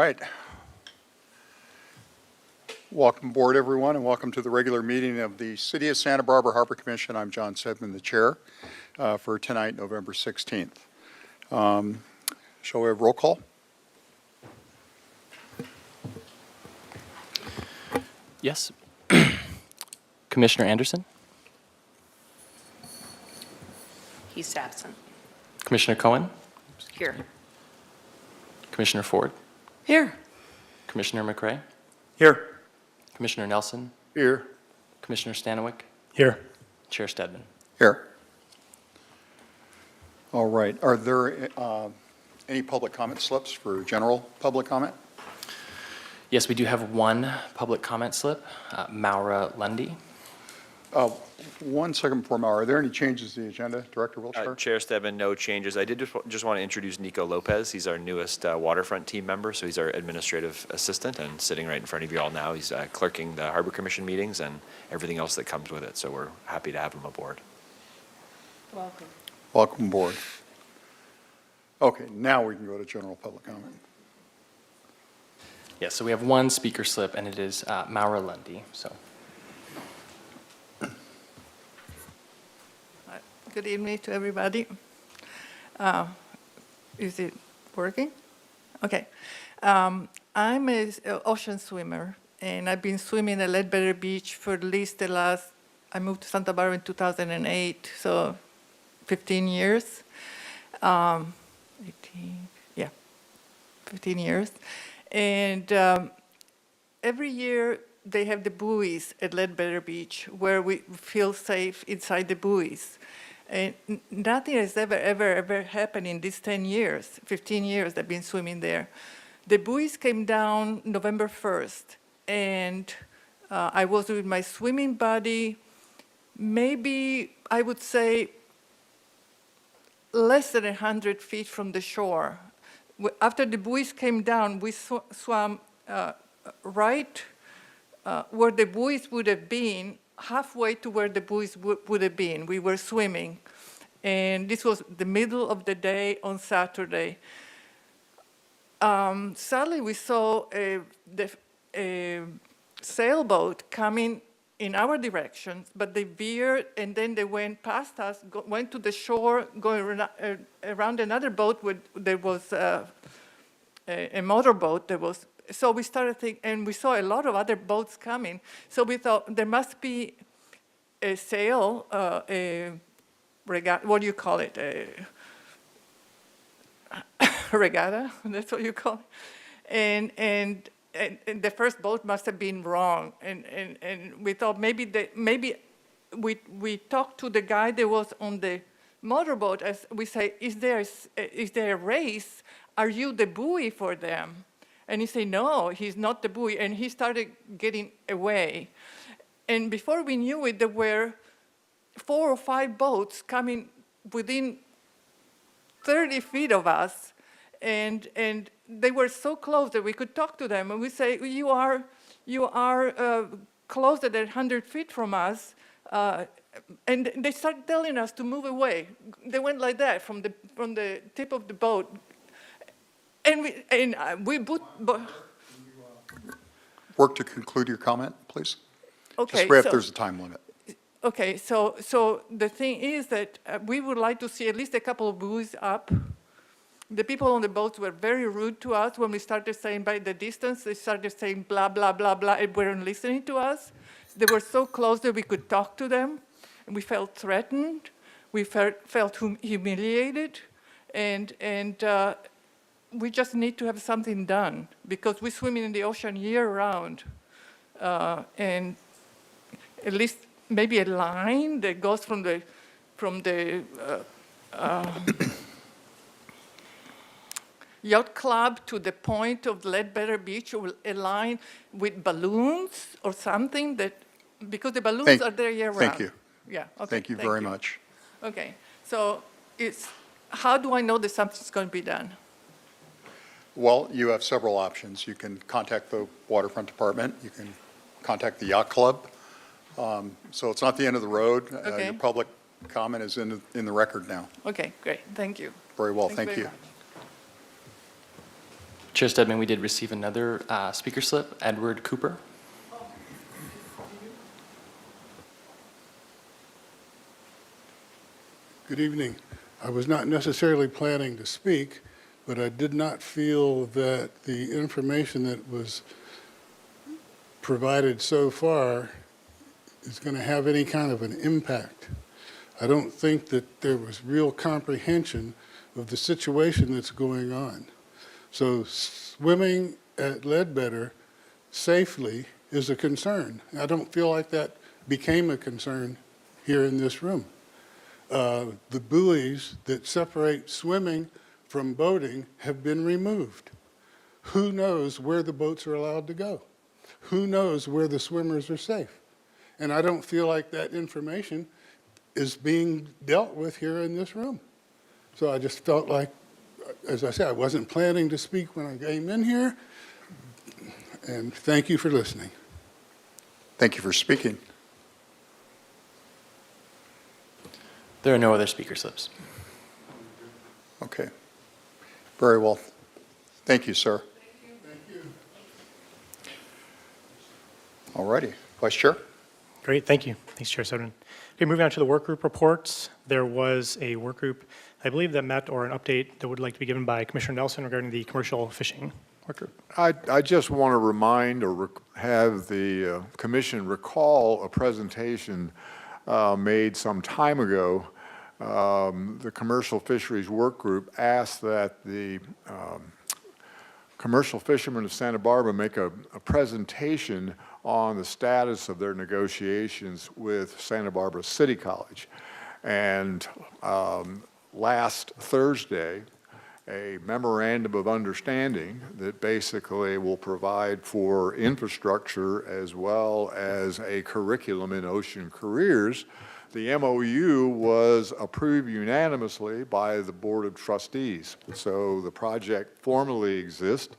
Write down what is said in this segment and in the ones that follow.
right. Welcome aboard, everyone, and welcome to the regular meeting of the City of Santa Barbara Harbor Commission. I'm John Sedman, the chair, for tonight, November 16th. Shall we have roll call? Yes. Commissioner Anderson, He's absent. Commissioner Cohen, Here. Commissioner Ford, Here. Commissioner McCray, Here. Commissioner Nelson, Here. Commissioner Stanwyck, Here. Chair Stedman. Here. All right. Are there any public comment slips for general public comment? Yes, we do have one public comment slip, Maura Lundy. 1 second before Maura, are there any changes to the agenda, Director Wiltshire? Chair Stedman, no changes. I did just want to introduce Nico Lopez. He's our newest waterfront team member, so he's our administrative assistant and sitting right in front of you all now. He's clerking the Harbor Commission meetings and everything else that comes with it, so we're happy to have him aboard. Welcome. Welcome aboard. Okay, now we can go to general public comment. Yes, so we have one speaker slip, and it is Maura Lundy. So, Good evening to everybody. Is it working? Okay. I'm an ocean swimmer, and I've been swimming at Ledbetter Beach for at least I moved to Santa Barbara in 2008, so 15 years. 15 years. And every year they have the buoys at Ledbetter Beach where we feel safe inside the buoys. And nothing has ever happened in these 10 years, 15 years I've been swimming there. The buoys came down November 1st, and I was with my swimming buddy, maybe I would say less than 100 feet from the shore. After the buoys came down, we swam right where the buoys would have been, halfway to where the buoys would have been. We were swimming, and this was the middle of the day on Saturday. Suddenly we saw a sailboat coming in our direction, but they veered, and then they went past us, went to the shore, going around another boat where there was a motorboat. So we started thinking, and we saw a lot of other boats coming. So we thought there must be a sail, a regatta. What do you call it? A regatta. That's what you call it. And the first boat must have been wrong. And we thought maybe we talked to the guy that was on the motorboat. As we say, is there a race? Are you the buoy for them? And he said, no, he's not the buoy. And he started getting away. And before we knew it, there were 4 or 5 boats coming within 30 feet of us. And they were so close that we could talk to them. And we say, you are closer than 100 feet from us. And they started telling us to move away. They went like that from the tip of the boat. And we Work to conclude your comment, please. okay. Just if there's a time limit. Okay, so the thing is that we would like to see at least a couple of buoys up. The people on the boats were very rude to us when we started saying by the distance. They started saying blah, blah, blah, blah, and weren't listening to us. They were so close that we could talk to them, and we felt threatened. We felt humiliated, and we just need to have something done because we're swimming in the ocean year-round, and at least maybe a line that goes from the yacht club to the point of Ledbetter Beach, or a line with balloons or something because the balloons are there year-round. Thank you. Yeah. Okay. Thank you very much. Okay. So how do I know that something's going to be done? Well, you have several options. You can contact the waterfront department. You can contact the yacht club. So it's not the end of the road. Okay. Your public comment is in the record now. Okay, great. Thank you. Very well, Thanks thank very you. much. Chair Stedman, we did receive another speaker slip, Edward Cooper. Good evening. I was not necessarily planning to speak, but I did not feel that the information that was provided so far is going to have any kind of an impact. I don't think that there was real comprehension of the situation that's going on. So swimming at Ledbetter safely is a concern. I don't feel like that became a concern here in this room. The buoys that separate swimming from boating have been removed. Who knows where the boats are allowed to go? Who knows where the swimmers are safe? And I don't feel like that information is being dealt with here in this room. So I just felt like, as I said, I wasn't planning to speak when I came in here. And thank you for listening. Thank you for speaking. There are no other speaker slips. Okay. Very well. Thank you, sir. Thank you. All righty. Vice Chair? Great, thank you. Thanks, Chair Soden. Okay, moving on to the work group reports. There was a work group, I believe, that met, or an update that would like to be given by Commissioner Nelson regarding the commercial fishing work group. I just want to remind or have the commission recall a presentation made some time ago. The Commercial Fisheries Work Group asked that the commercial fishermen of Santa Barbara make a presentation on the status of their negotiations with Santa Barbara City College. And last Thursday, a memorandum of understanding that basically will provide for infrastructure as well as a curriculum in ocean careers. The MOU was approved unanimously by the Board of Trustees. So the project formally exists.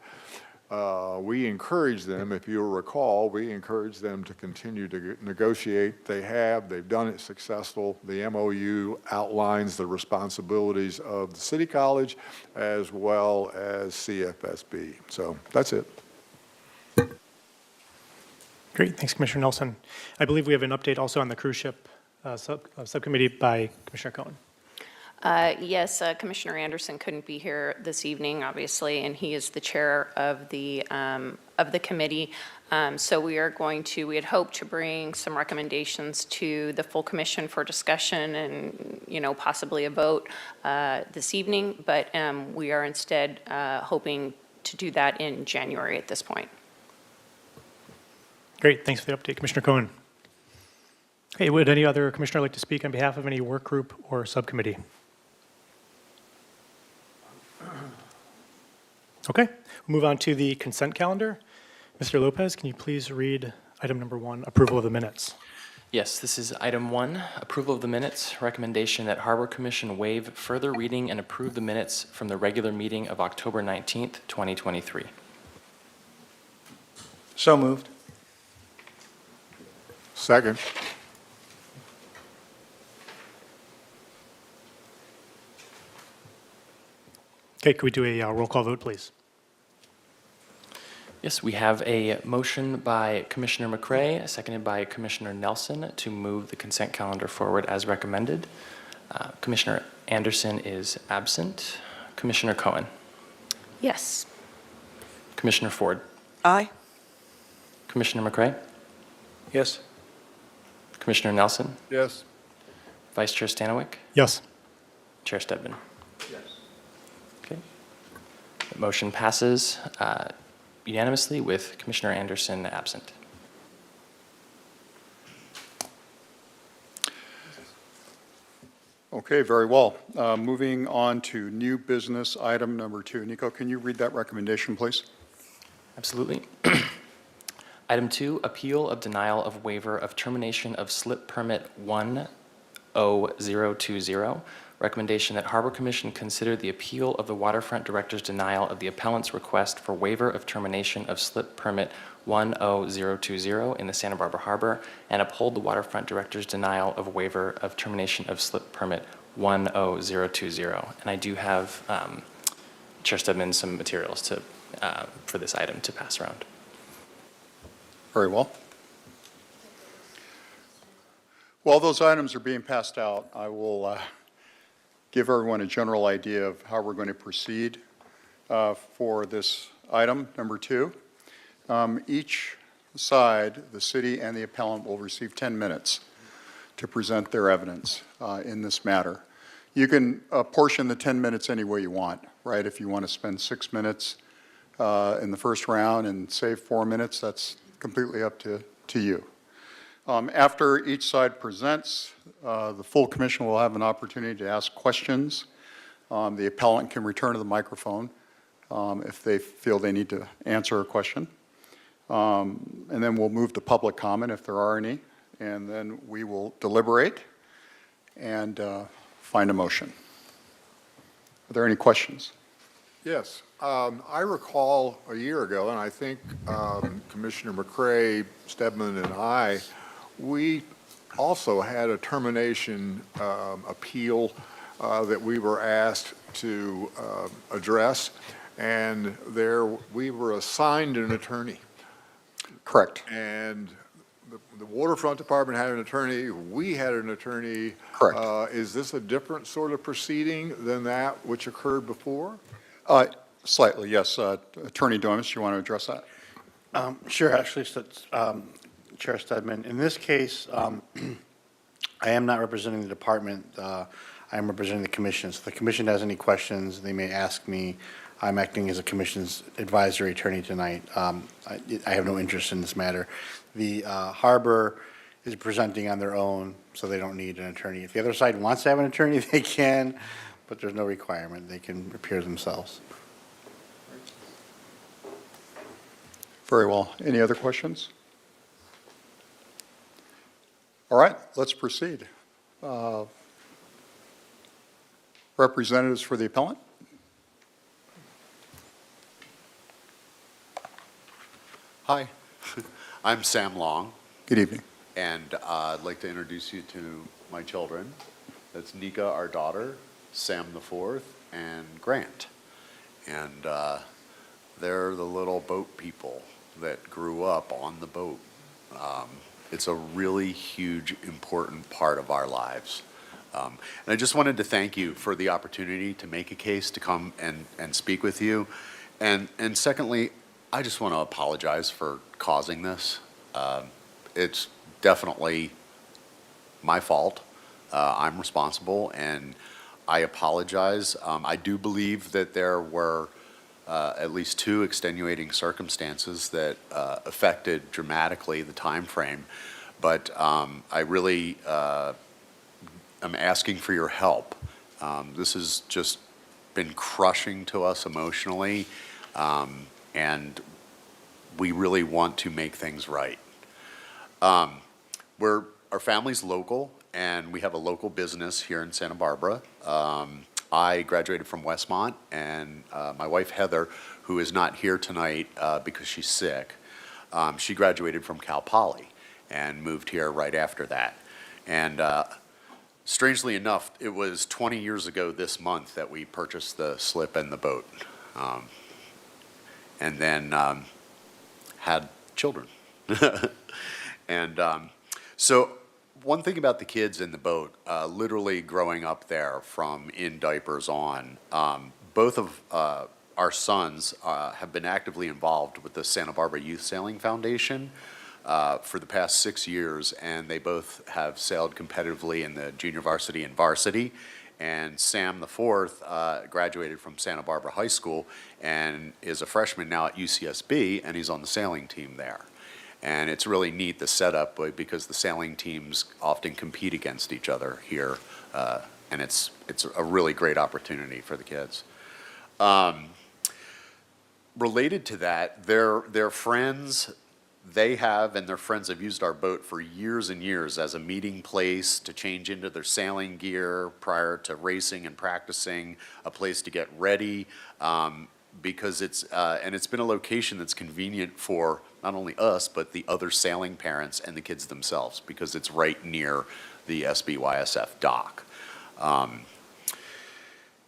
We encourage them, if you'll recall, we encourage them to continue to negotiate. They've done it successful. The MOU outlines the responsibilities of the City College as well as CFSB. So that's it. Great, thanks, Commissioner Nelson. I believe we have an update also on the cruise ship subcommittee by Commissioner Cohen. Yes, Commissioner Anderson couldn't be here this evening, obviously, and he is the chair of the committee. So we had hoped to bring some recommendations to the full commission for discussion and, possibly a vote this evening, but we are instead hoping to do that in January at this point. Great, thanks for the update, Commissioner Cohen. Okay, would any other commissioner like to speak on behalf of any work group or subcommittee? Okay, we'll move on to the consent calendar. Mr. Lopez, can you please read item number 1, approval of the minutes? Yes, this is item 1, approval of the minutes. Recommendation that Harbor Commission waive further reading and approve the minutes from the regular meeting of October 19th, 2023. So moved. Second. Okay, could we do a roll call vote, please? Yes, we have a motion by Commissioner McCray, seconded by Commissioner Nelson, to move the consent calendar forward as recommended. Commissioner Anderson is absent. Commissioner Cohen. Yes. Commissioner Ford. Aye. Commissioner McCray. Yes. Commissioner Nelson. Yes. Vice Chair Stanwyck. Yes. Chair Stedman. Yes. Okay. The motion passes unanimously with Commissioner Anderson absent. Okay, very well. Moving on to new business item number 2. Nico, can you read that recommendation, please? Absolutely. Item 2, appeal of denial of waiver of termination of slip permit 10020. Recommendation that Harbor Commission consider the appeal of the Waterfront Director's denial of the appellant's request for waiver of termination of slip permit 10020 in the Santa Barbara Harbor and uphold the Waterfront Director's denial of waiver of termination of slip permit 10020. And I do have, Chair Stedman, some materials to for this item to pass around. Very well. While those items are being passed out, I will give everyone a general idea of how we're going to proceed for this item, number 2. Each side, the city and the appellant, will receive 10 minutes to present their evidence in this matter. You can portion the 10 minutes any way you want, right? If you want to spend 6 minutes in the first round and save 4 minutes, that's completely up to you. After each side presents, the full commission will have an opportunity to ask questions. The appellant can return to the microphone if they feel they need to answer a question. And then we'll move to public comment if there are any, and then we will deliberate and find a motion. Are there any questions? Yes. I recall a year ago, and I think Commissioner McCray, Stedman, and I, we also had a termination appeal that we were asked to address, and we were assigned an attorney. Correct. And the Waterfront Department had an attorney, we had an attorney. Correct. Is this a different sort of proceeding than that which occurred before? Slightly, yes. Attorney Dumas, you want to address that? Sure, actually, Chair Stedman. In this case, I am not representing the department. I am representing the commission. So if the commission has any questions, they may ask me. I'm acting as a commission's advisory attorney tonight. I have no interest in this matter. The harbor is presenting on their own, so they don't need an attorney. If the other side wants to have an attorney, they can, but there's no requirement. They can appear themselves. Very well. Any other questions? All right, let's proceed. Representatives for the appellant? Hi, I'm Sam Long, Good evening. and I'd like to introduce you to my children. That's Nika, our daughter, Sam the fourth, and Grant. And they're the little boat people that grew up on the boat. It's a really huge, important part of our lives. And I just wanted to thank you for the opportunity to make a case, to come and speak with you. And secondly, I just want to apologize for causing this. It's definitely my fault. I'm responsible, and I apologize. I do believe that there were at least 2 extenuating circumstances that affected dramatically the time frame. But I really am asking for your help. This has just been crushing to us emotionally. And we really want to make things right. Our family's local, and we have a local business here in Santa Barbara. I graduated from Westmont, and my wife Heather, who is not here tonight because she's sick, she graduated from Cal Poly and moved here right after that. And strangely enough, it was 20 years ago this month that we purchased the slip and the boat. And then had children. And so one thing about the kids in the boat, literally growing up there from in diapers on, both of our sons have been actively involved with the Santa Barbara Youth Sailing Foundation for the past 6 years, and they both have sailed competitively in the junior varsity and varsity. And Sam the fourth graduated from Santa Barbara High School and is a freshman now at UCSB, and he's on the sailing team there. And it's really neat, the setup, because the sailing teams often compete against each other here, and it's a really great opportunity for the kids. Related to that, their friends, and their friends have used our boat for years and years as a meeting place to change into their sailing gear prior to racing and practicing, a place to get ready, because it's been a location that's convenient for not only us, but the other sailing parents and the kids themselves, because it's right near the SBYSF dock.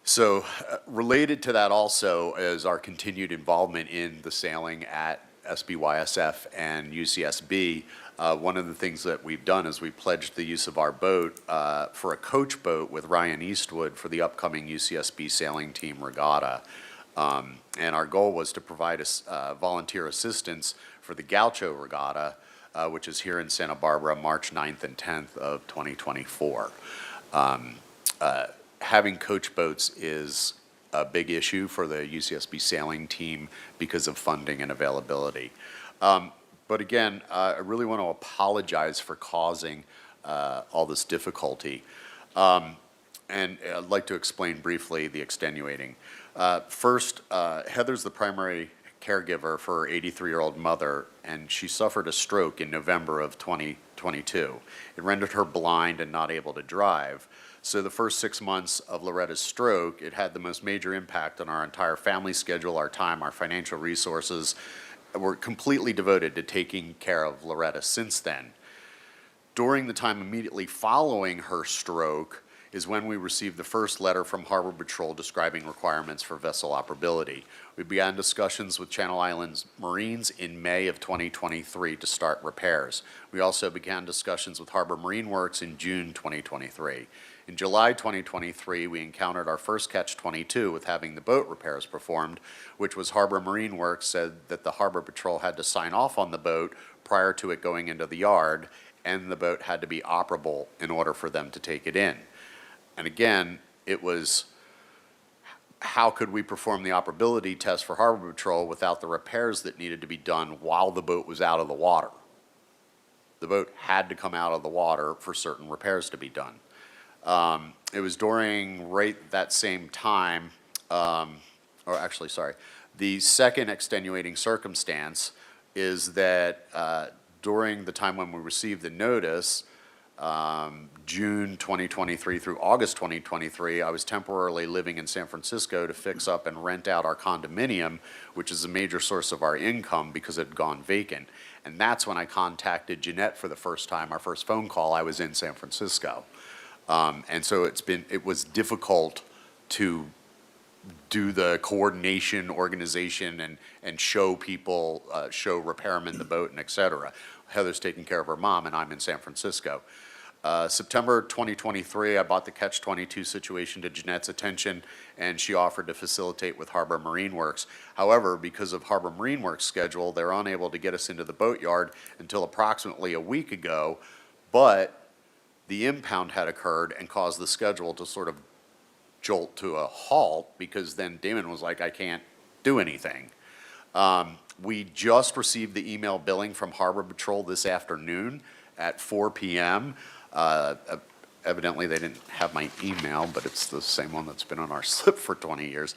So related to that also is our continued involvement in the sailing at SBYSF and UCSB. One of the things that we've done is we pledged the use of our boat for a coach boat with Ryan Eastwood for the upcoming UCSB sailing team regatta. And our goal was to provide volunteer assistance for the Gaucho Regatta, which is here in Santa Barbara, March 9th and 10th of 2024. Having coach boats is a big issue for the UCSB sailing team because of funding and availability. But again, I really want to apologize for causing all this difficulty. And I'd like to explain briefly the extenuating. First, Heather's the primary caregiver for her 83-year-old mother, and she suffered a stroke in November of 2022. It rendered her blind and not able to drive. So the first 6 months of Loretta's stroke, it had the most major impact on our entire family schedule, our time, our financial resources. We're completely devoted to taking care of Loretta since then. During the time immediately following her stroke is when we received the first letter from Harbor Patrol describing requirements for vessel operability. We began discussions with Channel Islands Marines in May of 2023 to start repairs. We also began discussions with Harbor Marine Works in June 2023. In July 2023, we encountered our first catch-22 with having the boat repairs performed, which was Harbor Marine Works said that the Harbor Patrol had to sign off on the boat prior to it going into the yard, and the boat had to be operable in order for them to take it in. And again, it was how could we perform the operability test for Harbor Patrol without the repairs that needed to be done while the boat was out of the water? The boat had to come out of the water for certain repairs to be done. It was during right that same time, the second extenuating circumstance is that during the time when we received the notice, June 2023 through August 2023, I was temporarily living in San Francisco to fix up and rent out our condominium, which is a major source of our income because it had gone vacant. And that's when I contacted Jeanette for the first time, our first phone call. I was in San Francisco. And so it was difficult to do the coordination, organization, and show people, show repairmen the boat and et cetera. Heather's taking care of her mom, and I'm in San Francisco. September 2023, I brought the Catch-22 situation to Jeanette's attention, and she offered to facilitate with Harbor Marine Works. However, because of Harbor Marine Works' schedule, they're unable to get us into the boatyard until approximately a week ago, but the impound had occurred and caused the schedule to sort of jolt to a halt because then Damon was like, I can't do anything. We just received the email billing from Harbor Patrol this afternoon at 4 p.m. Evidently, they didn't have my email, but it's the same one that's been on our slip for 20 years.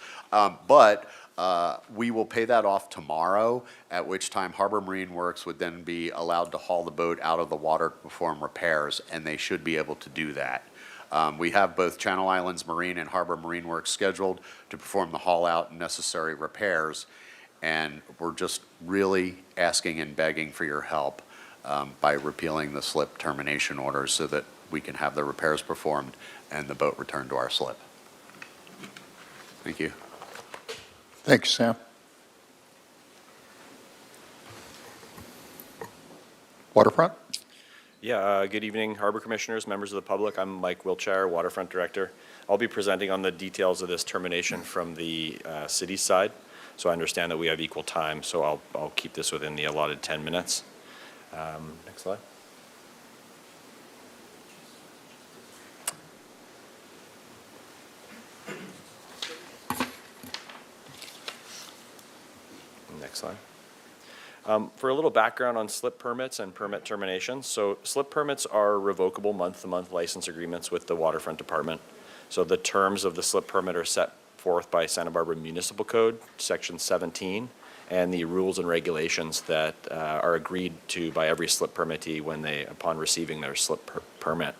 We will pay that off tomorrow, at which time Harbor Marine Works would then be allowed to haul the boat out of the water to perform repairs, and they should be able to do that. We have both Channel Islands Marine and Harbor Marine Works scheduled to perform the haul out and necessary repairs, and we're just really asking and begging for your help by repealing the slip termination orders so that we can have the repairs performed and the boat returned to our slip. Thank you. Thank you, Sam. Waterfront? Yeah, good evening, Harbor Commissioners, members of the public. I'm Mike Wiltshire, Waterfront Director. I'll be presenting on the details of this termination from the city side. So I understand that we have equal time, so I'll keep this within the allotted 10 minutes. Next slide. Next slide. For a little background on slip permits and permit terminations. So slip permits are revocable month-to-month license agreements with the Waterfront Department. So the terms of the slip permit are set forth by Santa Barbara Municipal Code, Section 17, and the rules and regulations that are agreed to by every slip permittee upon receiving their slip permit.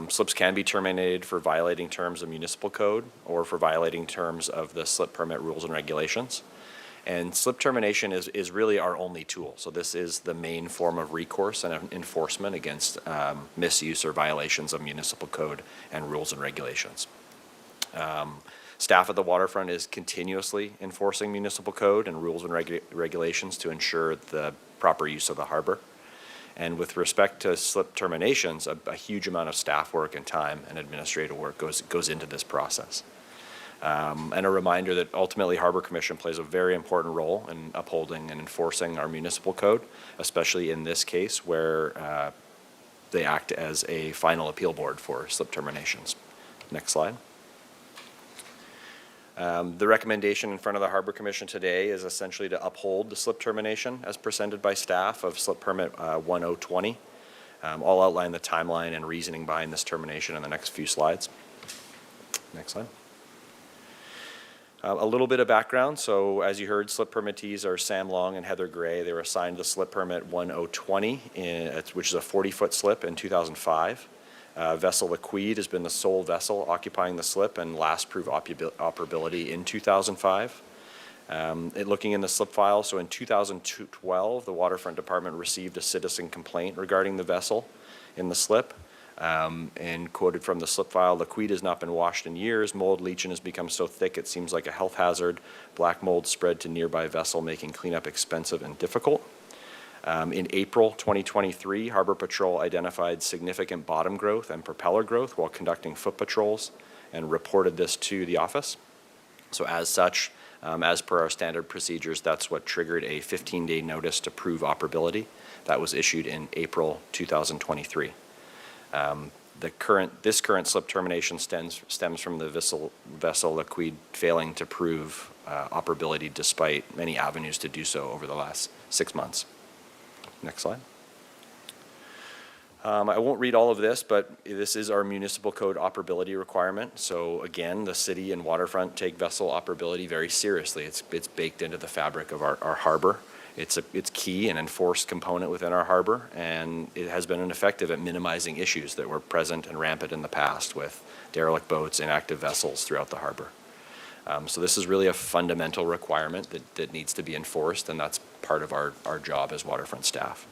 Slips can be terminated for violating terms of municipal code or for violating terms of the slip permit rules and regulations. And slip termination is really our only tool. So this is the main form of recourse and enforcement against misuse or violations of municipal code and rules and regulations. Staff at the waterfront is continuously enforcing municipal code and rules and regulations to ensure the proper use of the harbor. And with respect to slip terminations, a huge amount of staff work and time and administrative work goes into this process. And a reminder that ultimately Harbor Commission plays a very important role in upholding and enforcing our municipal code, especially in this case where they act as a final appeal board for slip terminations. Next slide. The recommendation in front of the Harbor Commission today is essentially to uphold the slip termination as presented by staff of slip permit 1020. I'll outline the timeline and reasoning behind this termination in the next few slides. Next slide. A little bit of background. So as you heard, slip permittees are Sam Long and Heather Gray. They were assigned the slip permit 1020, which is a 40-foot slip in 2005. Vessel Laquide has been the sole vessel occupying the slip and last proved operability in 2005. Looking in the slip file, so in 2012, the Waterfront Department received a citizen complaint regarding the vessel in the slip. And quoted from the slip file, Laquide has not been washed in years. Mold leaching has become so thick it seems like a health hazard. Black mold spread to nearby vessel, making cleanup expensive and difficult. In April 2023, Harbor Patrol identified significant bottom growth and propeller growth while conducting foot patrols and reported this to the office. So as such, as per our standard procedures, that's what triggered a 15-day notice to prove operability. That was issued in April 2023. This current slip termination stems from the vessel Laquide failing to prove operability despite many avenues to do so over the last 6 months. Next slide. I won't read all of this, but this is our municipal code operability requirement. So again, the city and waterfront take vessel operability very seriously. It's baked into the fabric of our harbor. It's key and enforced component within our harbor, and it has been effective at minimizing issues that were present and rampant in the past with derelict boats, inactive vessels throughout the harbor. So this is really a fundamental requirement that needs to be enforced, and that's part of our job as waterfront staff.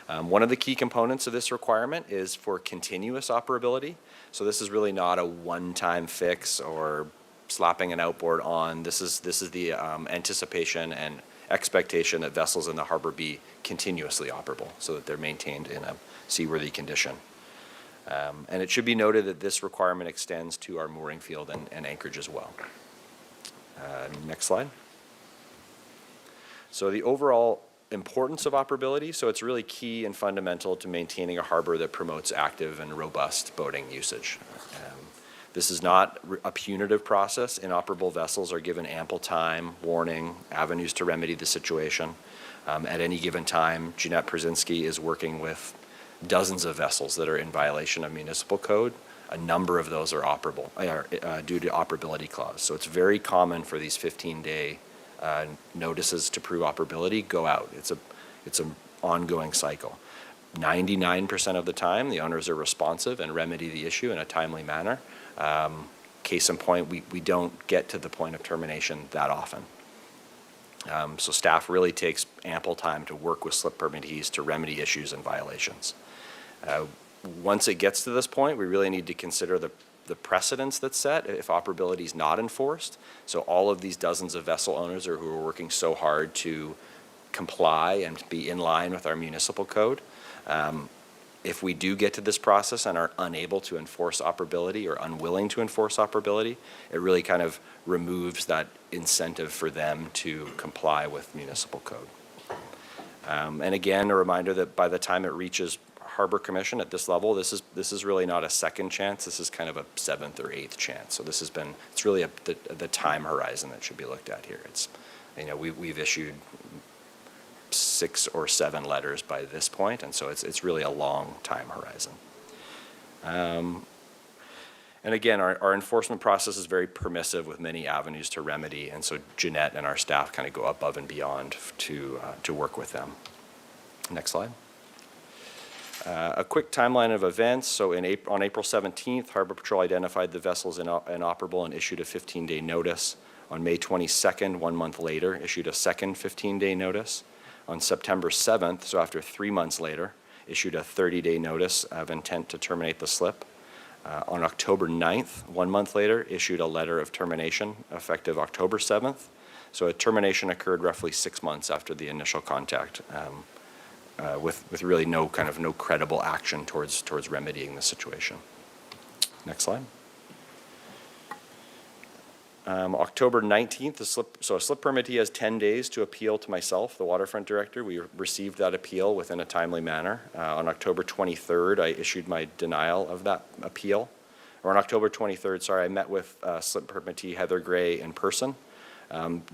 One of the key components of this requirement is for continuous operability. So this is really not a one-time fix or slapping an outboard on. This is the anticipation and expectation that vessels in the harbor be continuously operable so that they're maintained in a seaworthy condition. And it should be noted that this requirement extends to our mooring field and anchorage as well. Next slide. So the overall importance of operability, so it's really key and fundamental to maintaining a harbor that promotes active and robust boating usage. This is not a punitive process. Inoperable vessels are given ample time, warning, avenues to remedy the situation. At any given time, Jeanette Przinski is working with dozens of vessels that are in violation of municipal code. A number of those are operable due to operability clause. So it's very common for these 15-day notices to prove operability go out. It's an ongoing cycle. 99% of the time, the owners are responsive and remedy the issue in a timely manner. Case in point, we don't get to the point of termination that often. So staff really takes ample time to work with slip permittees to remedy issues and violations. Once it gets to this point, we really need to consider the precedents that's set if operability is not enforced. So all of these dozens of vessel owners who are working so hard to comply and be in line with our municipal code. If we do get to this process and are unable to enforce operability or unwilling to enforce operability, it really kind of removes that incentive for them to comply with municipal code. And again, a reminder that by the time it reaches Harbor Commission at this level, this is really not a second chance. This is kind of a 7th or 8th chance. So it's really the time horizon that should be looked at here. It's, we've issued 6 or 7 letters by this point, and so it's really a long time horizon. And again, our enforcement process is very permissive with many avenues to remedy, and so Jeanette and our staff kind of go above and beyond to work with them. Next slide. A quick timeline of events. So on April 17th, Harbor Patrol identified the vessels inoperable and issued a 15-day notice. On May 22nd, 1 month later, issued a second 15-day notice. On September 7th, so after 3 months later, issued a 30-day notice of intent to terminate the slip. On October 9th, 1 month later, issued a letter of termination effective October 7th. So a termination occurred roughly 6 months after the initial contact, with really no credible action towards remedying the situation. Next slide. October 19th, a slip permittee has 10 days to appeal to myself, the waterfront director. We received that appeal within a timely manner. On October 23rd, I issued my denial of that appeal. Or on October 23rd, I met with slip permittee Heather Gray in person.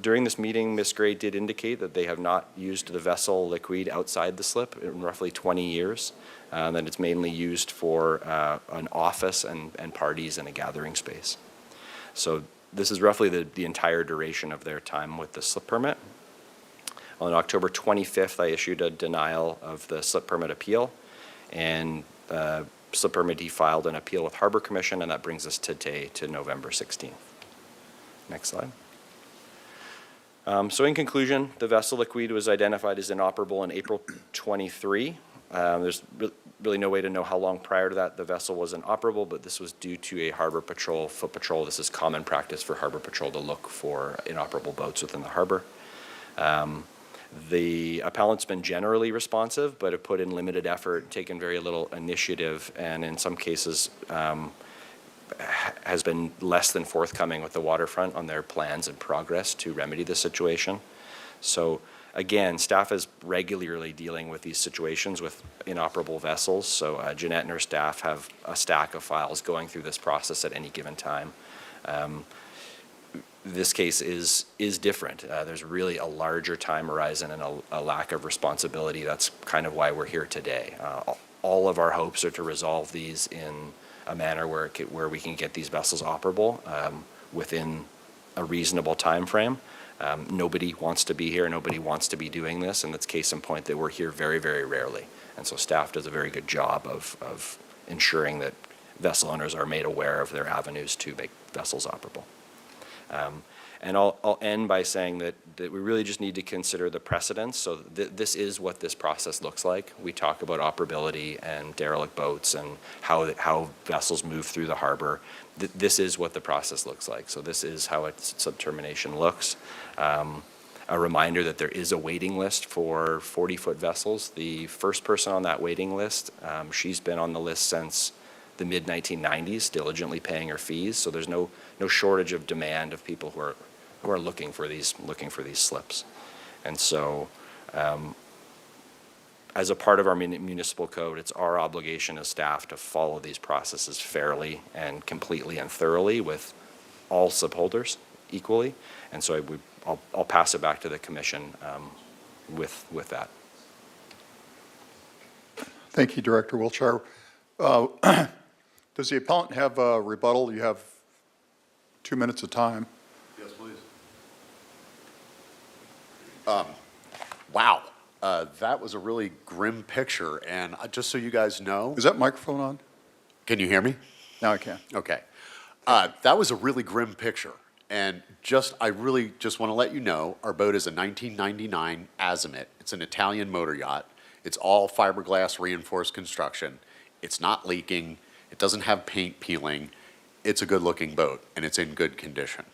During this meeting, Ms. Gray did indicate that they have not used the vessel liquid outside the slip in roughly 20 years, that it's mainly used for an office and parties and a gathering space. So this is roughly the entire duration of their time with the slip permit. On October 25th, I issued a denial of the slip permit appeal, and slip permittee filed an appeal with Harbor Commission, and that brings us today to November 16th. Next slide. So in conclusion, the vessel liquid was identified as inoperable in April 23. There's really no way to know how long prior to that the vessel was inoperable, but this was due to a Harbor Patrol foot patrol. This is common practice for Harbor Patrol to look for inoperable boats within the harbor. The appellant's been generally responsive, but have put in limited effort, taken very little initiative, and in some cases has been less than forthcoming with the waterfront on their plans and progress to remedy the situation. So again, staff is regularly dealing with these situations with inoperable vessels. So Jeanette and her staff have a stack of files going through this process at any given time. This case is different. There's really a larger time horizon and a lack of responsibility. That's kind of why we're here today. All of our hopes are to resolve these in a manner where we can get these vessels operable within a reasonable time frame. Nobody wants to be here, nobody wants to be doing this, and it's case in point that we're here very, very rarely. And so staff does a very good job of ensuring that vessel owners are made aware of their avenues to make vessels operable. And I'll end by saying that we really just need to consider the precedents. So this is what this process looks like. We talk about operability and derelict boats and how vessels move through the harbor. This is what the process looks like. So this is how its subtermination looks. A reminder that there is a waiting list for 40-foot vessels. The first person on that waiting list, she's been on the list since the mid-1990s, diligently paying her fees. So there's no shortage of demand of people who are looking for these slips. And so as a part of our municipal code, it's our obligation as staff to follow these processes fairly and completely and thoroughly with all subholders equally. And so I'll pass it back to the commission with that. Thank you, Director Wiltshire. Does the appellant have a rebuttal? You have 2 minutes of time. Yes, please. Wow, that was a really grim picture, and just so you guys know. Is that microphone on? Can you hear me? Now I can. Okay. That was a really grim picture, and I really just want to let you know, our boat is a 1999 Azimut. It's an Italian motor yacht. It's all fiberglass reinforced construction. It's not leaking. It doesn't have paint peeling. It's a good-looking boat, and it's in good condition.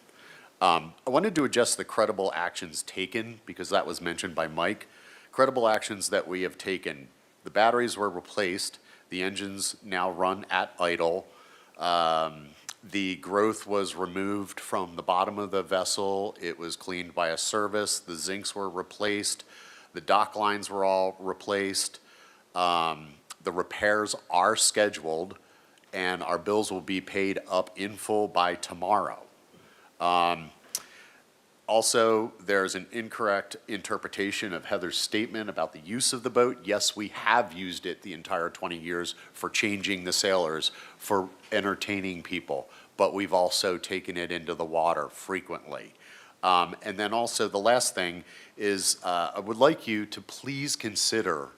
I wanted to address the credible actions taken, because that was mentioned by Mike. Credible actions that we have taken. The batteries were replaced. The engines now run at idle. The growth was removed from the bottom of the vessel. It was cleaned by a service. The zincs were replaced. The dock lines were all replaced. The repairs are scheduled, and our bills will be paid up in full by tomorrow. Also, there's an incorrect interpretation of Heather's statement about the use of the boat. Yes, we have used it the entire 20 years for changing the sailors, for entertaining people, but we've also taken it into the water frequently. And then also the last thing is I would like you to please consider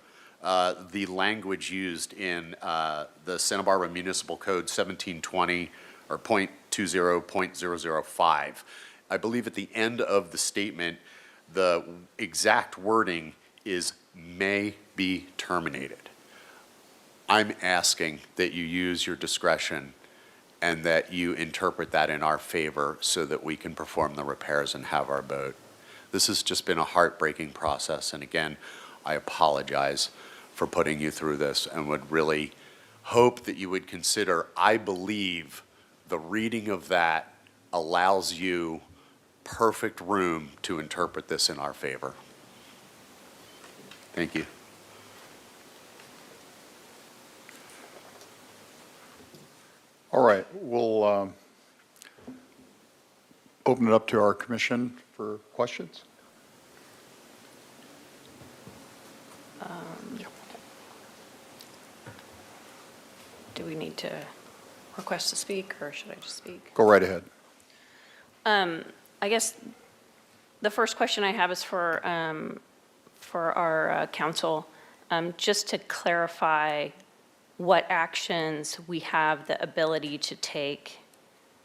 the language used in the Santa Barbara Municipal Code 1720 or .20.005. I believe at the end of the statement, the exact wording is may be terminated. I'm asking that you use your discretion and that you interpret that in our favor so that we can perform the repairs and have our boat. This has just been a heartbreaking process, and again, I apologize for putting you through this and would really hope that you would consider, I believe the reading of that allows you perfect room to interpret this in our favor. Thank you. All right, we'll open it up to our commission for questions. Do we need to request to speak, or should I just speak? Go right ahead. I guess the first question I have is for our council, just to clarify what actions we have the ability to take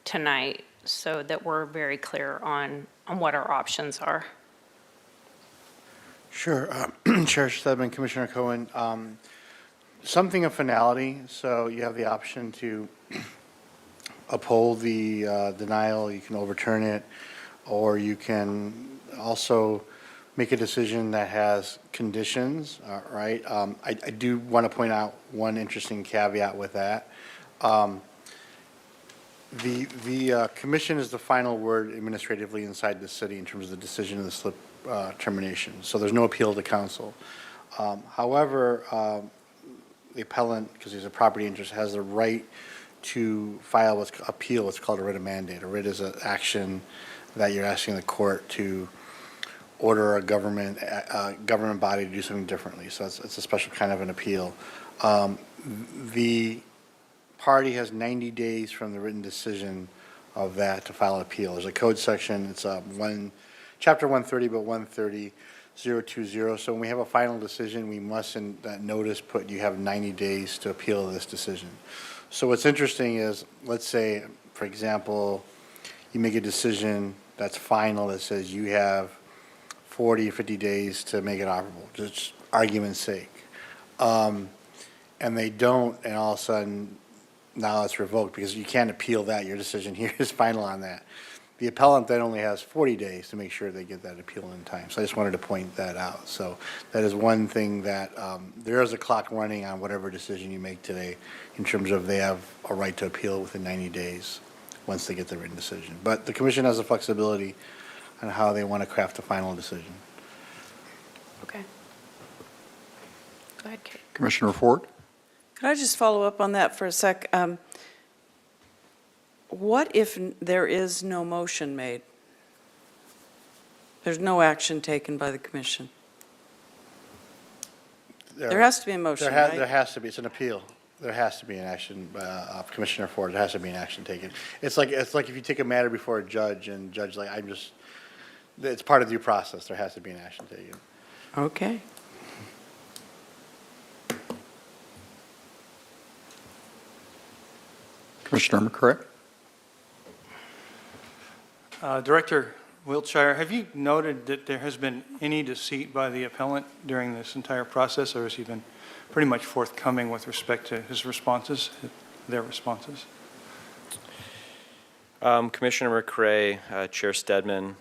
tonight so that we're very clear on what our options are. Sure. Chair Stedman, Commissioner Cohen, something of finality, so you have the option to uphold the denial, you can overturn it, or you can also make a decision that has conditions, right? I do want to point out one interesting caveat with that. The commission is the final word administratively inside the city in terms of the decision of the slip termination, so there's no appeal to council. However, the appellant, because he's a property interest, has the right to file what's appeal, what's called a writ of mandate. A writ is an action that you're asking the court to order a government body to do something differently. So it's a special kind of an appeal. The party has 90 days from the written decision of that to file an appeal. There's a code section. It's chapter 130, but 130.020. So when we have a final decision, we must in that notice put you have 90 days to appeal this decision. So what's interesting is, let's say, for example, you make a decision that's final that says you have 40 or 50 days to make it operable, just argument's sake. And they don't, and all of a sudden, now it's revoked because you can't appeal that. Your decision here is final on that. The appellant then only has 40 days to make sure they get that appeal in time. So I just wanted to point that out. So that is one thing that there is a clock running on whatever decision you make today in terms of they have a right to appeal within 90 days once they get the written decision. But the commission has the flexibility on how they want to craft the final decision. Okay. Go ahead, Kate. Commissioner Ford? Could I just follow up on that for a sec? What if there is no motion made? There's no action taken by the commission? There has to be a motion, right? There has to be. It's an appeal. There has to be an action, Commissioner Ford, there has to be an action taken. It's like if you take a matter before a judge and judge like, it's part of the due process. There has to be an action taken. Okay. Commissioner McCray? Director Wiltshire, have you noted that there has been any deceit by the appellant during this entire process, or has he been pretty much forthcoming with respect to his responses, their responses? Commissioner McCray, Chair Stedman,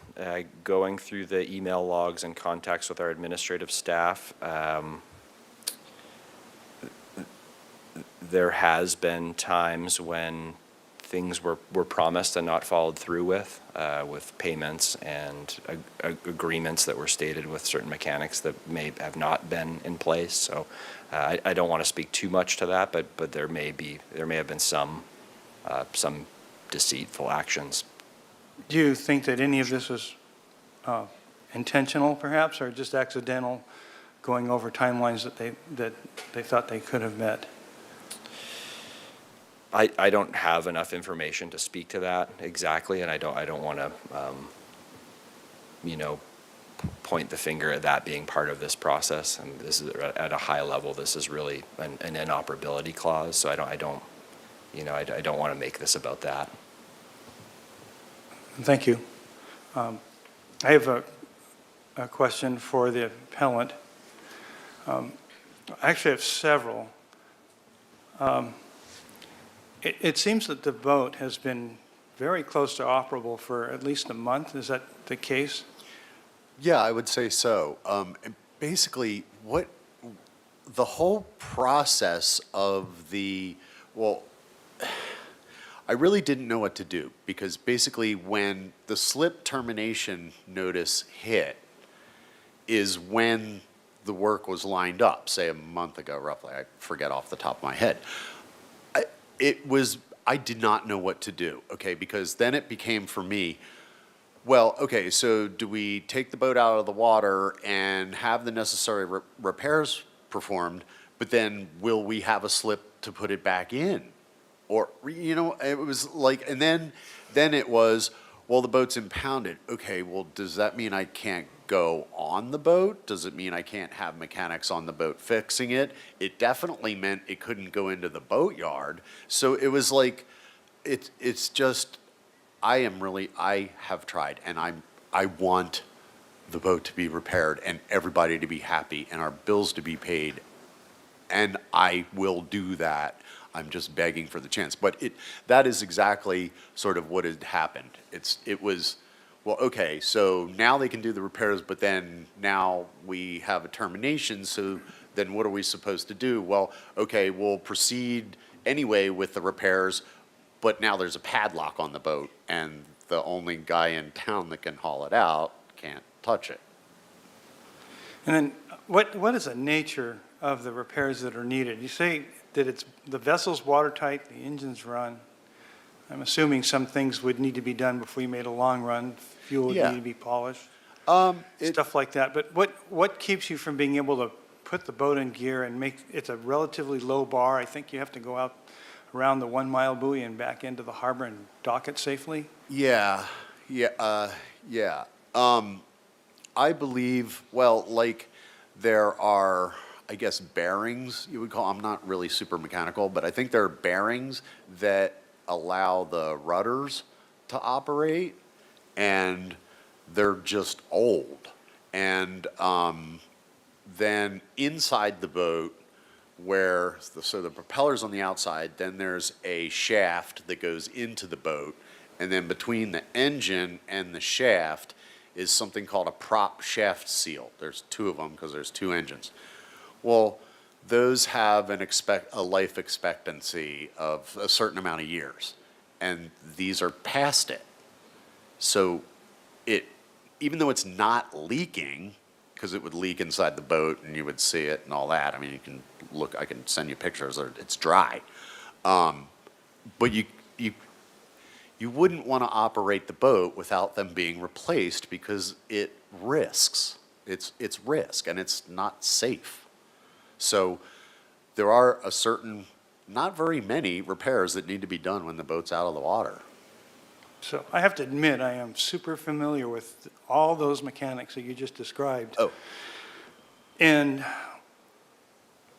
going through the email logs and contacts with our administrative staff, there has been times when things were promised and not followed through with payments and agreements that were stated with certain mechanics that may have not been in place. So I don't want to speak too much to that, but there may have been some deceitful actions. Do you think that any of this was intentional, perhaps, or just accidental, going over timelines that they thought they could have met? I don't have enough information to speak to that exactly, and I don't want to, point the finger at that being part of this process. And this is at a high level. This is really an inoperability clause. So I don't want to make this about that. Thank you. I have a question for the appellant. I actually have several. It seems that the boat has been very close to operable for at least a month. Is that the case? Yeah, I would say so. And basically, the whole process of well, I really didn't know what to do because basically when the slip termination notice hit is when the work was lined up, say a month ago roughly. I forget off the top of my head. I did not know what to do, okay, because then it became for me, well, okay, so do we take the boat out of the water and have the necessary repairs performed, but then will we have a slip to put it back in? Or, it was like, and then it was, well, the boat's impounded. Okay, well, does that mean I can't go on the boat? Does it mean I can't have mechanics on the boat fixing it? It definitely meant it couldn't go into the boatyard. So it was like, it's just, I have tried, and I want the boat to be repaired and everybody to be happy and our bills to be paid. And I will do that. I'm just begging for the chance. But that is exactly sort of what had happened. It was, well, okay, so now they can do the repairs, but then now we have a termination, so then what are we supposed to do? Well, okay, we'll proceed anyway with the repairs, but now there's a padlock on the boat, and the only guy in town that can haul it out can't touch it. And then what is the nature of the repairs that are needed? You say that the vessel's watertight, the engine's run. I'm assuming some things would need to be done before you made a long run. Fuel would Yeah. need to be polished, It- stuff like that. But what keeps you from being able to put the boat in gear and it's a relatively low bar. I think you have to go out around the 1 mile buoy and back into the harbor and dock it safely? Yeah. I believe, well, like there are, I guess, bearings you would call, I'm not really super mechanical, but I think there are bearings that allow the rudders to operate, and they're just old. And then inside the boat, so the propeller's on the outside, then there's a shaft that goes into the boat, and then between the engine and the shaft is something called a prop shaft seal. There's two of them because there's two engines. Well, those have a life expectancy of a certain amount of years, and these are past it. So even though it's not leaking, because it would leak inside the boat and you would see it and all that. I mean, you can look, I can send you pictures, it's dry. But you wouldn't want to operate the boat without them being replaced because it risks. It's risk, and it's not safe. So there are not very many repairs that need to be done when the boat's out of the water. So I have to admit, I am super familiar with all those mechanics that you just described. Oh. And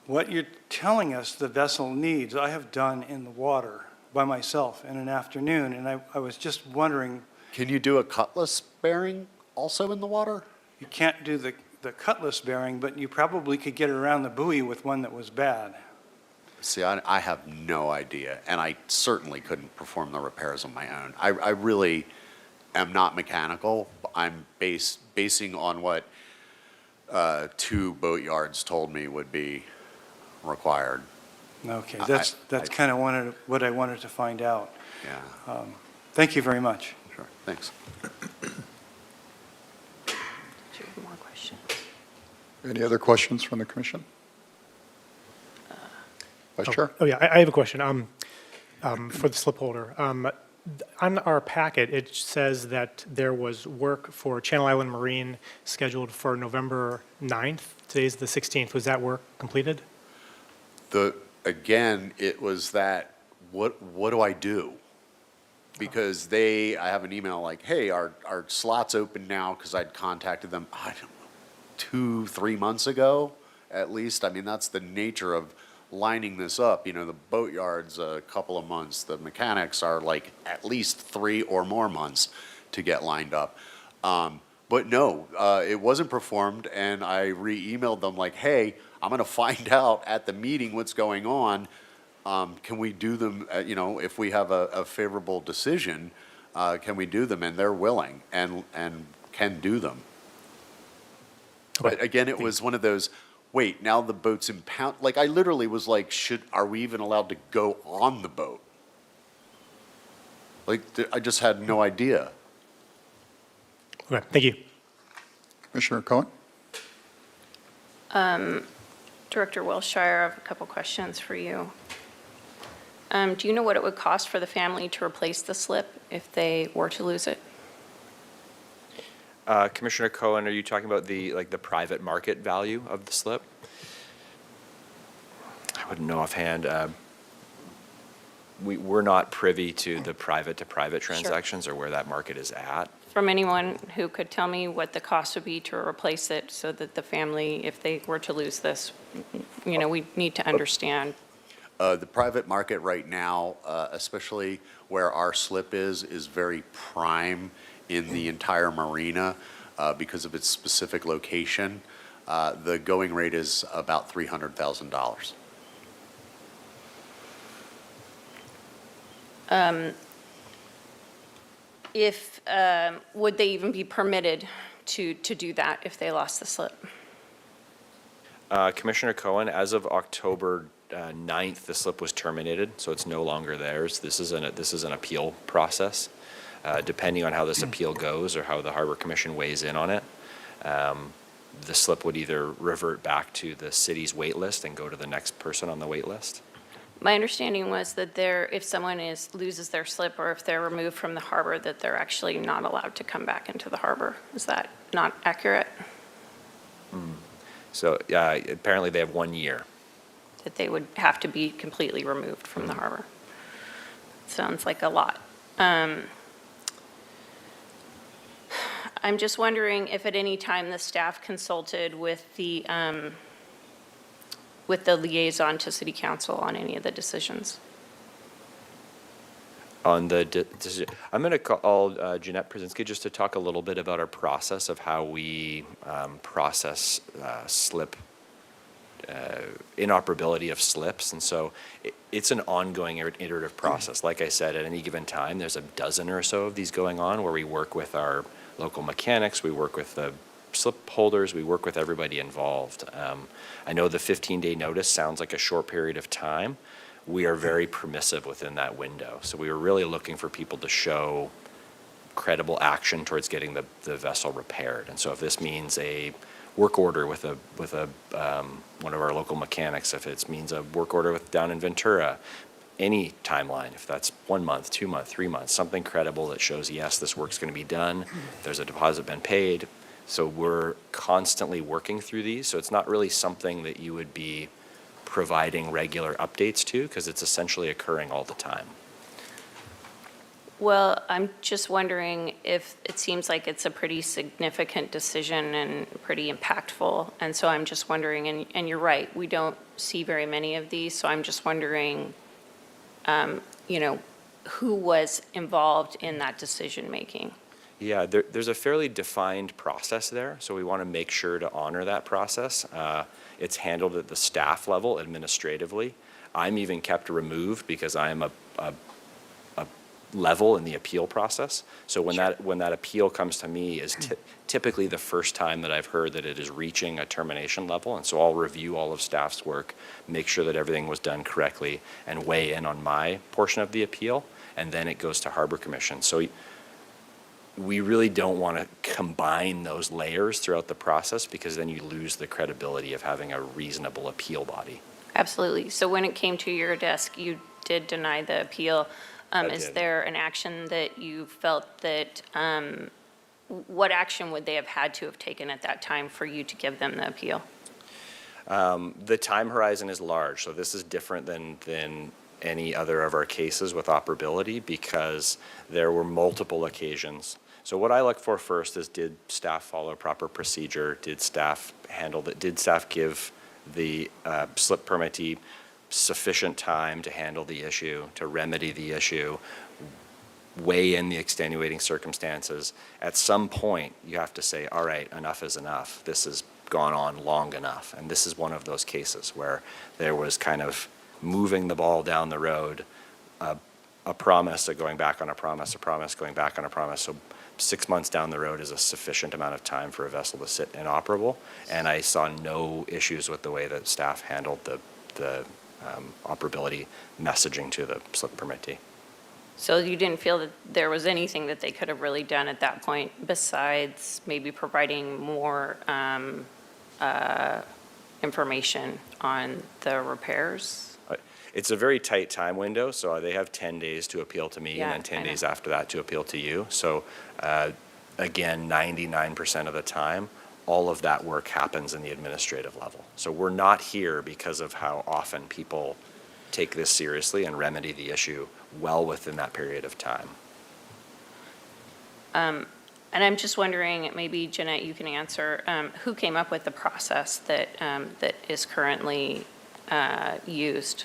what you're telling us the vessel needs, I have done in the water by myself in an afternoon, and I was just wondering. Can you do a cutlass bearing also in the water? You can't do the cutlass bearing, but you probably could get around the buoy with one that was bad. See, I have no idea, and I certainly couldn't perform the repairs on my own. I really am not mechanical. I'm basing on what 2 boatyards told me would be required. Okay, I- that's I- kind of what I wanted to find out. Yeah, Thank you very much. sure, thanks. Do you have more questions? Any other questions from the commission? Vice Chair? Oh, yeah, I have a question for the slip holder. On our packet, it says that there was work for Channel Island Marine scheduled for November 9th. Today's the 16th. Was that work completed? Again, it was that, what do I do? Because I have an email like, hey, our slot's open now, because I'd contacted them, I don't know, 2-3 months ago, at least. I mean, that's the nature of lining this up. You know, the boatyard's a couple of months. The mechanics are like at least 3 or more months to get lined up. But no, it wasn't performed, and I re-emailed them like, hey, I'm going to find out at the meeting what's going on. can we do them, if we have a favorable decision, can we do them? And they're willing and can do them. But again, it was one of those, wait, now the boat's impound, like, I literally was like, are we even allowed to go on the boat? Like, I just had no idea. Okay, thank you. Commissioner Cohen? Director Wilshire, I have a couple questions for you. Do you know what it would cost for the family to replace the slip if they were to lose it? Commissioner Cohen, are you talking about the private market value of the slip? I wouldn't know offhand. We're not privy to the private-to-private transactions or where that market is at. From anyone who could tell me what the cost would be to replace it so that the family, if they were to lose this, we need to understand. The private market right now, especially where our slip is very prime in the entire marina because of its specific location. The going rate is about $300,000. Would they even be permitted to do that if they lost the slip? Commissioner Cohen, as of October 9th, the slip was terminated, so it's no longer theirs. This is an appeal process. Depending on how this appeal goes or how the Harbor Commission weighs in on it, the slip would either revert back to the city's wait list and go to the next person on the wait list. My understanding was that if someone loses their slip or if they're removed from the harbor, that they're actually not allowed to come back into the harbor. Is that not accurate? So apparently they have 1 year. That they would have to be completely removed from the harbor? Sounds like a lot. I'm just wondering if at any time the staff consulted with the liaison to City Council on any of the decisions. On the decision, I'm going to call Jeanette Brzezinski just to talk a little bit about our process of how we process slip inoperability of slips. And so it's an ongoing iterative process. Like I said, at any given time, there's a dozen or so of these going on where we work with our local mechanics, we work with the slip holders, we work with everybody involved. I know the 15-day notice sounds like a short period of time. We are very permissive within that window. So we were really looking for people to show credible action towards getting the vessel repaired. And so if this means a work order with one of our local mechanics, if it means a work order down in Ventura, any timeline, if that's 1 month, 2 months, 3 months, something credible that shows, yes, this work's going to be done, there's a deposit been paid. So we're constantly working through these. So it's not really something that you would be providing regular updates to because it's essentially occurring all the time. Well, I'm just wondering if it seems like it's a pretty significant decision and pretty impactful. And so I'm just wondering, and you're right, we don't see very many of these. So I'm just wondering, who was involved in that decision-making? Yeah, there's a fairly defined process there, so we want to make sure to honor that process. It's handled at the staff level administratively. I'm even kept removed because I am a level in the appeal process. So when that appeal comes to me is typically the first time that I've heard that it is reaching a termination level, and so I'll review all of staff's work, make sure that everything was done correctly, and weigh in on my portion of the appeal, and then it goes to Harbor Commission. So we really don't want to combine those layers throughout the process because then you lose the credibility of having a reasonable appeal body. Absolutely. So when it came to your desk, you did deny the appeal. Is did. there an action that you felt that, what action would they have had to have taken at that time for you to give them the appeal? The time horizon is large, so this is different than any other of our cases with operability because there were multiple occasions. So what I look for first is, did staff follow proper procedure? Did staff handle that? Did staff give the slip permittee sufficient time to handle the issue, to remedy the issue, weigh in the extenuating circumstances? At some point, you have to say, all right, enough is enough. This has gone on long enough. And this is one of those cases where there was kind of moving the ball down the road, a promise, a going back on a promise, a promise, going back on a promise. So 6 months down the road is a sufficient amount of time for a vessel to sit inoperable. And I saw no issues with the way that staff handled the operability messaging to the slip permittee. So you didn't feel that there was anything that they could have really done at that point besides maybe providing more information on the repairs? It's a very tight time window, so they have 10 days to appeal to me, Yeah, and then 10 I know. days after that to appeal to you. So again, 99% of the time, all of that work happens in the administrative level. So we're not here because of how often people take this seriously and remedy the issue well within that period of time. And I'm just wondering, maybe Jeanette, you can answer, who came up with the process that is currently used?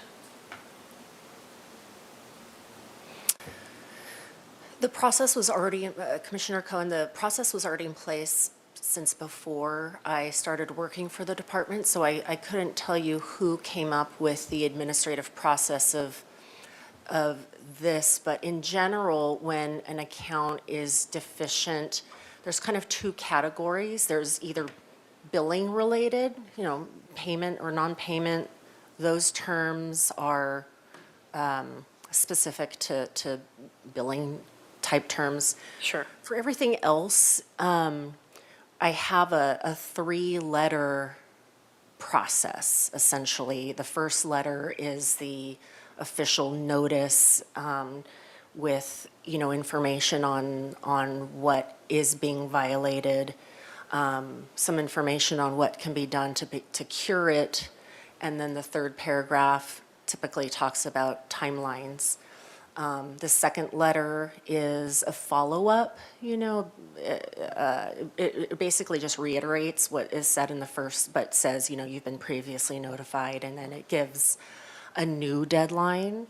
The process was already, Commissioner Cohen, the process was already in place since before I started working for the department, so I couldn't tell you who came up with the administrative process of this, but in general, when an account is deficient, there's kind of two categories. There's either billing related, payment or non-payment. Those terms are specific to billing type terms. Sure. For everything else, I have a 3-letter process, essentially. The first letter is the official notice with, information on what is being violated, some information on what can be done to cure it, and then the third paragraph typically talks about timelines. The second letter is a follow-up, it basically just reiterates what is said in the first, but says, you've been previously notified, and then it gives a new deadline.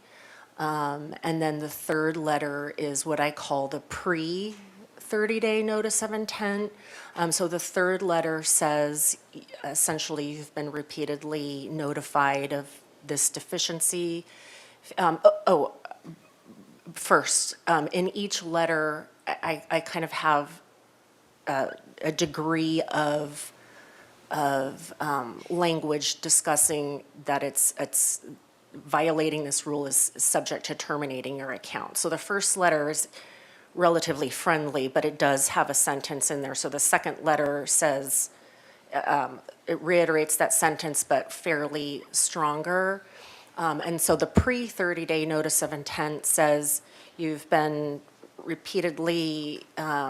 And then the third letter is what I call the pre-30-day notice of intent. So the third letter says, essentially, you've been repeatedly notified of this deficiency. First, in each letter, I kind of have a degree of language discussing that it's violating this rule is subject to terminating your account. So the first letter is relatively friendly, but it does have a sentence in there. So the second letter says, it reiterates that sentence, but fairly stronger. And so the pre-30-day notice of intent says you've been repeatedly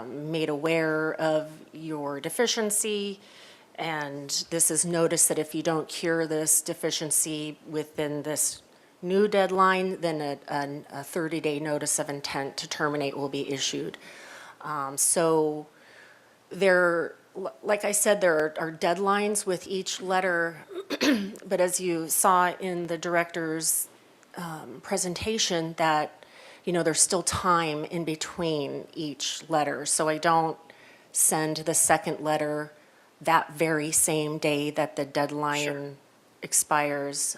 made aware of your deficiency, and this is notice that if you don't cure this deficiency within this new deadline, then a 30-day notice of intent to terminate will be issued. So like I said, there are deadlines with each letter, but as you saw in the director's presentation, that, there's still time in between each letter. So I don't send the second letter that very same day that the deadline expires.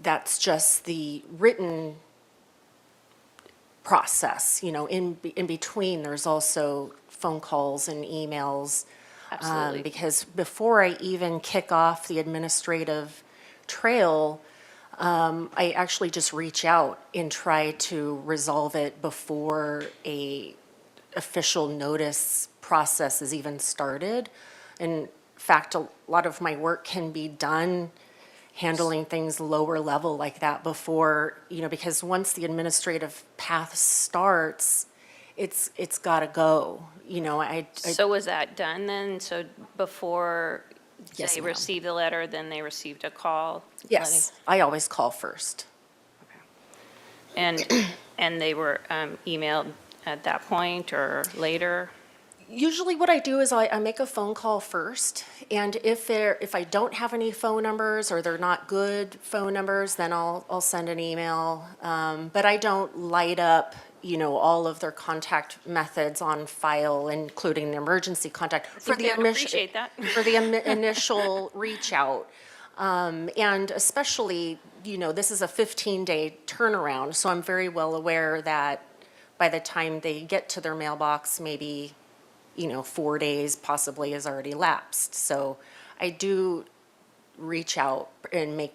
That's just the written process. In between, there's also phone calls and emails. Absolutely. Because before I even kick off the administrative trail, I actually just reach out and try to resolve it before a official notice process is even started. In fact, a lot of my work can be done handling things lower level like that before, because once the administrative path starts, it's got to go. So was that done then? So before Yes, they ma'am. received the letter, then they received a call? Yes, I always call first. And they were emailed at that point or later? Usually what I do is I make a phone call first, and if I don't have any phone numbers or they're not good phone numbers, then I'll send an email. But I don't light up, all of their contact methods on file, including the emergency contact. For the Appreciate that. For the initial reach out. And especially this is a 15-day turnaround, so I'm very well aware that by the time they get to their mailbox, maybe, 4 days possibly has already lapsed. So I do reach out and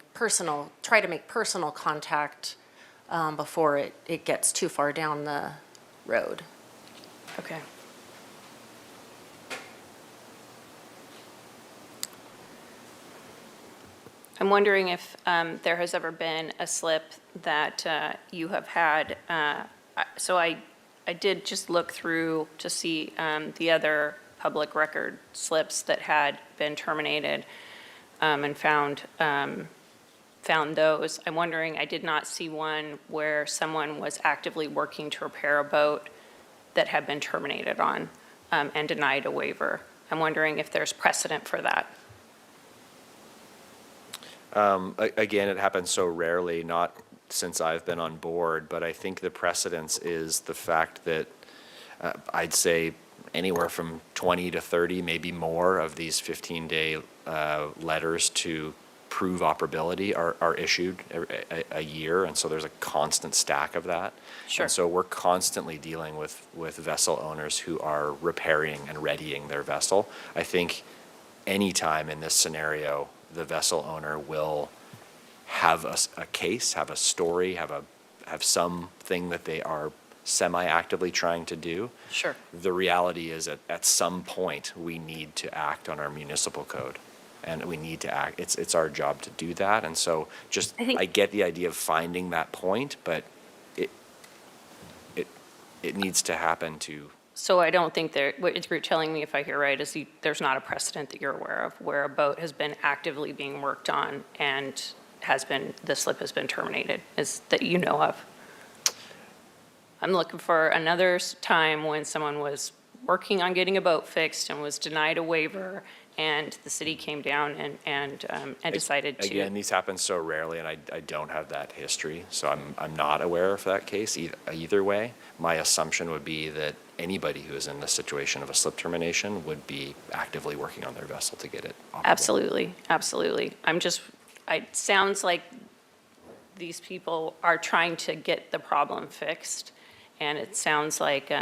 try to make personal contact before it gets too far down the road. Okay. I'm wondering if there has ever been a slip that you have had. So I did just look through to see the other public record slips that had been terminated and found those. I'm wondering, I did not see one where someone was actively working to repair a boat that had been terminated on and denied a waiver. I'm wondering if there's precedent for that. Again, it happens so rarely, not since I've been on board, but I think the precedence is the fact that I'd say anywhere from 20 to 30, maybe more of these 15-day letters to prove operability are issued a year, and so there's a constant stack of that. Sure. And so we're constantly dealing with vessel owners who are repairing and readying their vessel. I think any time in this scenario, the vessel owner will have a case, have a story, have something that they are semi-actively trying to do. Sure. The reality is at some point, we need to act on our municipal code. And we need to act, it's our job to do that. And so I get the idea of finding that point, but it needs to happen to. So I don't think what you're telling me, if I hear right, is there's not a precedent that you're aware of where a boat has been actively being worked on and the slip has been terminated, that you know of? I'm looking for another time when someone was working on getting a boat fixed and was denied a waiver, and the city came down and decided to. Again, these happen so rarely, and I don't have that history, so I'm not aware of that case either way. My assumption would be that anybody who is in the situation of a slip termination would be actively working on their vessel to get it operable. Absolutely, absolutely. It sounds like these people are trying to get the problem fixed, and it sounds like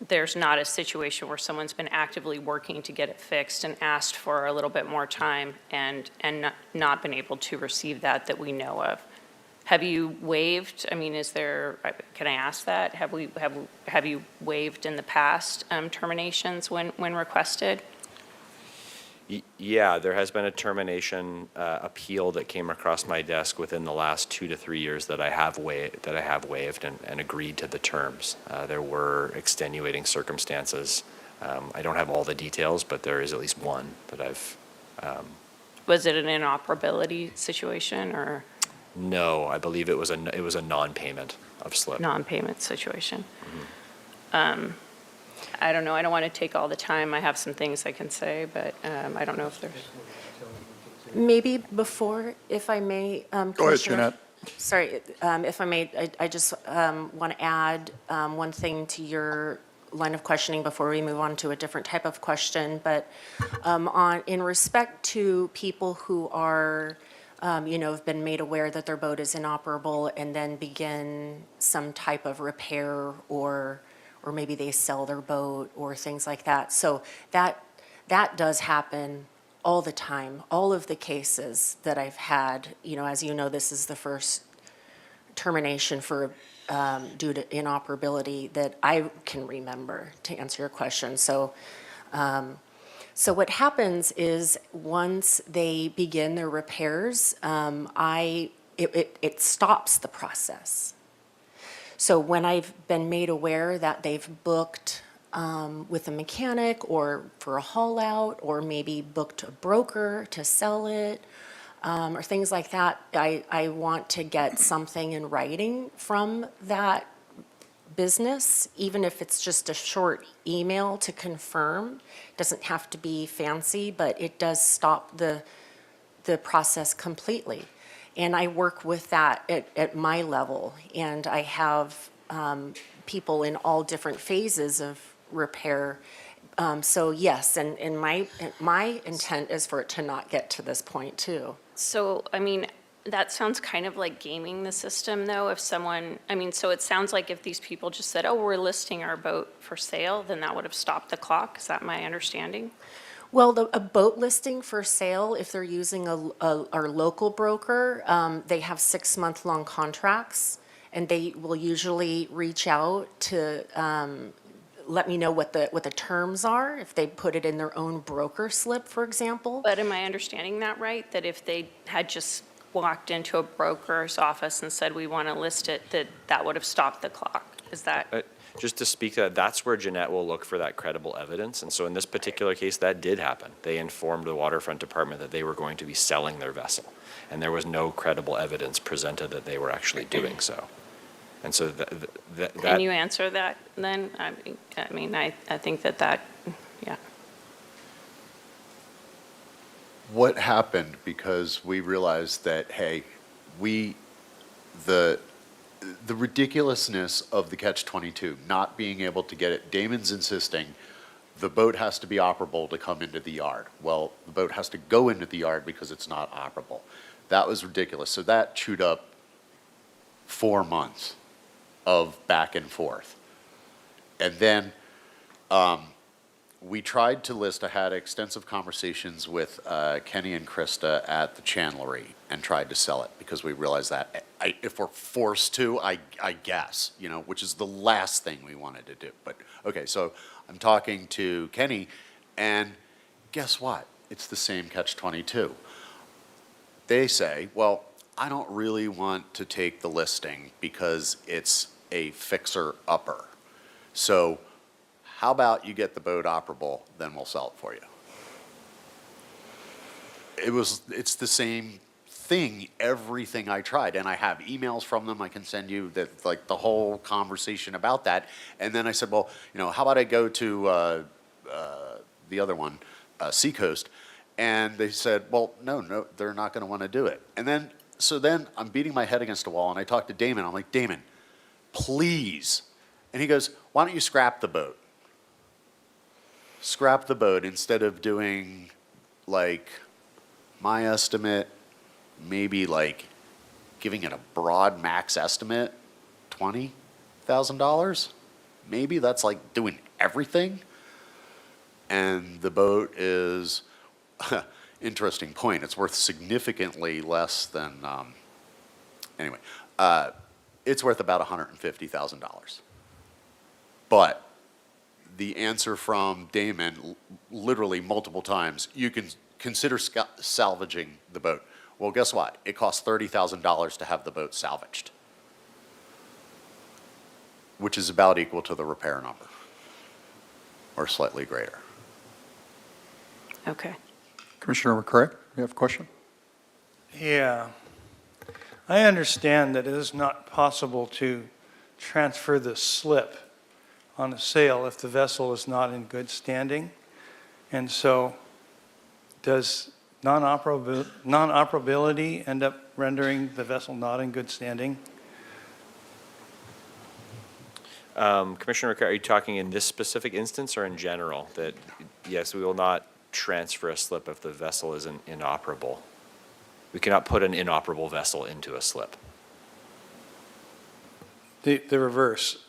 there's not a situation where someone's been actively working to get it fixed and asked for a little bit more time and not been able to receive that we know of. Have you waived, can I ask that? Have you waived in the past terminations when requested? Yeah, there has been a termination appeal that came across my desk within the last 2 to 3 years that I have waived and agreed to the terms. There were extenuating circumstances. I don't have all the details, but there is at least one that I've. Was it an inoperability situation or? No, I believe it was a non-payment of slip. Non-payment situation. I don't know, I don't want to take all the time. I have some things I can say, but I don't know if there's. Maybe before, if I may, Go ahead, Commissioner. Jeanette. Sorry, if I may, I just want to add one thing to your line of questioning before we move on to a different type of question. But in respect to people who are, have been made aware that their boat is inoperable and then begin some type of repair or maybe they sell their boat or things like that. So that does happen all the time. All of the cases that I've had, as you know, this is the first termination for due to inoperability that I can remember, to answer your question. So what happens is once they begin their repairs, it stops the process. So when I've been made aware that they've booked with a mechanic or for a haul out, or maybe booked a broker to sell it, or things like that, I want to get something in writing from that business, even if it's just a short email to confirm. It doesn't have to be fancy, but it does stop the process completely. And I work with that at my level, and I have people in all different phases of repair. So yes, and my intent is for it to not get to this point too. So, That sounds kind of like gaming the system, though, if someone, I mean, so it sounds like if these people just said, oh, we're listing our boat for sale, then that would have stopped the clock. Is that my understanding? Well, a boat listing for sale, if they're using our local broker, they have 6-month-long contracts, and they will usually reach out to let me know what the terms are, if they put it in their own broker slip, for example. But am I understanding that right? That if they had just walked into a broker's office and said, we want to list it, that would have stopped the clock? Is that? Just to speak to that, that's where Jeanette will look for that credible evidence. And so in this particular case, that did happen. They informed the waterfront department that they were going to be selling their vessel. And there was no credible evidence presented that they were actually doing so. And so that. Can you answer that then? I mean, I think that, yeah. What happened, because we realized that, hey, the ridiculousness of the catch-22, not being able to get it, Damon's insisting the boat has to be operable to come into the yard. Well, the boat has to go into the yard because it's not operable. That was ridiculous. So that chewed up 4 months of back and forth. And then we tried to list, I had extensive conversations with Kenny and Krista at the Chandlery and tried to sell it because we realized that if we're forced to, I guess, which is the last thing we wanted to do. But okay, so I'm talking to Kenny, and guess what? It's the same catch-22. They say, well, I don't really want to take the listing because it's a fixer-upper. So how about you get the boat operable, then we'll sell it for you. It's the same thing, everything I tried, and I have emails from them I can send you that, like, the whole conversation about that. And then I said, well, how about I go to the other one, Seacoast, and they said, well, no, they're not going to want to do it. And then, so then I'm beating my head against a wall, and I talked to Damon. I'm like, Damon, please. And he goes, why don't you scrap the boat? Scrap the boat instead of doing, like, my estimate, maybe like giving it a broad max estimate, $20,000. Maybe that's like doing everything. And the boat is, interesting point, it's worth significantly less than, anyway, it's worth about $150,000. But the answer from Damon, literally multiple times, you can consider salvaging the boat. Well, guess what? It costs $30,000 to have the boat salvaged, which is about equal to the repair number, or slightly greater. Okay. Commissioner McCray, you have a question? Yeah. I understand that it is not possible to transfer the slip on a sale if the vessel is not in good standing. And so does non-operability end up rendering the vessel not in good standing? Commissioner McCray, are you talking in this specific instance or in general? That, yes, we will not transfer a slip if the vessel is inoperable. We cannot put an inoperable vessel into a slip. The reverse.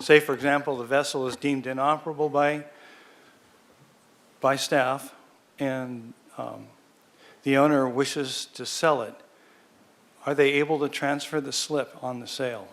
Say, for example, the vessel is deemed inoperable by staff, and the owner wishes to sell it. Are they able to transfer the slip on the sale?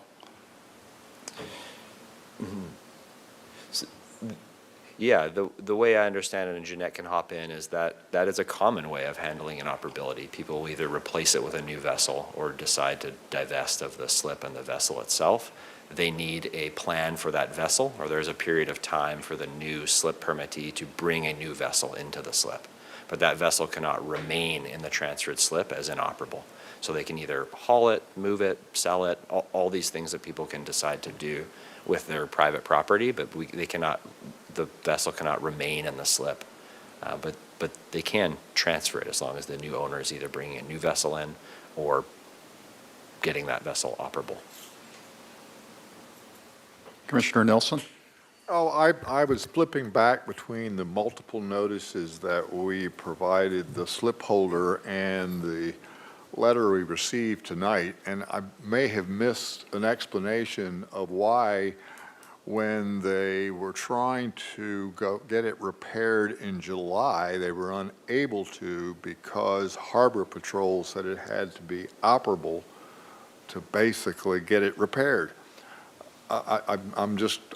Yeah, the way I understand it, and Jeanette can hop in, is that is a common way of handling inoperability. People will either replace it with a new vessel or decide to divest of the slip and the vessel itself. They need a plan for that vessel, or there's a period of time for the new slip permittee to bring a new vessel into the slip. But that vessel cannot remain in the transferred slip as inoperable. So they can either haul it, move it, sell it, all these things that people can decide to do with their private property, but the vessel cannot remain in the slip. But they can transfer it as long as the new owner is either bringing a new vessel in or getting that vessel operable. Commissioner Nelson? Oh, I was flipping back between the multiple notices that we provided the slip holder and the letter we received tonight, and I may have missed an explanation of why, when they were trying to get it repaired in July, they were unable to because Harbor Patrol said it had to be operable to basically get it repaired. I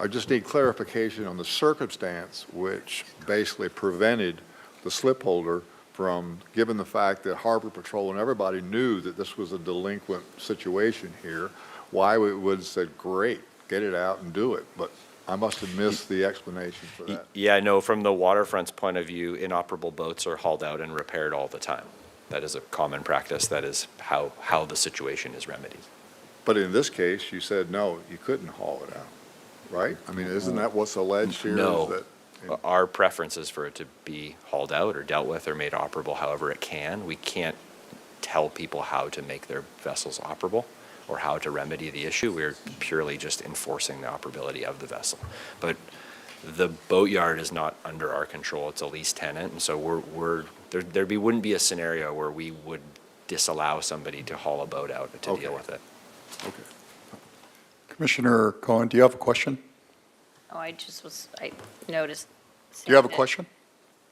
just need clarification on the circumstance which basically prevented the slip holder from, given the fact that Harbor Patrol and everybody knew that this was a delinquent situation here, why we would have said, great, get it out and do it. But I must have missed the explanation for that. Yeah, no, from the waterfront's point of view, inoperable boats are hauled out and repaired all the time. That is a common practice. That is how the situation is remedied. But in this case, you said, no, you couldn't haul it out, right? I mean, isn't that what's alleged here? No. Is that- Our preference is for it to be hauled out or dealt with or made operable however it can. We can't tell people how to make their vessels operable or how to remedy the issue. We're purely just enforcing the operability of the vessel. But the boatyard is not under our control. It's a lease tenant, and so wouldn't be a scenario where we would disallow somebody to haul a boat out to deal with it. Okay. Commissioner Cohen, do you have a question? Oh, I noticed. Do you have a question?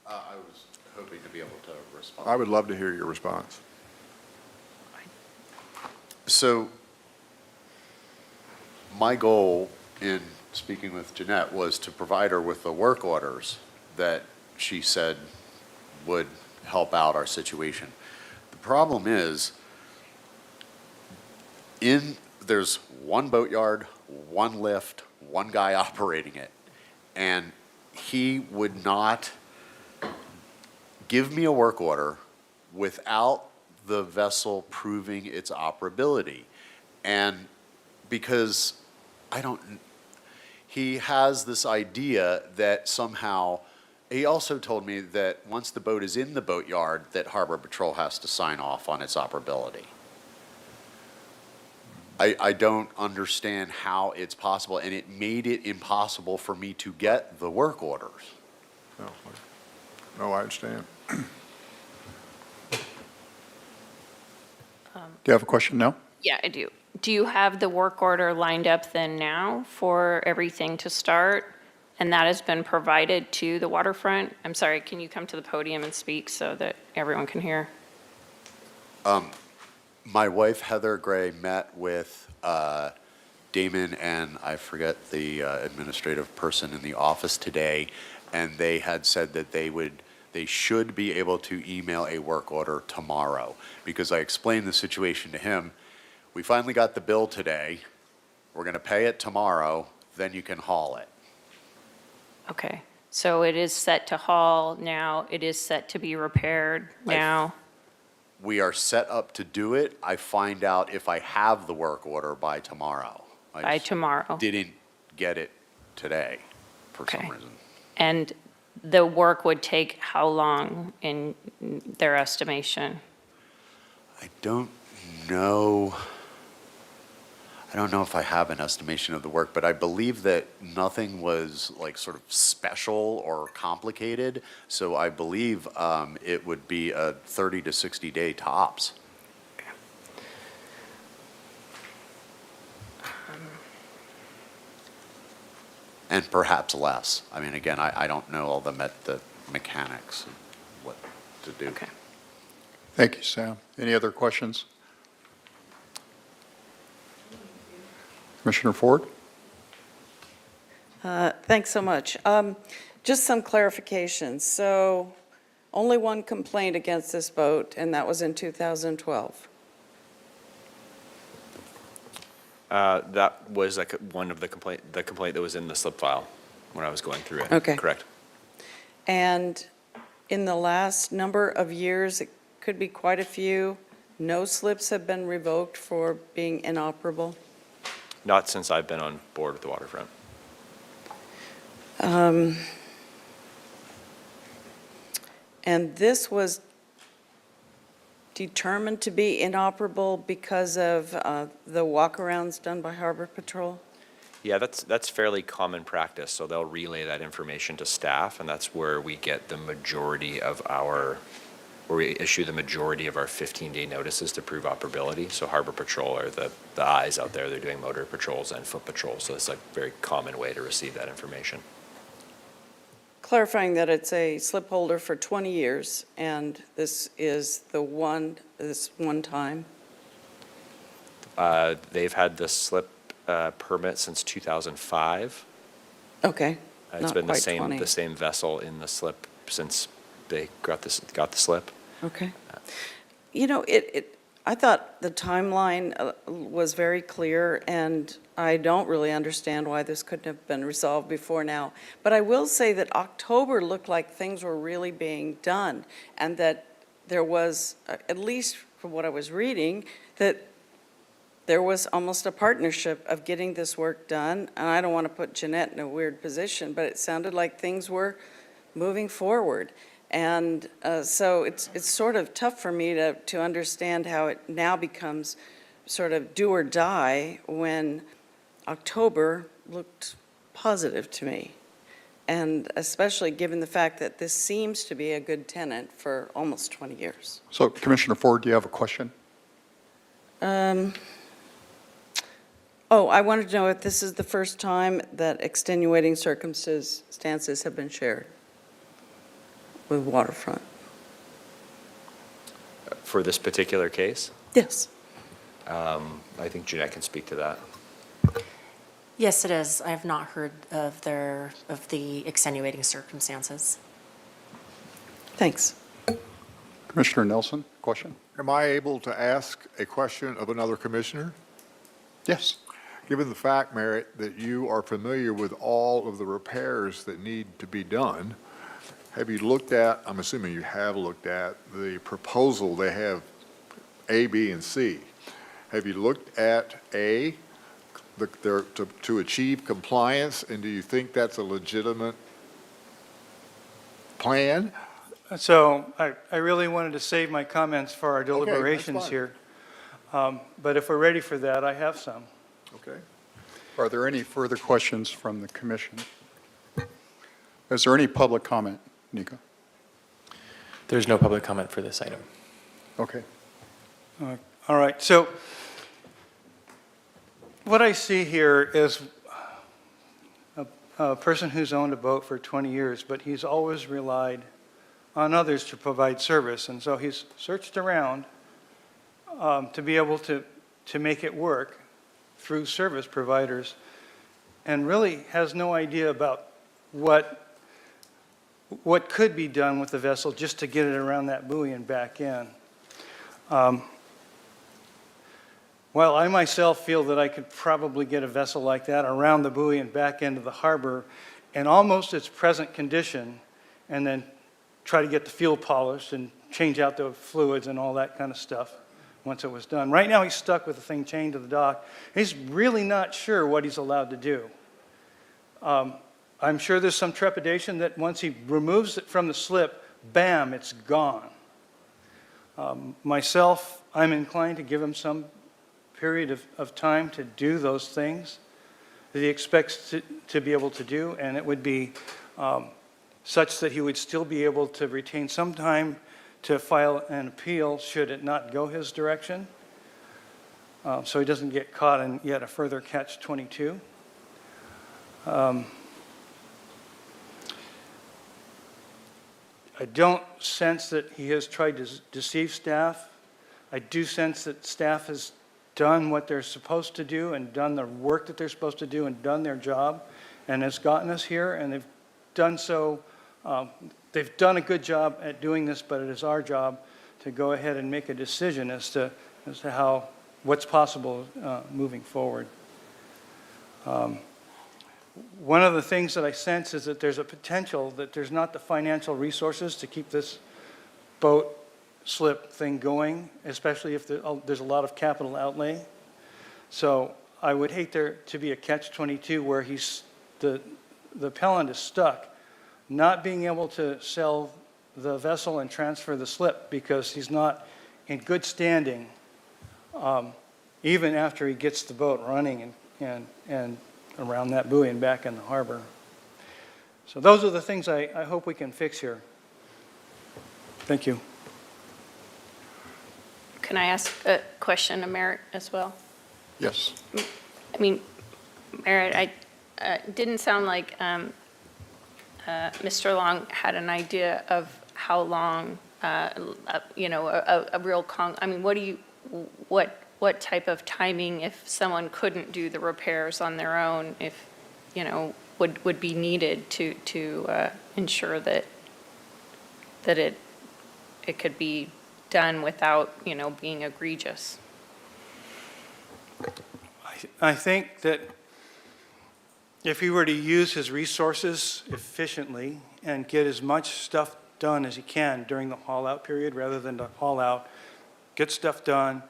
I was hoping to be able to respond. I would love to hear your response. So my goal in speaking with Jeanette was to provide her with the work orders that she said would help out our situation. The problem is, there's one boatyard, one lift, one guy operating it, and he would not give me a work order without the vessel proving its operability. And because he has this idea that somehow, he also told me that once the boat is in the boatyard, that Harbor Patrol has to sign off on its operability. I don't understand how it's possible, and it made it impossible for me to get the work orders. No, I understand. Do you have a question now? Yeah, I do. Do you have the work order lined up then now for everything to start? And that has been provided to the waterfront? I'm sorry, can you come to the podium and speak so that everyone can hear? My wife, Heather Gray, met with Damon and I forget the administrative person in the office today, and they had said that they should be able to email a work order tomorrow, because I explained the situation to him. We finally got the bill today. We're going to pay it tomorrow, then you can haul it. Okay, so it is set to haul now, it is set to be repaired now? We are set up to do it. I find out if I have the work order by tomorrow. I By just tomorrow? didn't get it today for some Okay. reason. And the work would take how long in their estimation? I don't know. I don't know if I have an estimation of the work, but I believe that nothing was like sort of special or complicated. So I believe it would be a 30 to 60 day tops. And perhaps less. I mean, again, I don't know all the mechanics of what to do. Okay. Thank you, Sam. Any other questions? Commissioner Ford? Thanks so much. Just some clarification. So only one complaint against this boat, and that was in 2012. That was one of the complaint that was in the slip file when I was going through it. Okay. Correct. And in the last number of years, it could be quite a few, no slips have been revoked for being inoperable? Not since I've been on board with the waterfront. And this was determined to be inoperable because of the walkarounds done by Harbor Patrol? Yeah, that's fairly common practice. So they'll relay that information to staff, and that's where we get the majority of our where we issue the majority of our 15-day notices to prove operability. So Harbor Patrol are the eyes out there. They're doing motor patrols and foot patrols. So it's a very common way to receive that information. Clarifying that it's a slip holder for 20 years, and this is this one time. They've had the slip permit since 2005. Okay, It's not been quite 20. the same vessel in the slip since they got the slip. Okay. You know, I thought the timeline was very clear, and I don't really understand why this couldn't have been resolved before now. But I will say that October looked like things were really being done, and that there was, at least from what I was reading, that there was almost a partnership of getting this work done. And I don't want to put Jeanette in a weird position, but it sounded like things were moving forward. And so it's sort of tough for me to understand how it now becomes sort of do or die when October looked positive to me. And especially given the fact that this seems to be a good tenant for almost 20 years. So Commissioner Ford, do you have a question? Oh, I wanted to know if this is the first time that extenuating circumstances have been shared with Waterfront. For this particular case, Yes. I think Jeanette can speak to that. Yes, it is. I have not heard of the extenuating circumstances. Thanks. Commissioner Nelson, question? Am I able to ask a question of another commissioner? Yes. Given the fact, Merritt, that you are familiar with all of the repairs that need to be done, have you looked at, I'm assuming you have looked at, the proposal they have, A, B, and C. Have you looked at A, to achieve compliance, and do you think that's a legitimate plan? So I really wanted to save my comments for our that's deliberations fine. here. But if we're ready for that, I have some. Okay. Are there any further questions from the commission? Is there any public comment, Nico? There's no public comment for this item. Okay. All right, so what I see here is a person who's owned a boat for 20 years, but he's always relied on others to provide service. And so he's searched around to be able to make it work through service providers, and really has no idea about what could be done with the vessel just to get it around that buoy and back in. While I myself feel that I could probably get a vessel like that around the buoy and back into the harbor in almost its present condition, and then try to get the fuel polished and change out the fluids and all that kind of stuff once it was done. Right now, he's stuck with the thing chained to the dock. He's really not sure what he's allowed to do. I'm sure there's some trepidation that once he removes it from the slip, bam, it's gone. Myself, I'm inclined to give him some period of time to do those things that he expects to be able to do, and it would be such that he would still be able to retain some time to file an appeal should it not go his direction, so he doesn't get caught in yet a further catch-22. I don't sense that he has tried to deceive staff. I do sense that staff has done what they're supposed to do and done the work that they're supposed to do and done their job and has gotten us here, and they've done so. They've done a good job at doing this, but it is our job to go ahead and make a decision as to what's possible moving forward. One of the things that I sense is that there's a potential that there's not the financial resources to keep this boat slip thing going, especially if there's a lot of capital outlay. So I would hate there to be a catch-22 where the appellant is stuck, not being able to sell the vessel and transfer the slip because he's not in good standing, even after he gets the boat running and around that buoy and back in the harbor. So those are the things I hope we can fix here. Thank you. Can I ask a question of Merritt as well? Yes. I mean, Merritt, didn't sound like Mr. Long had an idea of how long, you know, a real I mean, what type of timing, if someone couldn't do the repairs on their own, if, you know, would be needed to ensure that it could be done without, you know, being egregious? I think that if he were to use his resources efficiently and get as much stuff done as he can during the haul-out period, rather than to haul out, get stuff done,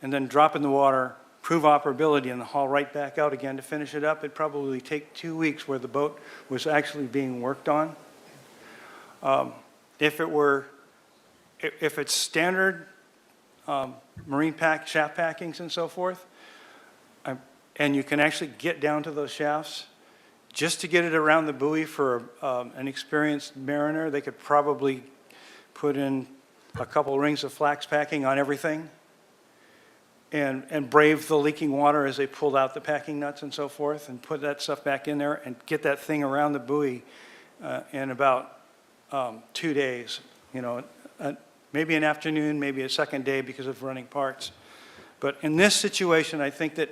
and then drop in the water, prove operability, and then haul right back out again to finish it up, it'd probably take 2 weeks where the boat was actually being worked on. If it's standard marine shaft packings and so forth, and you can actually get down to those shafts, just to get it around the buoy for an experienced mariner, they could probably put in a couple rings of flax packing on everything and brave the leaking water as they pulled out the packing nuts and so forth, and put that stuff back in there and get that thing around the buoy in about 2 days. You know, maybe an afternoon, maybe a second day because of running parts. But in this situation, I think that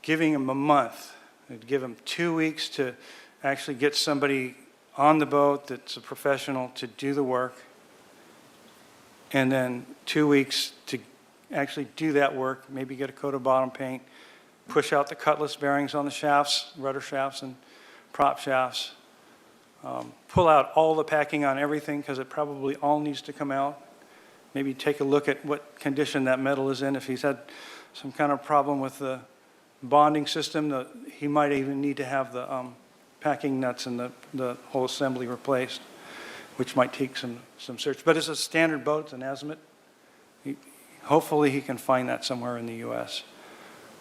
giving him a month, it'd give him 2 weeks to actually get somebody on the boat that's a professional to do the work, and then 2 weeks to actually do that work, maybe get a coat of bottom paint, push out the cutlass bearings on the shafts, rudder shafts and prop shafts, pull out all the packing on everything because it probably all needs to come out. Maybe take a look at what condition that metal is in. If he's had some kind of problem with the bonding system, he might even need to have the packing nuts and the whole assembly replaced, which might take some search. But it's a standard boat, it's an azimuth. Hopefully he can find that somewhere in the U.S.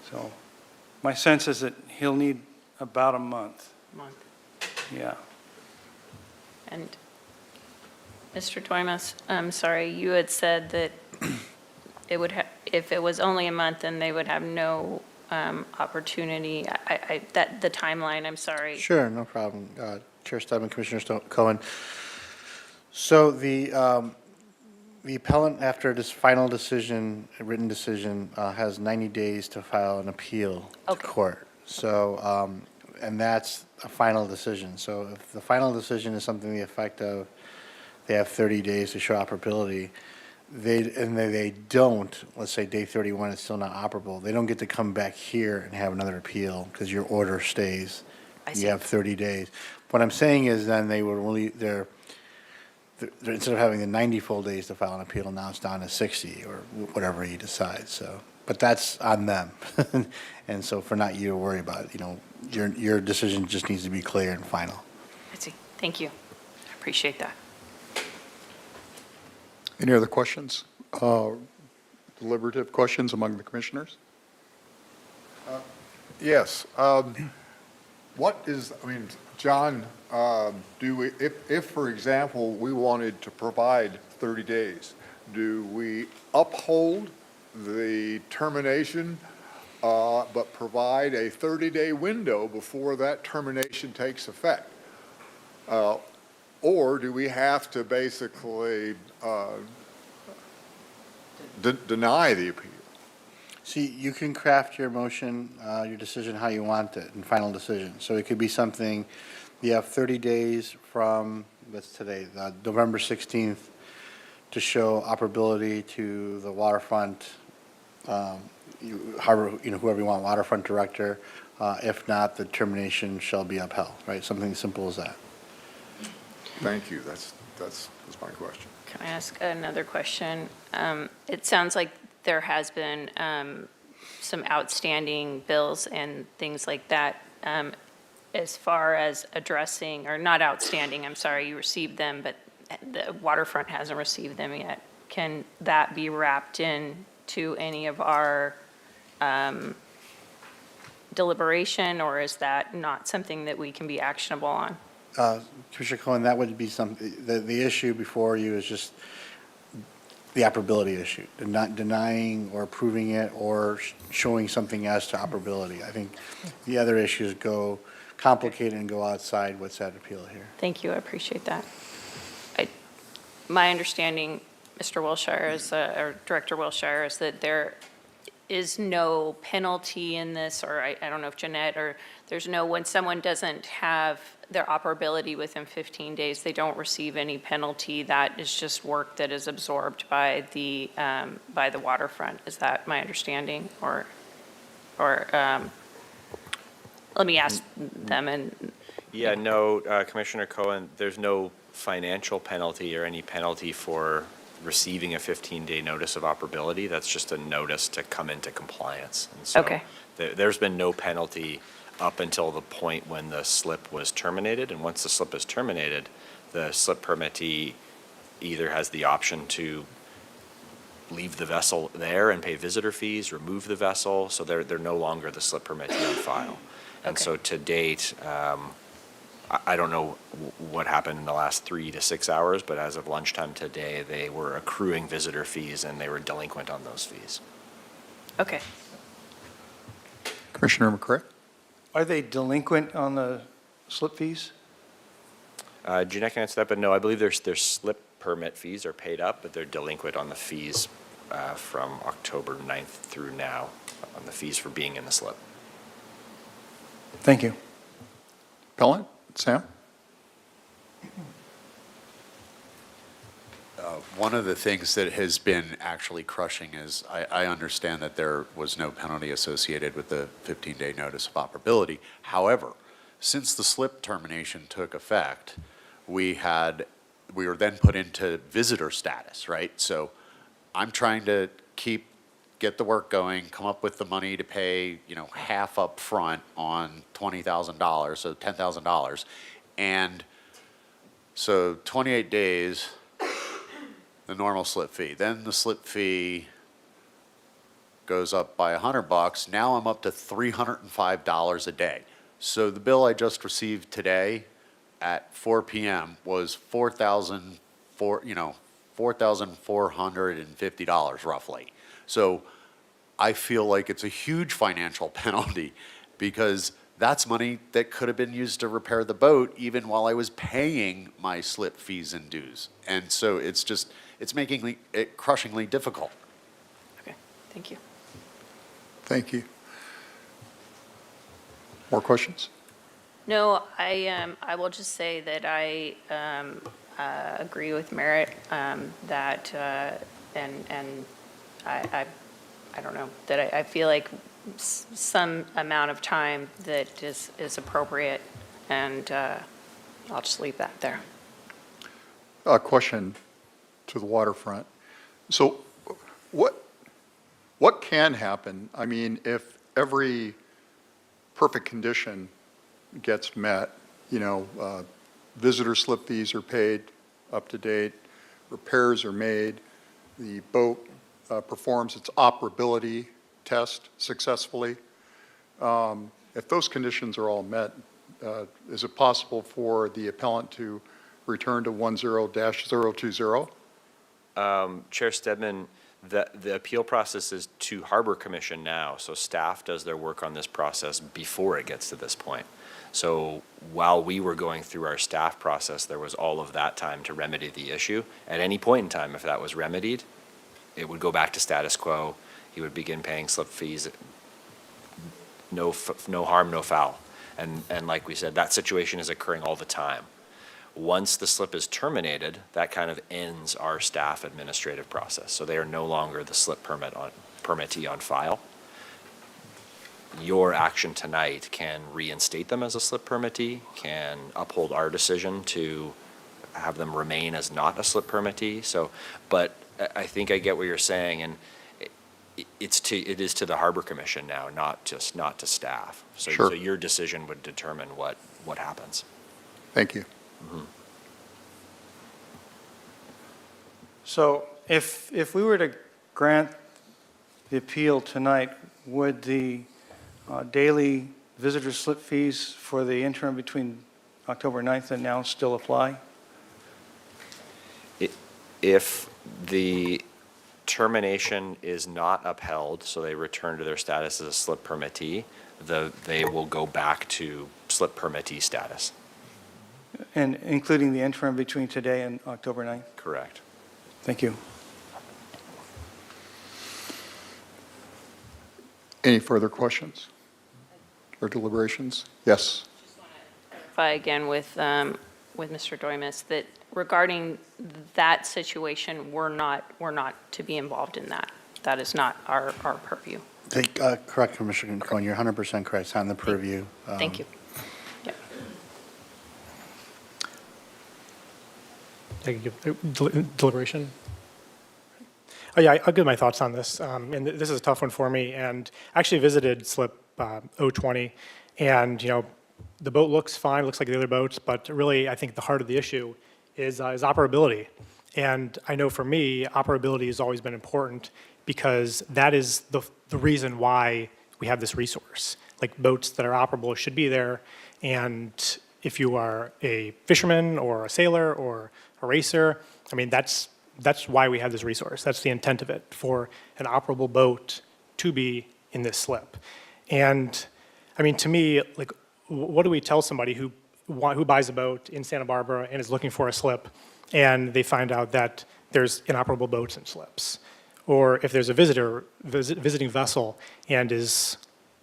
So my sense is that he'll need about a month. Yeah. And Mr. Toymas, I'm sorry, you had said that it would if it was only a month, then they would have no opportunity. The timeline, I'm sorry. Sure, no problem. Chair Stedman, Commissioner Cohen. So the appellant, after this final decision, a written decision, has 90 days to file an appeal to court. So, and that's a final decision. So if the final decision is something to the effect of they have 30 days to show operability, they don't, let's say day 31 is still not operable, they don't get to come back here and have another appeal because your order stays. You have 30 days. What I'm saying is then they would really, they're instead of having the 90 full days to file an appeal, now it's down to 60 or whatever he decides. So, but that's on them. And so for not you to worry about it, you know, your decision just needs to be clear and final. I see. Thank you. I appreciate that. Any other questions? Deliberative questions among the commissioners? Yes. What is, I mean, John, do we, if, for example, we wanted to provide 30 days, do we uphold the termination, but provide a 30-day window before that termination takes effect? Or do we have to basically deny the appeal? See, you can craft your motion, your decision how you want it, and final decision. So it could be something, you have 30 days from, what's today, November 16th, to show operability to the waterfront, harbor, you know, whoever you want, waterfront director. If not, the termination shall be upheld, right? Something as simple as that. Thank you. That's my question. Can I ask another question? It sounds like there has been some outstanding bills and things like that. As far as addressing, or not outstanding, I'm sorry, you received them, but the waterfront hasn't received them yet. Can that be wrapped in to any of our deliberation, or is that not something that we can be actionable on? Commissioner Cohen, that would be something, the issue before you is just the operability issue, not denying or approving it or showing something as to operability. I think the other issues go complicate and go outside what's at appeal here. Thank you, I appreciate that. My understanding, Mr. Wilshire, or Director Wilshire, is that there is no penalty in this, or I don't know if Jeanette, or there's no, when someone doesn't have their operability within 15 days, they don't receive any penalty. That is just work that is absorbed by the waterfront. Is that my understanding? Or let me ask them and. Yeah, no, Commissioner Cohen, there's no financial penalty or any penalty for receiving a 15-day notice of operability. That's just a notice to come into compliance. And so Okay. There's been no penalty up until the point when the slip was terminated. And once the slip is terminated, the slip permittee either has the option to leave the vessel there and pay visitor fees, remove the vessel, so they're no longer the slip permittee on file. And Okay. so to date, I don't know what happened in the last 3 to 6 hours, but as of lunchtime today, they were accruing visitor fees and they were delinquent on those fees. Okay. Commissioner McCray? Are they delinquent on the slip fees? Jeanette can answer that, but no, I believe their slip permit fees are paid up, but they're delinquent on the fees from October 9th through now, on the fees for being in the slip. Thank you. Appellant? Sam? One of the things that has been actually crushing is, I understand that there was no penalty associated with the 15-day notice of operability. However, since the slip termination took effect, we were then put into visitor status, right? So I'm trying to get the work going, come up with the money to pay, half up front on $20,000, so $10,000. And so 28 days, the normal slip fee. Then the slip fee goes up by $100. Now I'm up to $305 a day. So the bill I just received today at 4 p.m. was $4,450 roughly. So I feel like it's a huge financial penalty because that's money that could have been used to repair the boat even while I was paying my slip fees and dues. And so it's making it crushingly difficult. Okay, thank you. Thank you. More questions? No, I will just say that I agree with Merritt that, and I don't know, that I feel like some amount of time that is appropriate, and I'll just leave that there. A question to the waterfront. So what can happen? I mean, if every perfect condition gets met, visitor slip fees are paid up to date, repairs are made, the boat performs its operability test successfully. If those conditions are all met, is it possible for the appellant to return to 10-020? Chair Stedman, the appeal process is to Harbor Commission now, so staff does their work on this process before it gets to this point. So while we were going through our staff process, there was all of that time to remedy the issue. At any point in time, if that was remedied, it would go back to status quo. He would begin paying slip fees. No harm, no foul. And like we said, that situation is occurring all the time. Once the slip is terminated, that kind of ends our staff administrative process. So they are no longer the slip permittee on file. Your action tonight can reinstate them as a slip permittee, can uphold our decision to have them remain as not a slip permittee. So, but I think I get what you're saying, and it is to the Harbor Commission now, not to staff. So, Sure. So your decision would determine what happens. Thank you. So if we were to grant the appeal tonight, would the daily visitor slip fees for the interim between October 9th and now still apply? If the termination is not upheld, so they return to their status as a slip permittee, they will go back to slip permittee status. And including the interim between today and October 9th? Correct. Thank you. Any further questions or deliberations? Yes. Clarify again with Mr. Doimus that regarding that situation, we're not to be involved in that. That is not our purview. Correct, Commissioner Cohen, you're 100% correct, it's on the purview. Thank you. Yep. Thank you. Deliberation? Oh, yeah, I'll give my thoughts on this. And this is a tough one for me. And I actually visited SLIP 020, and, the boat looks fine, looks like the other boats, but really, I think the heart of the issue is operability. And I know for me, operability has always been important because that is the reason why we have this resource. Like, boats that are operable should be there, and if you are a fisherman or a sailor or a racer, I mean, that's why we have this resource. That's the intent of it, for an operable boat to be in this slip. And, I mean, to me, like, what do we tell somebody who buys a boat in Santa Barbara and is looking for a slip, and they find out that there's inoperable boats and slips? Or if there's a visiting vessel and is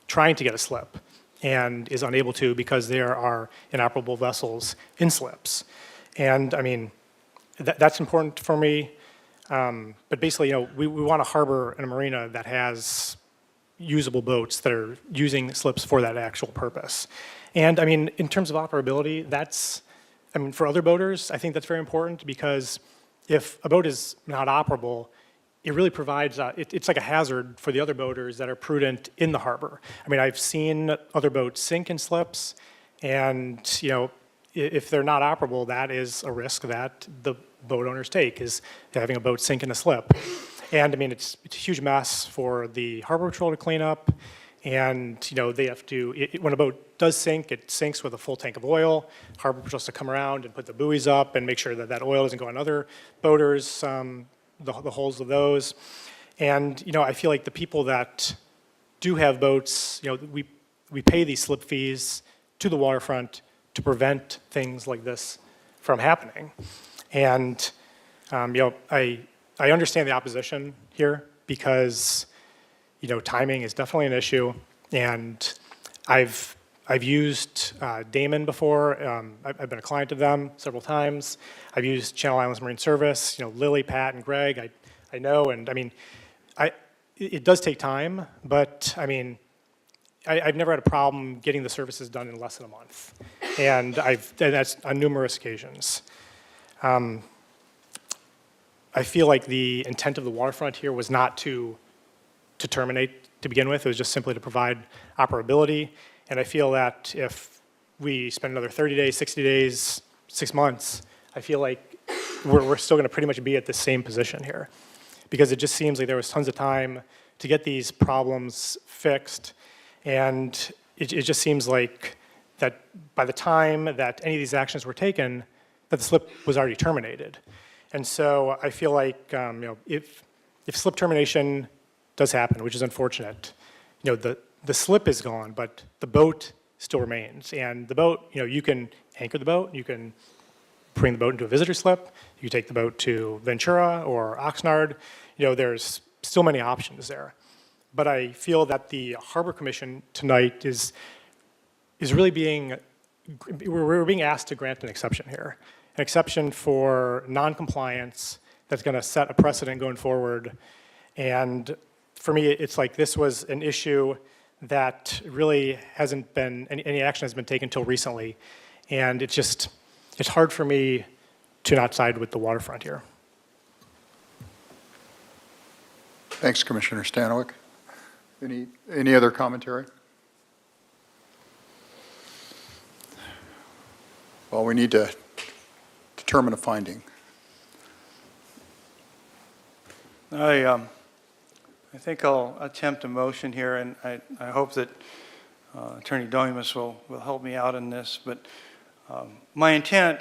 trying to get a slip and is unable to because there are inoperable vessels in slips. And, I mean, that's important for me. But basically, we want a harbor and a marina that has usable boats that are using slips for that actual purpose. And I mean, in terms of operability, for other boaters, I think that's very important, because if a boat is not operable, it really provides, it's like a hazard for the other boaters that are prudent in the harbor. I mean, I've seen other boats sink in slips, and, if they're not operable, that is a risk that the boat owners take, is having a boat sink in a slip. And I mean, it's a huge mess for the Harbor Patrol to clean up. And, they have to, when a boat does sink, it sinks with a full tank of oil. Harbor Patrol has to come around and put the buoys up and make sure that that oil doesn't go on other boaters, the holes of those. And, I feel like the people that do have boats, we pay these slip fees to the waterfront to prevent things like this from happening. And, I understand the opposition here, because, timing is definitely an issue. And I've used Damon before. I've been a client of them several times. I've used Channel Islands Marine Service, Lily, Pat, and Greg, I know. And I mean, it does take time, but I mean, I've never had a problem getting the services done in less than a month. And that's on numerous occasions. I feel like the intent of the waterfront here was not to terminate to begin with. It was just simply to provide operability. And I feel that if we spend another 30 days, 60 days, 6 months, I feel like we're still going to pretty much be at the same position here. Because it just seems like there was tons of time to get these problems fixed. And it just seems like that by the time that any of these actions were taken, that the slip was already terminated. And so I feel like, if slip termination does happen, which is unfortunate, the slip is gone, but the boat still remains. And the boat, you can anchor the boat, you can bring the boat into a visitor slip, you take the boat to Ventura or Oxnard. There's still many options there. But I feel that the Harbor Commission tonight is really we're being asked to grant an exception here. An exception for non-compliance that's going to set a precedent going forward. And for me, it's like this was an issue that really hasn't been, any action has been taken until recently. And it's hard for me to not side with the waterfront here. Thanks, Commissioner Stanwyck. Any other commentary? Well, we need to determine a finding. I think I'll attempt a motion here, and I hope that Attorney Doimus will help me out in this. But my intent,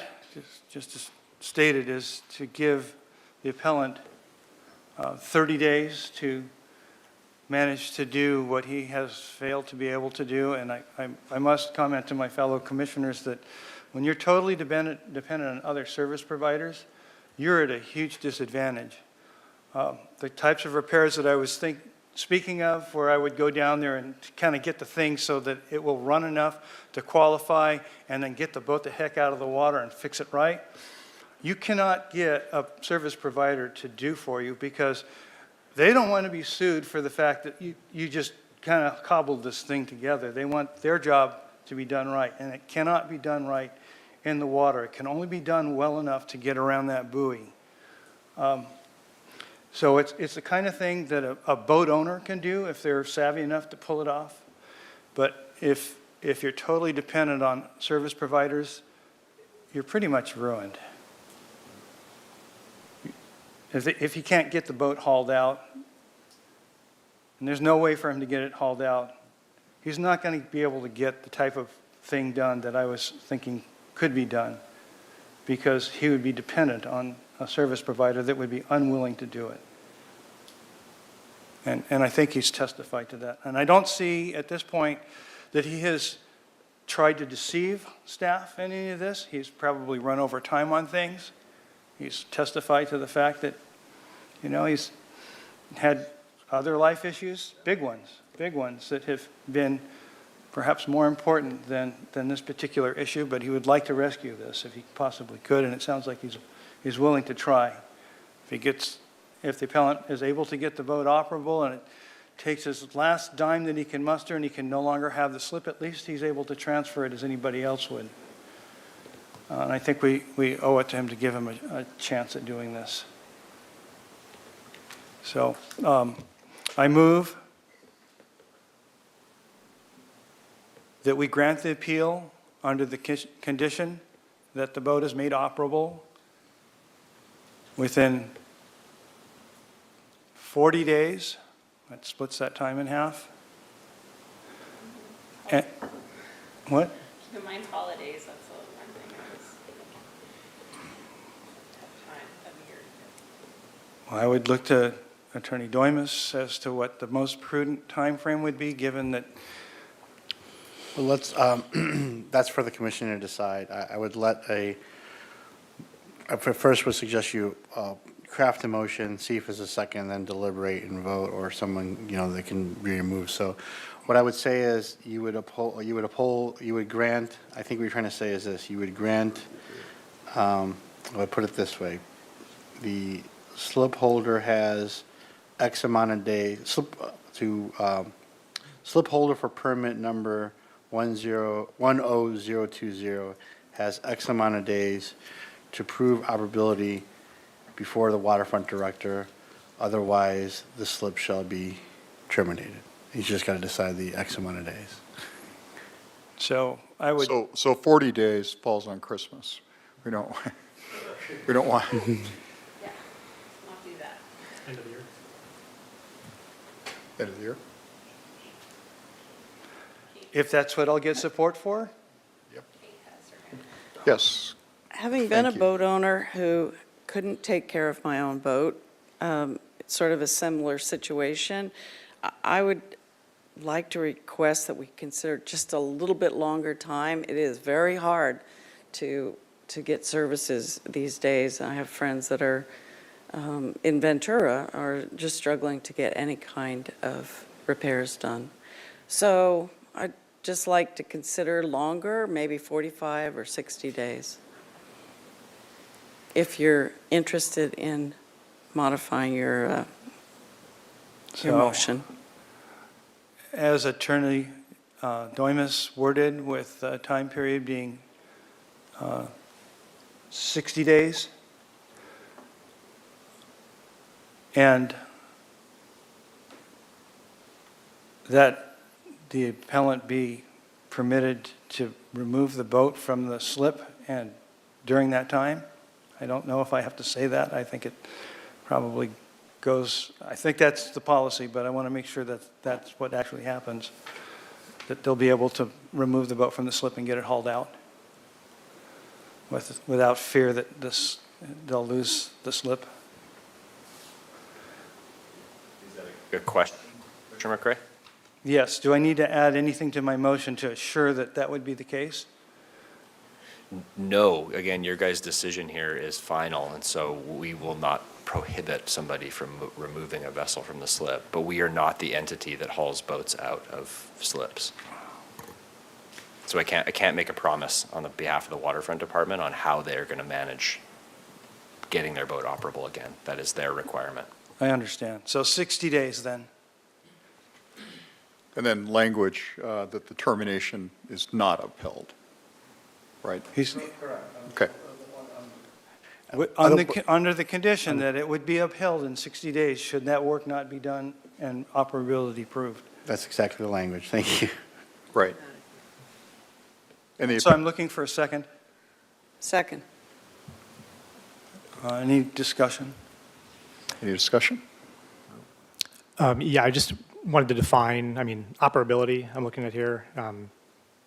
just to state it, is to give the appellant 30 days to manage to do what he has failed to be able to do. And I must comment to my fellow commissioners that when you're totally dependent on other service providers, you're at a huge disadvantage. The types of repairs that I was speaking of, where I would go down there and kind of get the thing so that it will run enough to qualify and then get the boat the heck out of the water and fix it right, you cannot get a service provider to do for you because they don't want to be sued for the fact that you just kind of cobbled this thing together. They want their job to be done right, and it cannot be done right in the water. It can only be done well enough to get around that buoy. So it's the kind of thing that a boat owner can do if they're savvy enough to pull it off. But if you're totally dependent on service providers, you're pretty much ruined. If he can't get the boat hauled out, and there's no way for him to get it hauled out, he's not going to be able to get the type of thing done that I was thinking could be done, because he would be dependent on a service provider that would be unwilling to do it. And I think he's testified to that. And I don't see at this point that he has tried to deceive staff in any of this. He's probably run over time on things. He's testified to the fact that, he's had other life issues, big ones that have been perhaps more important than this particular issue, but he would like to rescue this if he possibly could, and it sounds like he's willing to try. If the appellant is able to get the boat operable and it takes his last dime that he can muster and he can no longer have the slip, at least he's able to transfer it as anybody else would. And I think we owe it to him to give him a chance at doing this. So I move that we grant the appeal under the condition that the boat is made operable within 40 days. That splits that time in half. And, what? Keep in mind holidays, that's the one thing I was, time of year. Well, I would look to Attorney Doimus as to what the most prudent time frame would be, given that. Well, that's for the commissioner to decide. I would I first would suggest you craft a motion, see if there's a second, then deliberate and vote, or someone, that can be removed. So what I would say is you would grant, I think what you're trying to say is this, you would grant, I would put it this way, the slip holder has X amount of days, slip holder for permit number 10020 has X amount of days to prove operability before the waterfront director, otherwise the slip shall be terminated. He's just got to decide the X amount of days. So I would. So 40 days falls on Christmas. We don't want. Yeah, not do that. End of the year. End of the year? If that's what I'll get support for? Yes. Having been a Thank you. boat owner who couldn't take care of my own boat, it's sort of a similar situation. I would like to request that we consider just a little bit longer time. It is very hard to get services these days. I have friends that are in Ventura are just struggling to get any kind of repairs done. So I'd just like to consider longer, maybe 45 or 60 days, if you're interested in modifying your motion. As Attorney Doimus worded, with the time period being 60 days, and that the appellant be permitted to remove the boat from the slip and during that time. I don't know if I have to say that. I think it probably goes, I think that's the policy, but I want to make sure that that's what actually happens, that they'll be able to remove the boat from the slip and get it hauled out without fear that they'll lose the slip. A question, Commissioner McRae? Yes, do I need to add anything to my motion to assure that that would be the case? No, again, your guys' decision here is final, and so we will not prohibit somebody from removing a vessel from the slip, but we are not the entity that hauls boats out of slips. So I can't make a promise on the behalf of the waterfront department on how they're going to manage getting their boat operable again. That is their requirement. I understand. So 60 days then? And then language that the termination is not upheld, right? He's, Okay. under the condition that it would be upheld in 60 days, should that work not be done and operability proved? That's exactly the language. Thank you. Right. And So I'm looking for a second. Second. Any discussion? any discussion? Yeah, I just wanted to define, operability, I'm looking at here,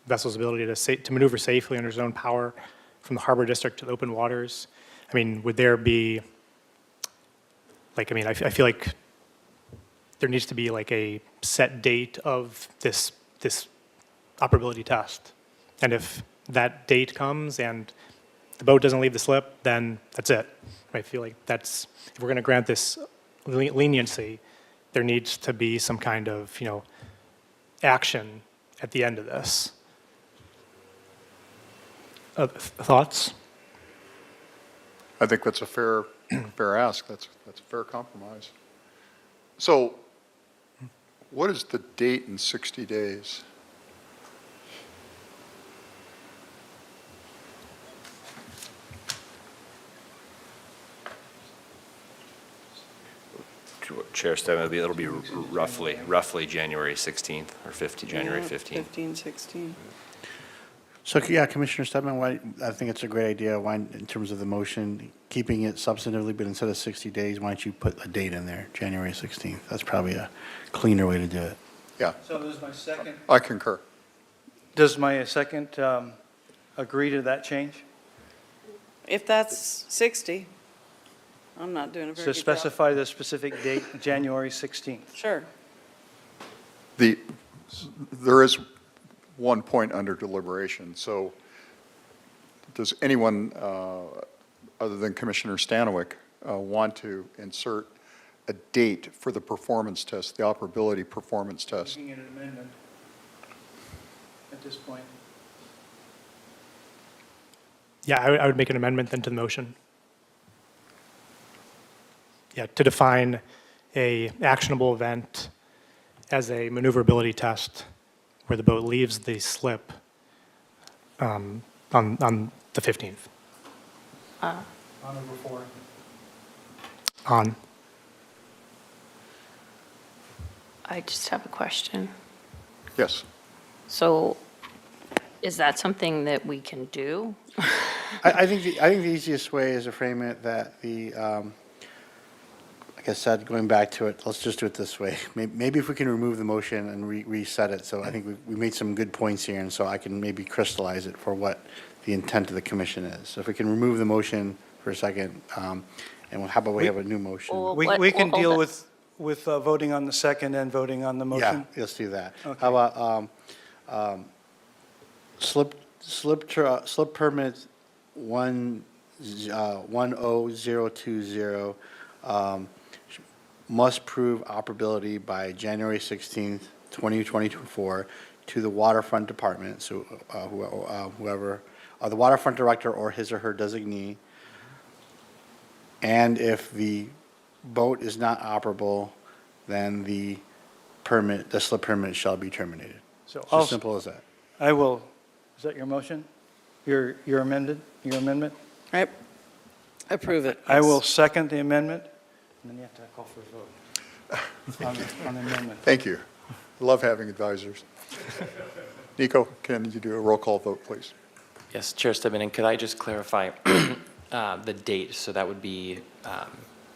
vessel's ability to maneuver safely under zone power from the harbor district to the open waters. Would there be, I feel like there needs to be like a set date of this operability test. And if that date comes and the boat doesn't leave the slip, then that's it. I feel like if we're going to grant this leniency, there needs to be some kind of, action at the end of this. Thoughts? I think that's a fair ask. That's a fair compromise. So what is the date in 60 days? Chair Stedman, it'll be roughly January 16th or January 15th. 15, 16. So, yeah, Commissioner Stedman, I think it's a great idea, in terms of the motion, keeping it substantively, but instead of 60 days, why don't you put a date in there, January 16th? That's probably a cleaner way to do it. Yeah, So does my second, I concur. agree to that change? If that's 60, I'm not doing a very To good job. specify the specific date, January 16th. Sure. There is one point under deliberation, so does anyone, other than Commissioner Stanwyck, want to insert a date for the performance test, the operability performance test? Making an amendment at this point. Yeah, I would make an amendment then to the motion. Yeah, to define a actionable event as a maneuverability test where the boat leaves the slip on the 15th. On or before? On. I just have a question. Yes. So is that something that we can do? I think the easiest way is to frame it that like I said, going back to it, let's just do it this way. Maybe if we can remove the motion and reset it, so I think we made some good points here, and so I can maybe crystallize it for what the intent of the commission is. So if we can remove the motion for a second, and how about we have a new motion? Well, We can hold deal on. with voting on the second and voting on the Yeah, motion? let's do that. Okay. How about slip permit 10020, must prove operability by January 16th, 2024 to the waterfront department, so whoever, the waterfront director or his or her designee. And if the boat is not operable, then the slip permit shall be terminated. So It's I'll- as simple as that. I will, is that your motion? Your amendment? Right. Approve it. I will yes. second the amendment, and then you have to call for a vote on the amendment. Thank you. I love having advisors. Nico, can you do a roll call vote, please? Yes, Chair Stedman, and could I just clarify the date? So that would be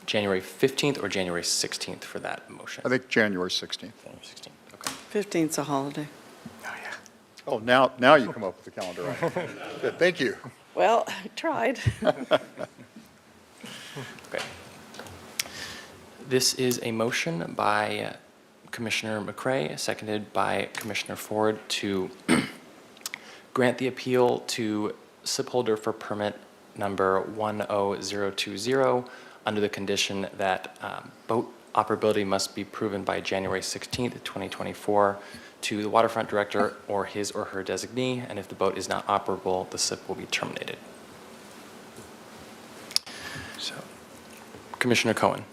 January 15th or January 16th for that motion? I think January 16th. January 16th, okay. 15th's a holiday. Oh, now you come up with the calendar. Right. Good, thank you. Well, I tried. Okay. This is a motion by Commissioner McCray, seconded by Commissioner Ford, to grant the appeal to slip holder for permit number 10020 under the condition that boat operability must be proven by January 16th, 2024 to the waterfront director or his or her designee, and if the boat is not operable, the slip will be terminated. So, Commissioner Cohen,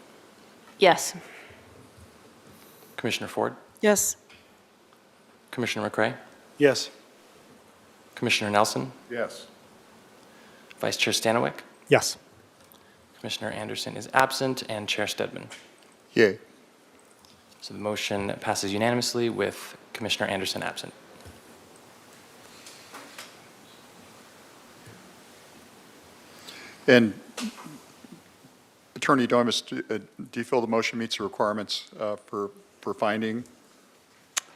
Yes. Commissioner Ford, Yes. Commissioner McCray, Yes. Commissioner Nelson, Yes. Vice Chair Stanwyck, Yes. Commissioner Anderson is absent, and Chair Stedman. Yay. So the motion passes unanimously with Commissioner Anderson absent. And Attorney Domus, do you feel the motion meets the requirements for finding?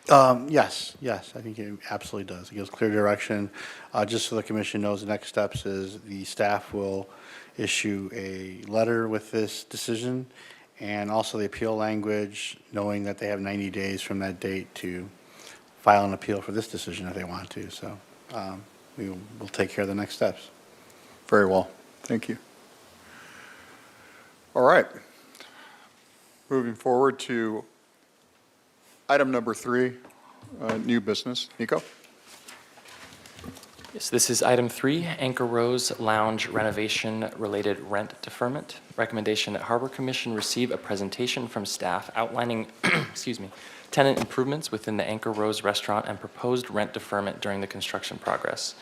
Yes, I think it absolutely does. It gives clear direction. Just so the commission knows, the next steps is the staff will issue a letter with this decision and also the appeal language, knowing that they have 90 days from that date to file an appeal for this decision if they want to. So we will take care of the next steps. Very well. Thank you. All right. Moving forward to item number 3, new business. Nico? Yes, this is item 3, Anchor Rose Lounge renovation-related rent deferment. Recommendation that Harbor Commission receive a presentation from staff outlining, tenant improvements within the Anchor Rose restaurant and proposed rent deferment during the construction progress.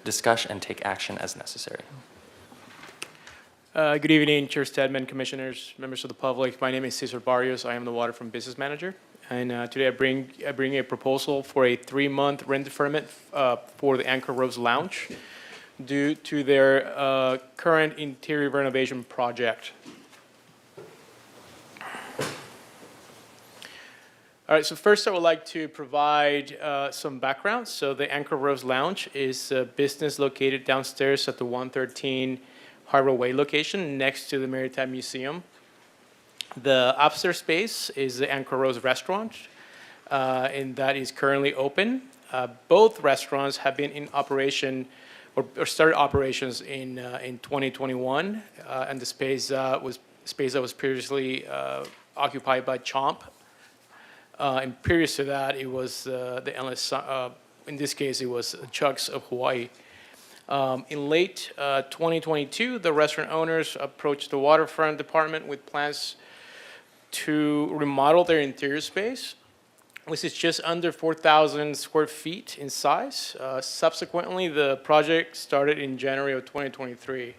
Discuss and take action as necessary. Good evening, Chair Stedman, Commissioners, members of the public. My name is Cesar Barrios. I am the Waterfront Business Manager. And today I bring a proposal for a 3-month rent deferment for the Anchor Rose Lounge due to their current interior renovation project. All right, so first I would like to provide some background. So the Anchor Rose Lounge is a business located downstairs at the 113 Harbor Way location next to the Maritime Museum. The upstairs space is the Anchor Rose restaurant, and that is currently open. Both restaurants have been in operation or started operations in 2021, and the space that was previously occupied by Chomp. And previous to that, it was the Endless, in this case, it was Chuck's of Hawaii. In late 2022, the restaurant owners approached the waterfront department with plans to remodel their interior space, which is just under 4,000 square feet in size. Subsequently, the project started in January of 2023.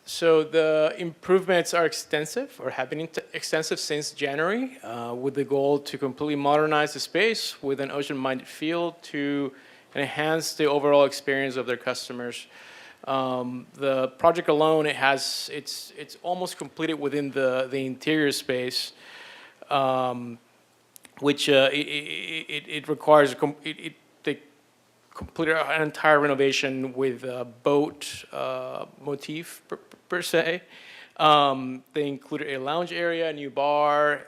So the improvements are extensive, or have been extensive since January, with the goal to completely modernize the space with an ocean-minded feel to enhance the overall experience of their customers. The project alone, it's almost completed within the interior space, which it requires they completed an entire renovation with a boat motif per se. They included a lounge area, a new bar,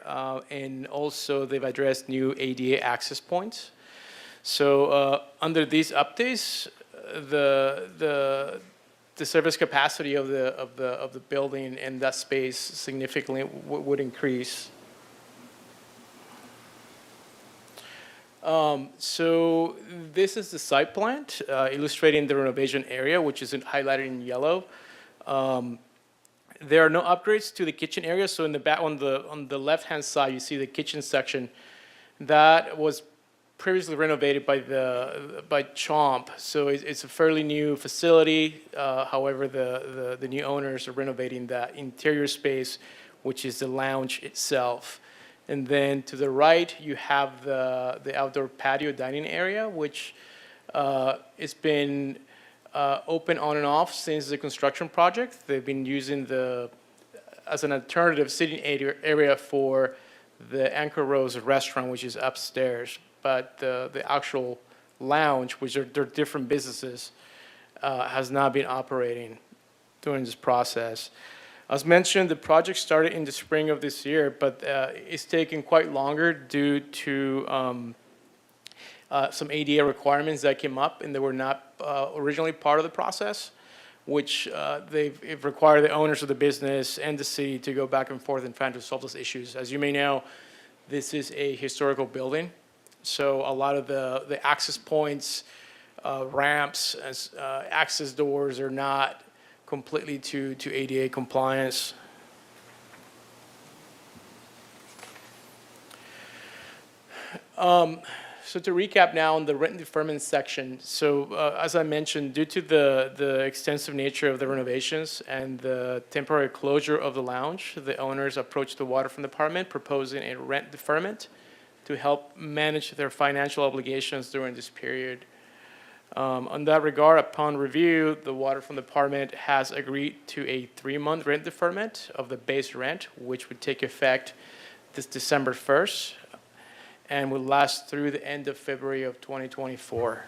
and also they've addressed new ADA access points. So under these updates, the service capacity of the building and that space significantly would increase. So this is the site plan illustrating the renovation area, which is highlighted in yellow. There are no upgrades to the kitchen area. So in the back, on the left-hand side, you see the kitchen section that was previously renovated by Chomp. So it's a fairly new facility. However, the new owners are renovating that interior space, which is the lounge itself. And then to the right, you have the outdoor patio dining area, which it's been open on and off since the construction project. They've been using as an alternative sitting area for the Anchor Rose restaurant, which is upstairs. But the actual lounge, which are they're different businesses, has not been operating. during this process. As mentioned, the project started in the spring of this year, but it's taken quite longer due to some ADA requirements that came up and they were not originally part of the process, which they've required the owners of the business and the city to go back and forth and trying to solve those issues. As you may know, this is a historical building, so a lot of the access points, ramps, access doors are not completely to ADA compliance. So to recap now on the rent deferment section, so as I mentioned, due to the extensive nature of the renovations and the temporary closure of the lounge, the owners approached the Waterfront Department proposing a rent deferment to help manage their financial obligations during this period. On that regard, upon review, the Waterfront Department has agreed to a 3-month rent deferment of the base rent, which would take effect this December 1st and will last through the end of February of 2024.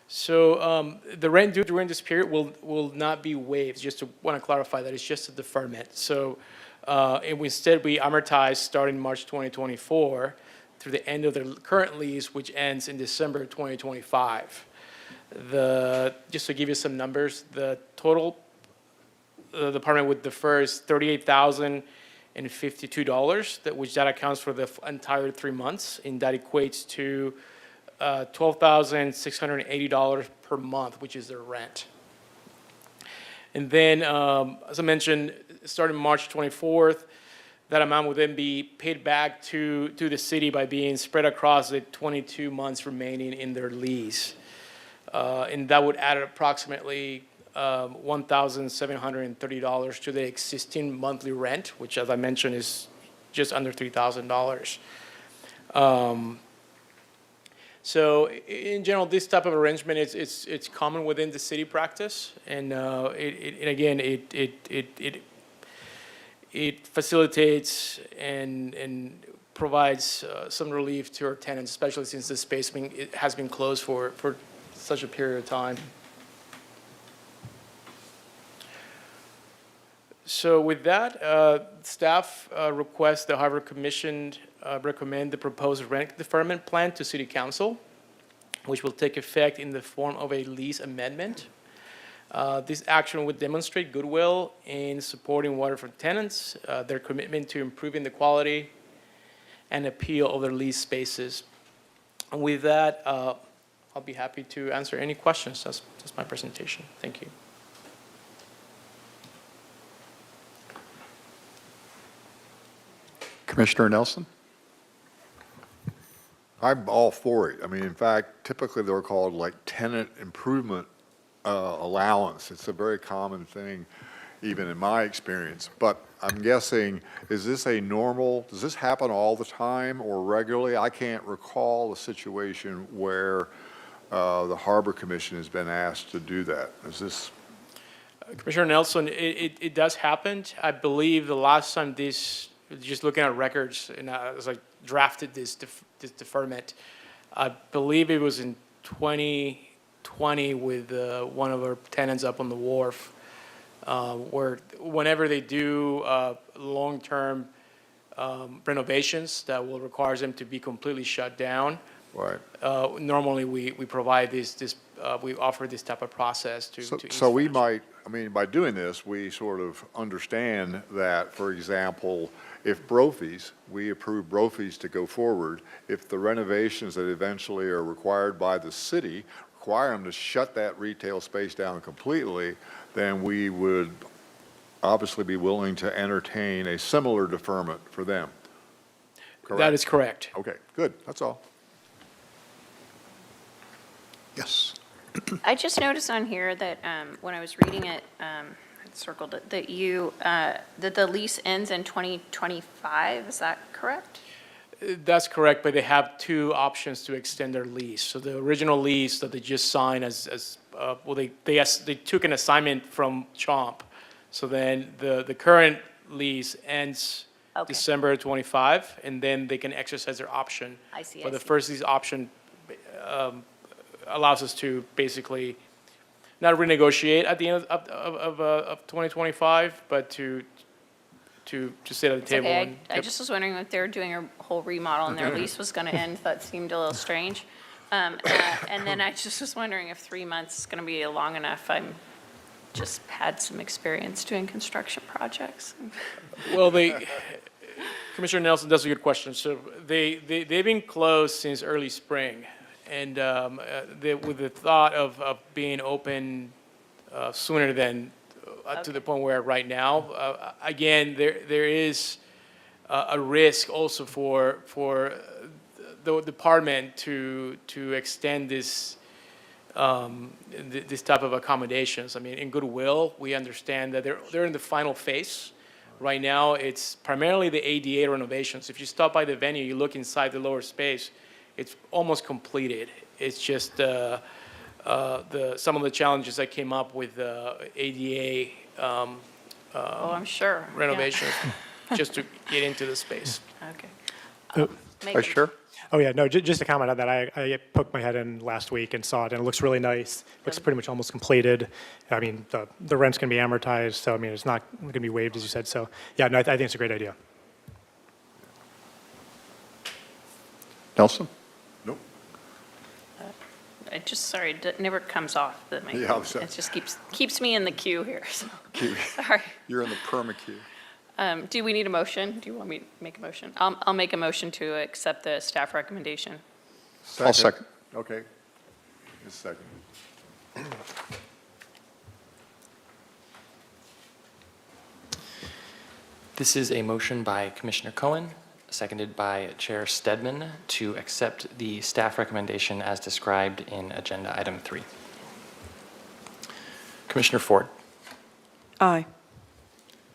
So the rent due during this period will not be waived. Just to want to clarify that it's just a deferment. So instead we amortize starting March 2024 through the end of the current lease, which ends in December 2025. Just to give you some numbers, the total the department would defer is $38,052, which that accounts for the entire 3 months, and that equates to $12,680 per month, which is their rent. And then, as I mentioned, starting March 24th, that amount would then be paid back to the city by being spread across the 22 months remaining in their lease. And that would add approximately $1,730 to the existing monthly rent, which, as I mentioned, is just under $3,000. So in general, this type of arrangement it's common within the city practice, and it facilitates and provides some relief to our tenants, especially since the space has been closed for such a period of time. So with that, staff requests the Harbor Commission recommend the proposed rent deferment plan to City Council, which will take effect in the form of a lease amendment. This action would demonstrate goodwill in supporting waterfront tenants, their commitment to improving the quality and appeal of their lease spaces. And with that, I'll be happy to answer any questions. That's my presentation. Thank you. Commissioner Nelson? I'm all for it. I mean, in fact, typically they're called like tenant improvement allowance. It's a very common thing, even in my experience. But I'm guessing, does this happen all the time or regularly? I can't recall a situation where the Harbor Commission has been asked to do that. Is this? Commissioner Nelson, it does happen. I believe the last time this, just looking at records, and as I drafted this deferment, I believe it was in 2020 with one of our tenants up on the wharf, where whenever they do long-term renovations that will require them to be completely shut down. Right. Normally we provide we offer this type of process to So we might, I mean, by doing this, we sort of understand that, for example, if Brophy's, we approve Brophy's to go forward, if the renovations that eventually are required by the city require them to shut that retail space down completely, then we would obviously be willing to entertain a similar deferment for them. Correct? That is correct. Okay, good, that's all. Yes. I just noticed on here that when I was reading it, I circled it, that that the lease ends in 2025, is that correct? That's correct, but they have two options to extend their lease. So the original lease that they just signed they took an assignment from CHOMP. So then the current lease ends Okay. December 25, and then they can exercise their option. I see. But the first lease option allows us to basically not renegotiate at the end of 2025, but to sit at the It's table. okay. and- I just was wondering if they were doing a whole remodel and their lease was going to end. That seemed a little strange. And then I just was wondering if 3 months is going to be long enough. I'm just had some experience doing construction projects. Well, Commissioner Nelson, that's a good question. So they've been closed since early spring. And with the thought of being open sooner than to the point where right now, again, there is a risk also for the department to extend this type of accommodations. I mean, in goodwill, we understand that they're in the final phase. Right now, it's primarily the ADA renovations. If you stop by the venue, you look inside the lower space, it's almost completed. It's just some of the challenges that came up with ADA Oh, I'm sure. Yeah. renovations just to get into the space. Okay. Vice Chair? Oh, yeah, no, just to comment on that, I poked my head in last week and saw it, and it looks really nice. Looks pretty much almost completed. I mean, the rent's going to be amortized, so, I mean, it's not going to be waived, as you said. So, yeah, no, I think it's a great idea. Nelson? Nope. Sorry, it never comes off. Yeah, I'm sorry. It just keeps me in the queue here, so, sorry. You're in the perma queue. Do we need a motion? Do you want me to make a motion? I'll make a motion to accept the staff recommendation. I'll second. Okay. Just a second. This is a motion by Commissioner Cohen, seconded by Chair Stedman, to accept the staff recommendation as described in Agenda Item 3. Commissioner Ford. Aye.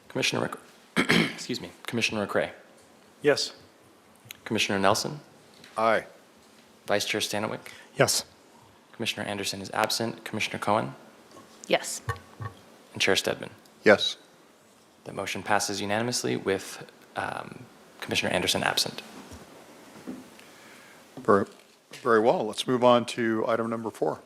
Commissioner excuse me, Commissioner McCray. Yes. Commissioner Nelson. Aye. Vice Chair Stanowicz. Yes. Commissioner Anderson is absent. Commissioner Cohen Yes. and Chair Stedman. Yes. The motion passes unanimously with Commissioner Anderson absent. Very well. Let's move on to item number 4.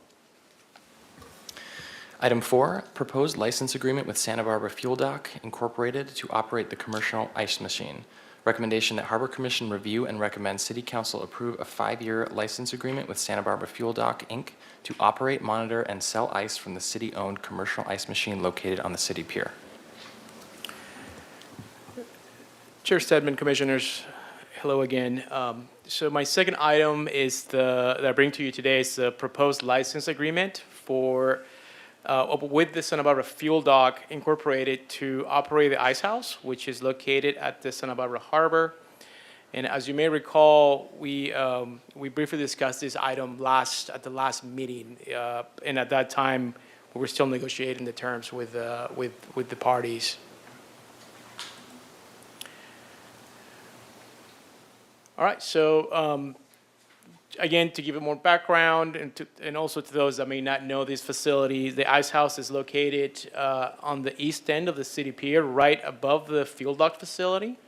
Item 4, proposed license agreement with Santa Barbara Fuel Dock Incorporated to operate the commercial ice machine. Recommendation that Harbor Commission review and recommend City Council approve a 5-year license agreement with Santa Barbara Fuel Dock, Inc. to operate, monitor, and sell ice from the city-owned commercial ice machine located on the city pier. Chair Stedman, Commissioners, hello again. So my second item is that I bring to you today is the proposed license agreement for with the Santa Barbara Fuel Dock Incorporated to operate the ice house, which is located at the Santa Barbara Harbor. And as you may recall, we briefly discussed this item at the last meeting, and at that time we were still negotiating the terms with the parties. All right, so again, to give it more background and also to those that may not know this facility, the ice house is located on the east end of the city pier, right above the fuel dock facility.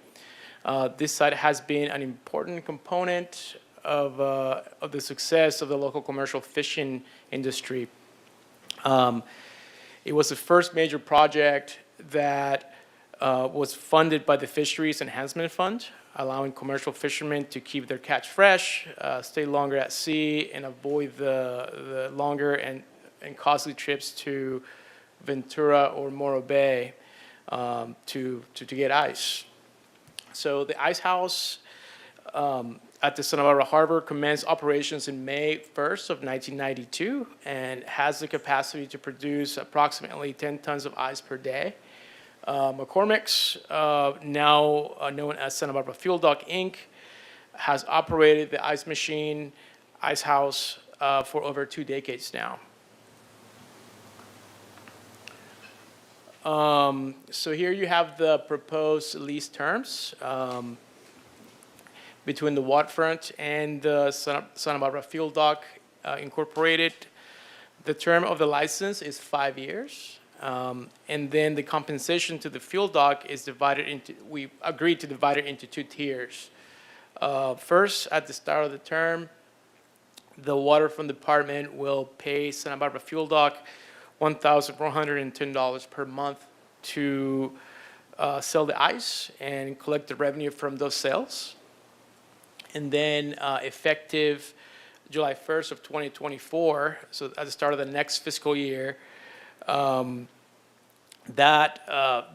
This site has been an important component of the success of the local commercial fishing industry. It was the first major project that was funded by the Fisheries Enhancement Fund, allowing commercial fishermen to keep their catch fresh, stay longer at sea, and avoid the longer and costly trips to Ventura or Morro Bay to get ice. So the ice house at the Santa Barbara Harbor commenced operations in May 1st of 1992 and has the capacity to produce approximately 10 tons of ice per day. McCormick's, now known as Santa Barbara Fuel Dock, Inc., has operated the ice machine, ice house, for over 2 decades now. So here you have the proposed lease terms between the waterfront and the Santa Barbara Fuel Dock Incorporated. The term of the license is 5 years. And then the compensation to the fuel dock is divided into, we agreed to divide it into 2 tiers. First, at the start of the term, the waterfront department will pay Santa Barbara Fuel Dock $1,410 per month to sell the ice and collect the revenue from those sales. And then effective July 1st of 2024, so at the start of the next fiscal year, that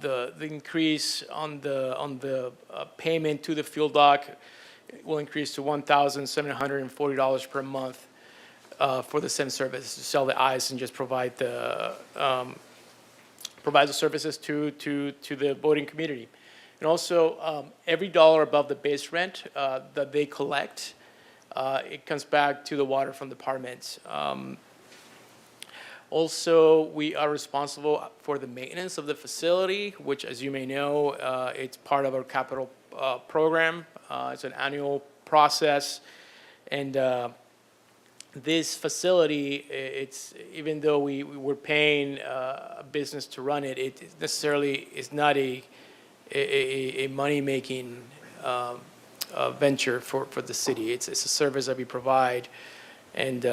the increase on the payment to the fuel dock will increase to $1,740 per month for the same service, to sell the ice and just provide the services to the boating community. And also, every dollar above the base rent that they collect, it comes back to the waterfront department. Also, we are responsible for the maintenance of the facility, which, as you may know, it's part of our capital program. It's an annual process. And this facility, it's, even though we're paying a business to run it, it necessarily is not a money-making venture for the city. It's a service that we provide. And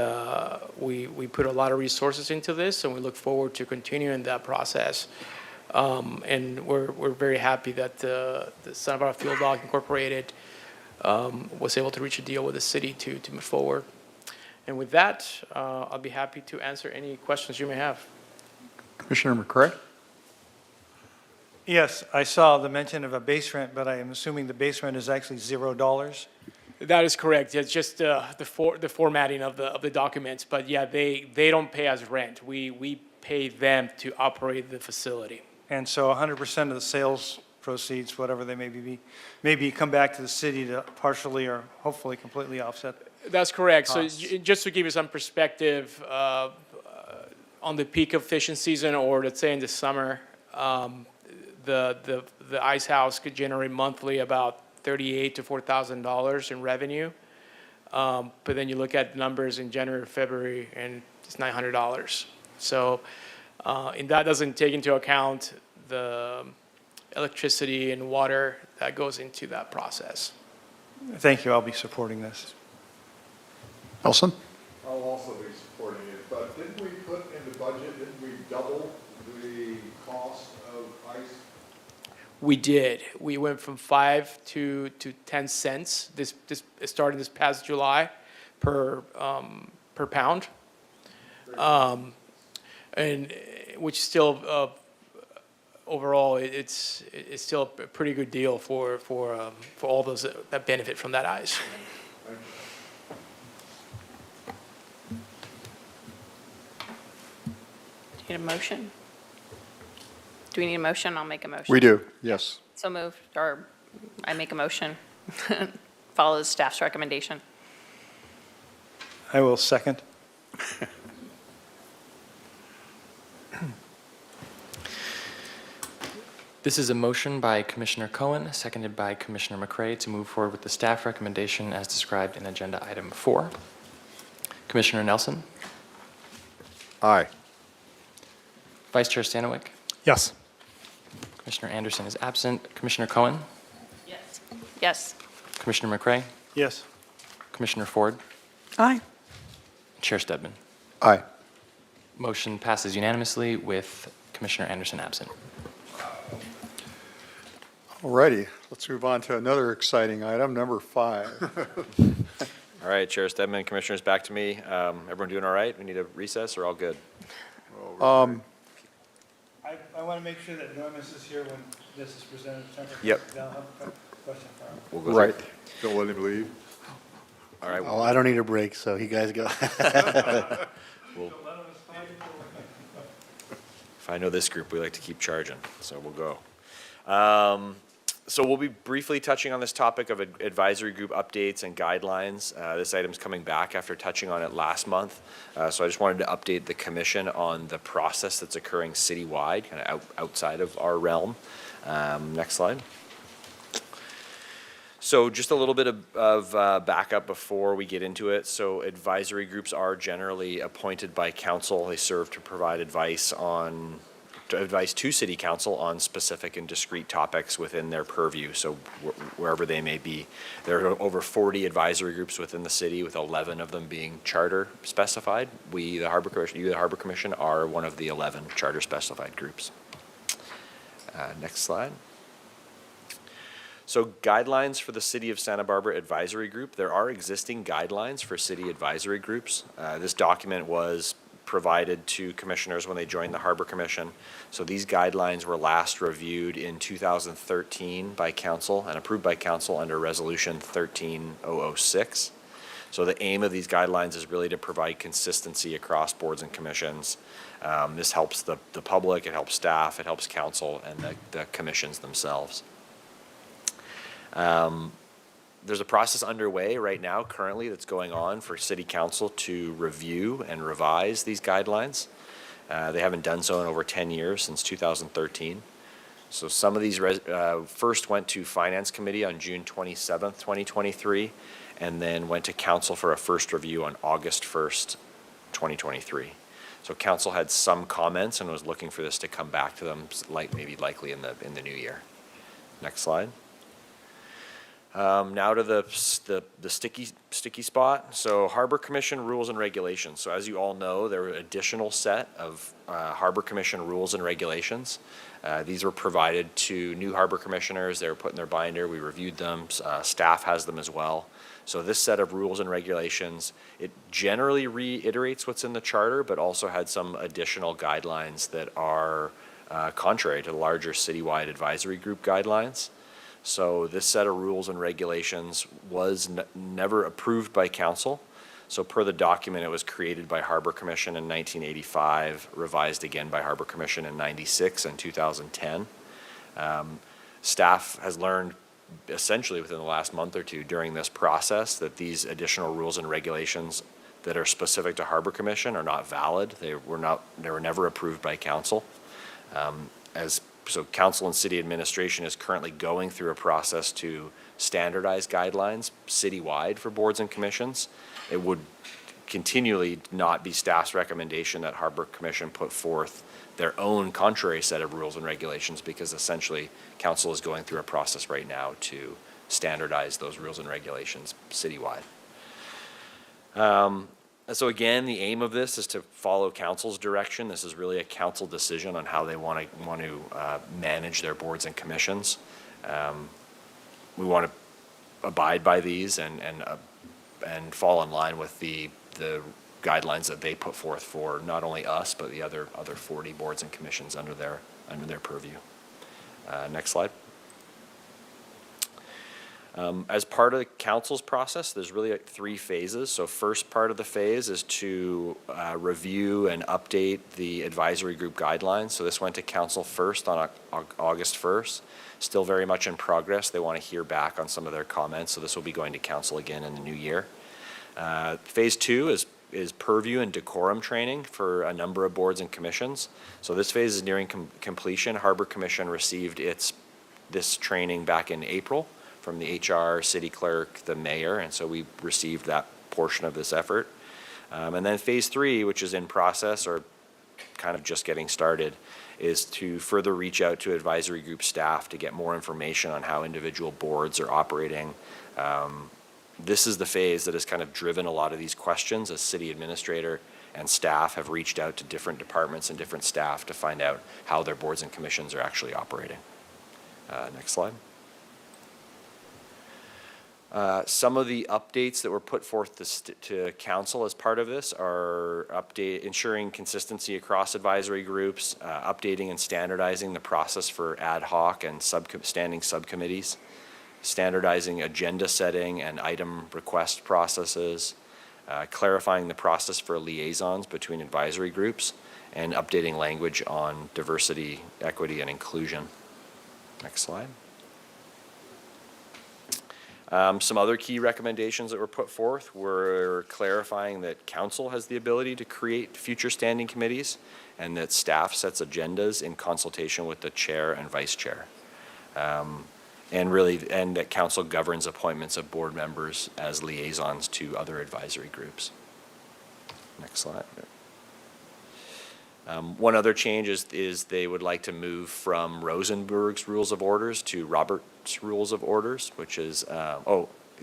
we put a lot of resources into this, and we look forward to continuing that process. And we're very happy that the Santa Barbara Fuel Dock Incorporated was able to reach a deal with the city to move forward. And with that, I'll be happy to answer any questions you may have. Commissioner McCray? Yes, I saw the mention of a base rent, but I am assuming the base rent is actually $0. That is correct. It's just the formatting of the documents. But yeah, they don't pay us rent. We pay them to operate the facility. And so 100% of the sales proceeds, whatever they may be come back to the city to partially or hopefully completely offset. That's correct. Costs. So just to give you some perspective, on the peak of fishing season, or let's say in the summer, the ice house could generate monthly about $38,000 to $4,000 in revenue. But then you look at numbers in January or February, and it's $900. So, and that doesn't take into account the electricity and water that goes into that process. Thank you. I'll be supporting this. Nelson? I'll also be supporting it, but didn't we put in the budget, didn't we double the cost of ice? We did. We went from 5 to 10 cents. This starting this past July per pound, and which still overall it's still a pretty good deal for all those that benefit from that ice. Do you need a motion? Do we need a motion? I'll make a motion. We do, yes. So moved, or I make a motion. Follow the staff's recommendation. I will second. This is a motion by Commissioner Cohen, seconded by Commissioner McCray, to move forward with the staff recommendation as described in Agenda Item 4. Commissioner Nelson? Aye. Vice Chair Stanowicz? Yes. Commissioner Anderson is absent. Commissioner Cohen? Yes. Yes. Commissioner McCray? Yes. Commissioner Ford? Aye. Chair Stedman? Aye. Motion passes unanimously with Commissioner Anderson absent. All righty, let's move on to another exciting item, number 5. All right, Chair Stedman, Commissioners, back to me. Everyone doing all right? We need a recess or all good? I want to make sure that Normus is here when this is presented. Yep. I'll have a question for him. We'll go Right. Don't let him leave. All right. Oh, I don't need a break, so you guys go. If I know this group, we like to keep charging, so we'll go. So we'll be briefly touching on this topic of advisory group updates and guidelines. This item's coming back after touching on it last month. So I just wanted to update the commission on the process that's occurring citywide, kind of outside of our realm. Next slide. So just a little bit of backup before we get into it. So advisory groups are generally appointed by council. They serve to provide advice on advice to city council on specific and discrete topics within their purview, so wherever they may be. There are over 40 advisory groups within the city, with 11 of them being charter specified. We, the Harbor Commission, you, the Harbor Commission, are one of the 11 charter specified groups. Next slide. So guidelines for the City of Santa Barbara Advisory Group. There are existing guidelines for city advisory groups. This document was provided to commissioners when they joined the Harbor Commission. So these guidelines were last reviewed in 2013 by council and approved by council under Resolution 13006. So the aim of these guidelines is really to provide consistency across boards and commissions. This helps the public, it helps staff, it helps council and the commissions themselves. There's a process underway right now currently that's going on for City Council to review and revise these guidelines. They haven't done so in over 10 years, since 2013. So some of these first went to Finance Committee on June 27th, 2023, and then went to Council for a first review on August 1st, 2023. So Council had some comments and was looking for this to come back to them, maybe likely in the new year. Next slide. Now to the sticky spot. So Harbor Commission rules and regulations. So as you all know, there were an additional set of Harbor Commission rules and regulations. These were provided to new Harbor Commissioners. They were put in their binder. We reviewed them. Staff has them as well. So this set of rules and regulations, it generally reiterates what's in the charter, but also had some additional guidelines that are contrary to the larger citywide advisory group guidelines. So this set of rules and regulations was never approved by council. So per the document, it was created by Harbor Commission in 1985, revised again by Harbor Commission in 96 and 2010. Staff has learned essentially within the last month or two during this process that these additional rules and regulations that are specific to Harbor Commission are not valid. They were never approved by council. So council and city administration is currently going through a process to standardize guidelines citywide for boards and commissions. It would continually not be staff's recommendation that Harbor Commission put forth their own contrary set of rules and regulations, because essentially council is going through a process right now to standardize those rules and regulations citywide. So again, the aim of this is to follow council's direction. This is really a council decision on how they want to manage their boards and commissions. We want to abide by these and fall in line with the guidelines that they put forth for not only us but the other 40 boards and commissions under their purview. Next slide. As part of the council's process, there's really three phases. So first part of the phase is to review and update the advisory group guidelines. So this went to council first on August 1st. Still very much in progress. They want to hear back on some of their comments. So this will be going to council again in the new year. Phase two is purview and decorum training for a number of boards and commissions. So this phase is nearing completion. Harbor Commission received this training back in April from the HR, city clerk, the mayor, and so we received that portion of this effort. And then phase three, which is in process or kind of just getting started, is to further reach out to advisory group staff to get more information on how individual boards are operating. This is the phase that has kind of driven a lot of these questions, as city administrator and staff have reached out to different departments and different staff to find out how their boards and commissions are actually operating. Next slide. Some of the updates that were put forth to council as part of this are ensuring consistency across advisory groups, updating and standardizing the process for ad hoc and standing subcommittees, standardizing agenda setting and item request processes, clarifying the process for liaisons between advisory groups, and updating language on diversity, equity, and inclusion. Next slide. Some other key recommendations that were put forth were clarifying that council has the ability to create future standing committees and that staff sets agendas in consultation with the chair and vice chair. And that council governs appointments of board members as liaisons to other advisory groups. Next slide. One other change is they would like to move from Rosenberg's Rules of Orders to Robert's Rules of Orders, which is,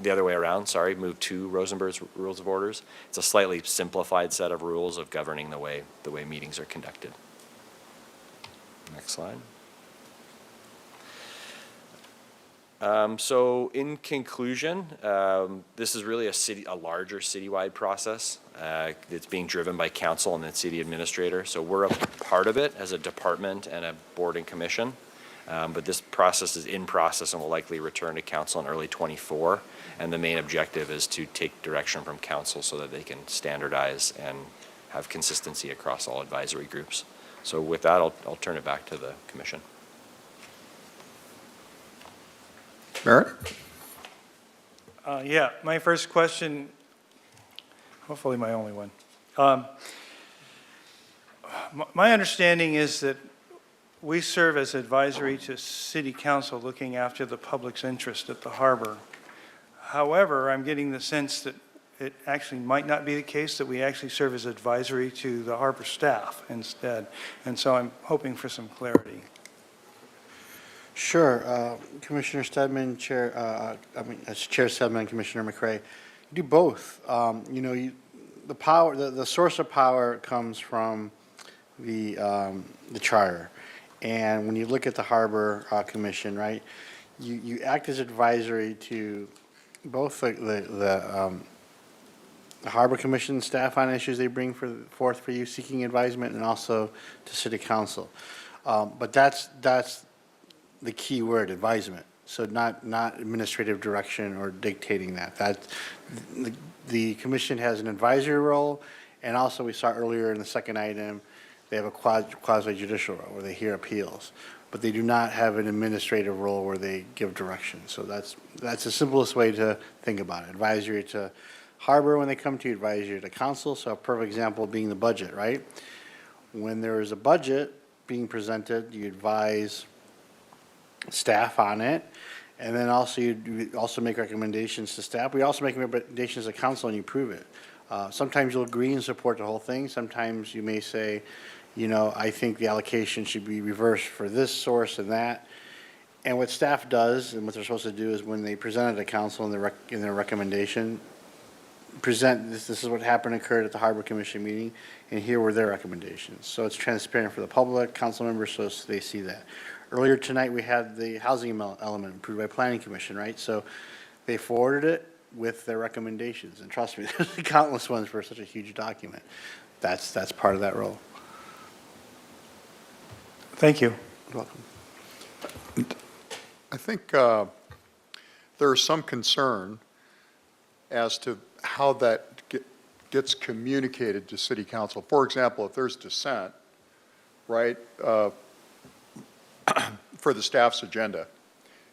the other way around, sorry, move to Rosenberg's Rules of Orders. It's a slightly simplified set of rules of governing the way meetings are conducted. Next slide. So in conclusion, this is really a larger citywide process. It's being driven by council and the city administrator. So we're a part of it as a department and a board and commission. But this process is in process and will likely return to council in early '24. And the main objective is to take direction from council so that they can standardize and have consistency across all advisory groups. So with that, I'll turn it back to the commission. Merritt? Yeah, my first question, hopefully my only one. My understanding is that we serve as advisory to city council looking after the public's interest at the harbor. However, I'm getting the sense that it actually might not be the case, that we actually serve as advisory to the harbor staff instead. And so I'm hoping for some clarity. Sure. Commissioner Stedman, Chair Stedman, Commissioner McCray, you do both. The power, the source of power comes from the charter. And when you look at the Harbor Commission, right, you act as advisory to both the Harbor Commission staff on issues they bring forth for you, seeking advisement, and also to City Council. But that's the key word, advisement. So not administrative direction or dictating that. The commission has an advisory role, and also we saw earlier in the second item, they have a quasi-judicial role where they hear appeals, but they do not have an administrative role where they give direction. So that's the simplest way to think about it. Advisory to Harbor when they come to you, advisory to council. So a perfect example being the budget, right? When there is a budget being presented, you advise staff on it, and then also you also make recommendations to staff. We also make recommendations to council and you approve it. Sometimes you'll agree and support the whole thing. Sometimes you may say, I think the allocation should be reversed for this source and that. And what staff does and what they're supposed to do is when they present it to council in their recommendation, present this is what occurred at the Harbor Commission meeting, and here were their recommendations. So it's transparent for the public, council members, so they see that. Earlier tonight, we had the housing element approved by Planning Commission, right? So they forwarded it with their recommendations, and trust me, there's countless ones for such a huge document. That's part of that role. Thank you. You're welcome. I think there is some concern as to how that gets communicated to City Council. For example, if there's dissent, right, for the staff's agenda,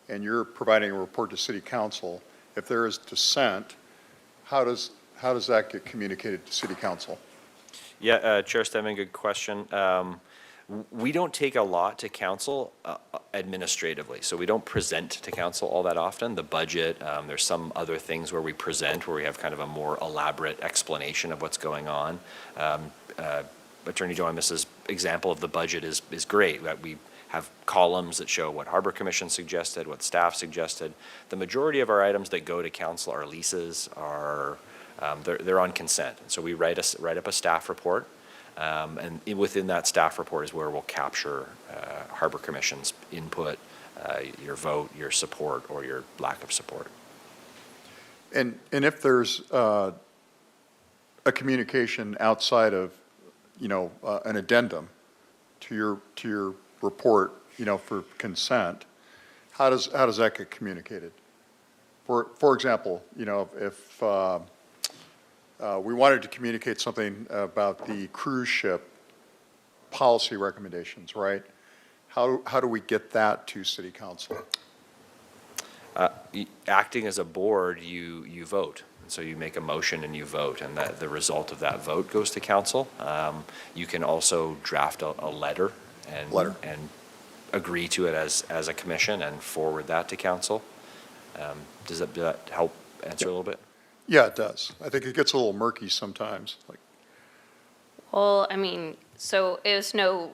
and you're providing a report to City Council, if there is dissent, how does that get communicated to City Council? Yeah, Chair Stedman, good question. We don't take a lot to council administratively, so we don't present to council all that often. The budget, there's some other things where we present, where we have kind of a more elaborate explanation of what's going on. Attorney Joannis's example of the budget is great, that we have columns that show what Harbor Commission suggested, what staff suggested. The majority of our items that go to council are leases, they're on consent. So we write up a staff report, and within that staff report is where we'll capture Harbor Commission's input, your vote, your support, or your lack of support. And if there's a communication outside of, an addendum to your report, for consent, how does that get communicated? For example, if we wanted to communicate something about the cruise ship policy recommendations, right? How do we get that to City Council? Acting as a board, you vote. So you make a motion and you vote, and the result of that vote goes to council. You can also draft a letter and agree to it as a commission and forward that to council. Does that help answer a little bit? Yeah, it does. I think it gets a little murky sometimes. Well, I mean, so it's no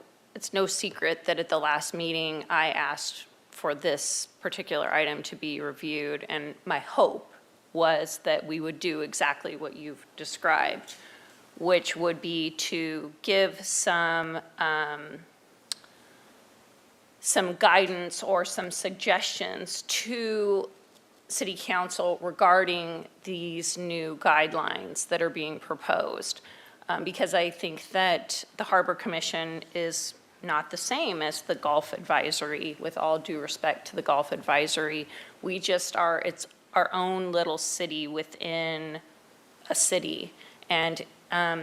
secret that at the last meeting, I asked for this particular item to be reviewed, and my hope was that we would do exactly what you've described, which would be to give some guidance or some suggestions to City Council regarding these new guidelines that are being proposed. Because I think that the Harbor Commission is not the same as the Golf Advisory, with all due respect to the Golf Advisory. We just are, it's our own little city within a city. And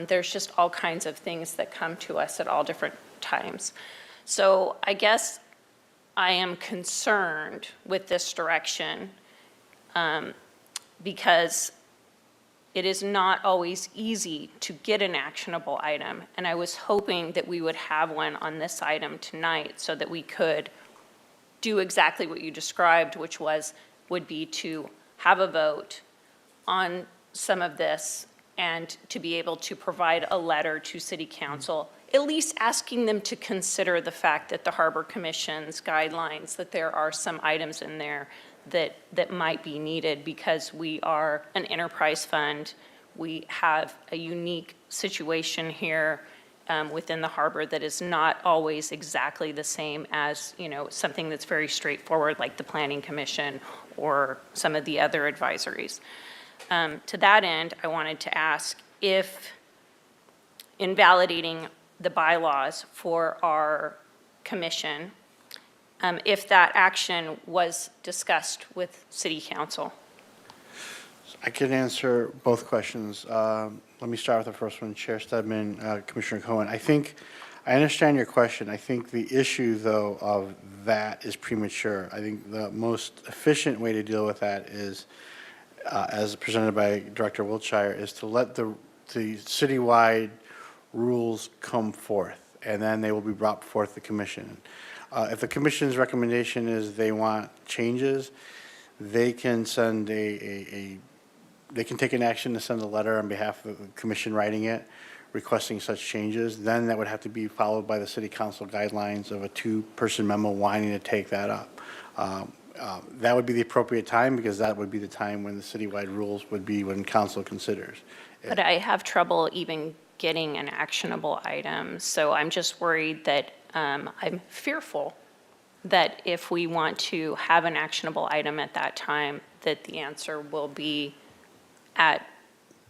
there's just all kinds of things that come to us at all different times. So I guess I am concerned with this direction because it is not always easy to get an actionable item. And I was hoping that we would have one on this item tonight so that we could do exactly what you described, which would be to have a vote on some of this and to be able to provide a letter to City Council, at least asking them to consider the fact that the Harbor Commission's guidelines, that there are some items in there that might be needed because we are an enterprise fund. We have a unique situation here within the harbor that is not always exactly the same as, something that's very straightforward like the Planning Commission or some of the other advisories. To that end, I wanted to ask if, in validating the bylaws for our commission, if that action was discussed with City Council. I can answer both questions. Let me start with the first one, Chair Stedman, Commissioner Cohen. I understand your question. I think the issue, though, of that is premature. I think the most efficient way to deal with that is, as presented by Director Wiltshire, is to let the citywide rules come forth, and then they will be brought forth the commission. If the commission's recommendation is they want changes, they can send they can take an action to send a letter on behalf of the commission writing it, requesting such changes. Then that would have to be followed by the City Council guidelines of a two-person memo wanting to take that up. That would be the appropriate time because that would be the time when the citywide rules would be when council considers. But I have trouble even getting an actionable item, so I'm just worried that I'm fearful that if we want to have an actionable item at that time, that the answer will be at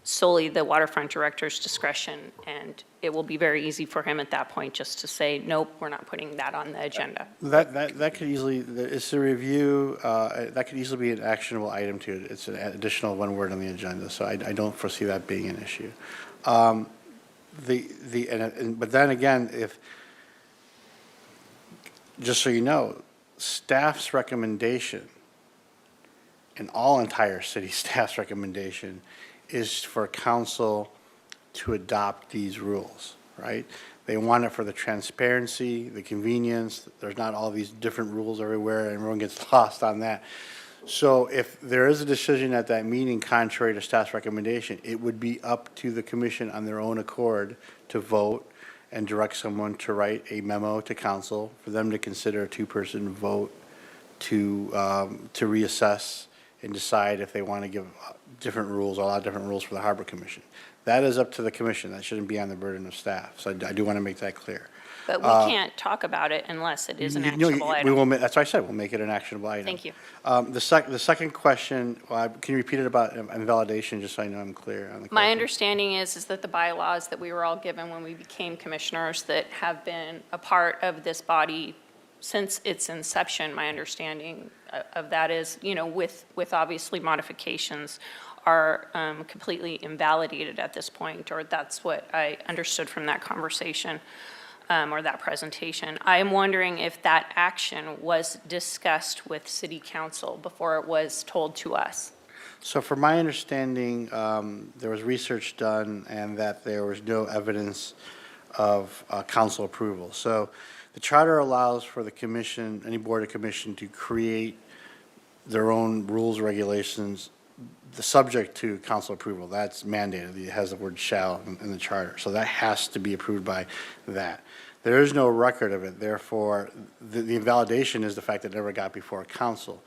solely the waterfront director's discretion, and it will be very easy for him at that point just to say, nope, we're not putting that on the agenda. That could easily, it's a review, that could easily be an actionable item to it. It's an additional one word on the agenda, so I don't foresee that being an issue. But then again, just so you know, staff's recommendation, and all entire city staff's recommendation, is for council to adopt these rules, right? They want it for the transparency, the convenience. There's not all these different rules everywhere, and everyone gets lost on that. So if there is a decision at that meeting contrary to staff's recommendation, it would be up to the commission on their own accord to vote and direct someone to write a memo to council for them to consider a two-person vote to reassess and decide if they want to give different rules, a lot of different rules for the Harbor Commission. That is up to the commission. That shouldn't be on the burden of staff. So I do want to make that clear. But we can't talk about it unless it is an actionable item. That's what I said. We'll make it an actionable item. Thank you. The second question, can you repeat it about invalidation, just so I know I'm clear on the question? My understanding is that the bylaws that we were all given when we became commissioners that have been a part of this body since its inception, my understanding of that is, with obviously modifications, are completely invalidated at this point, or that's what I understood from that conversation or that presentation. I am wondering if that action was discussed with City Council before it was told to us. So from my understanding, there was research done and that there was no evidence of council approval. So the charter allows for the commission, any board or commission, to create their own rules, regulations the subject to council approval. That's mandated. It has the word shall in the charter. So that has to be approved by that. There is no record of it. Therefore, the invalidation is the fact that it never got before council.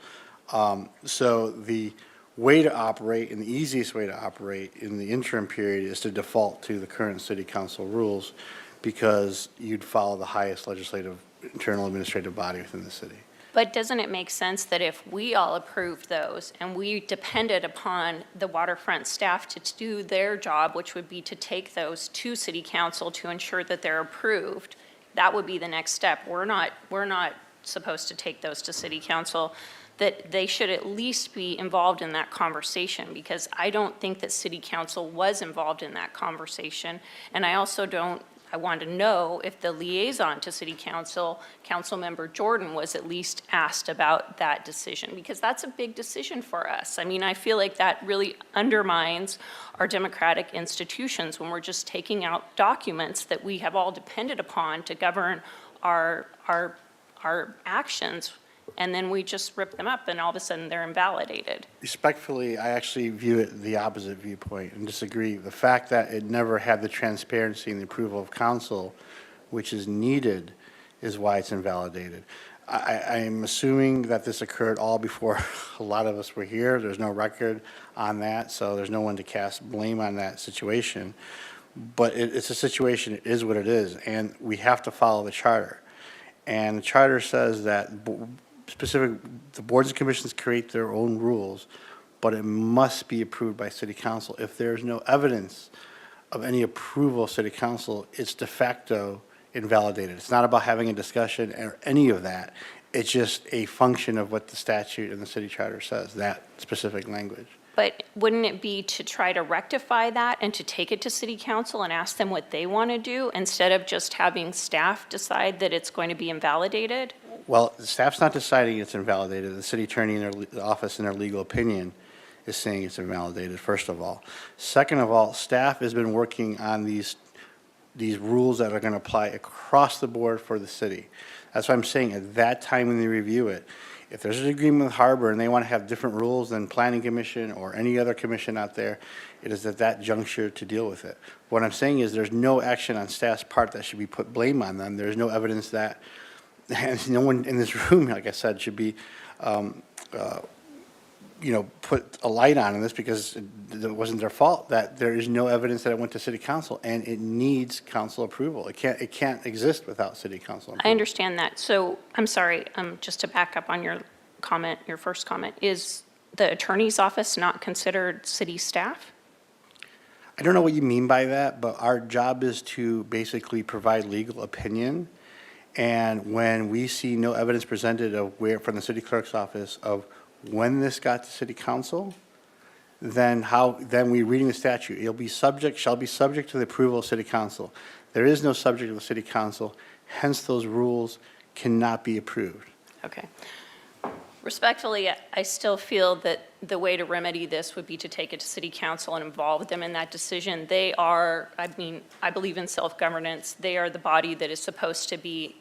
So the way to operate, and the easiest way to operate in the interim period is to default to the current city council rules, because you'd follow the highest legislative, internal administrative body within the city. But doesn't it make sense that if we all approved those and we depended upon the waterfront staff to do their job, which would be to take those to city council to ensure that they're approved, that would be the next step. We're not supposed to take those to city council, that they should at least be involved in that conversation, because I don't think that city council was involved in that conversation. And I also I want to know if the liaison to city council, Councilmember Jordan, was at least asked about that decision, because that's a big decision for us. I mean, I feel like that really undermines our democratic institutions when we're just taking out documents that we have all depended upon to govern our actions, and then we just rip them up and all of a sudden they're invalidated. Respectfully, I actually view it the opposite viewpoint and disagree. The fact that it never had the transparency and the approval of council, which is needed, is why it's invalidated. I'm assuming that this occurred all before a lot of us were here. There's no record on that, so there's no one to cast blame on that situation. But it's a situation, it is what it is, and we have to follow the charter. And the charter says that the boards and commissions create their own rules, but it must be approved by city council. If there's no evidence of any approval of city council, it's de facto invalidated. It's not about having a discussion or any of that. It's just a function of what the statute and the city charter says, that specific language. But wouldn't it be to try to rectify that and to take it to city council and ask them what they want to do, instead of just having staff decide that it's going to be invalidated? Well, the staff's not deciding it's invalidated. The city attorney in their office, in their legal opinion, is saying it's invalidated, first of all. Second of all, staff has been working on these rules that are going to apply across the board for the city. That's what I'm saying. At that time when they review it, if there's an agreement with Harbor and they want to have different rules than Planning Commission or any other commission out there, it is at that juncture to deal with it. What I'm saying is there's no action on staff's part that should be put blame on them. There's no evidence that, and no one in this room, like I said, should be, put a light on this, because it wasn't their fault. That there is no evidence that it went to city council, and it needs council approval. It can't exist without city council approval. I understand that. So I'm sorry, just to back up on your comment, your first comment, is the attorney's office not considered city staff? I don't know what you mean by that, but our job is to basically provide legal opinion. And when we see no evidence presented from the city clerk's office of when this got to city council, then we reading the statute, shall be subject to the approval of city council. There is no subject of the city council, hence those rules cannot be approved. Okay. Respectfully, I still feel that the way to remedy this would be to take it to city council and involve them in that decision. They are, I believe in self-governance. They are the body that is supposed to be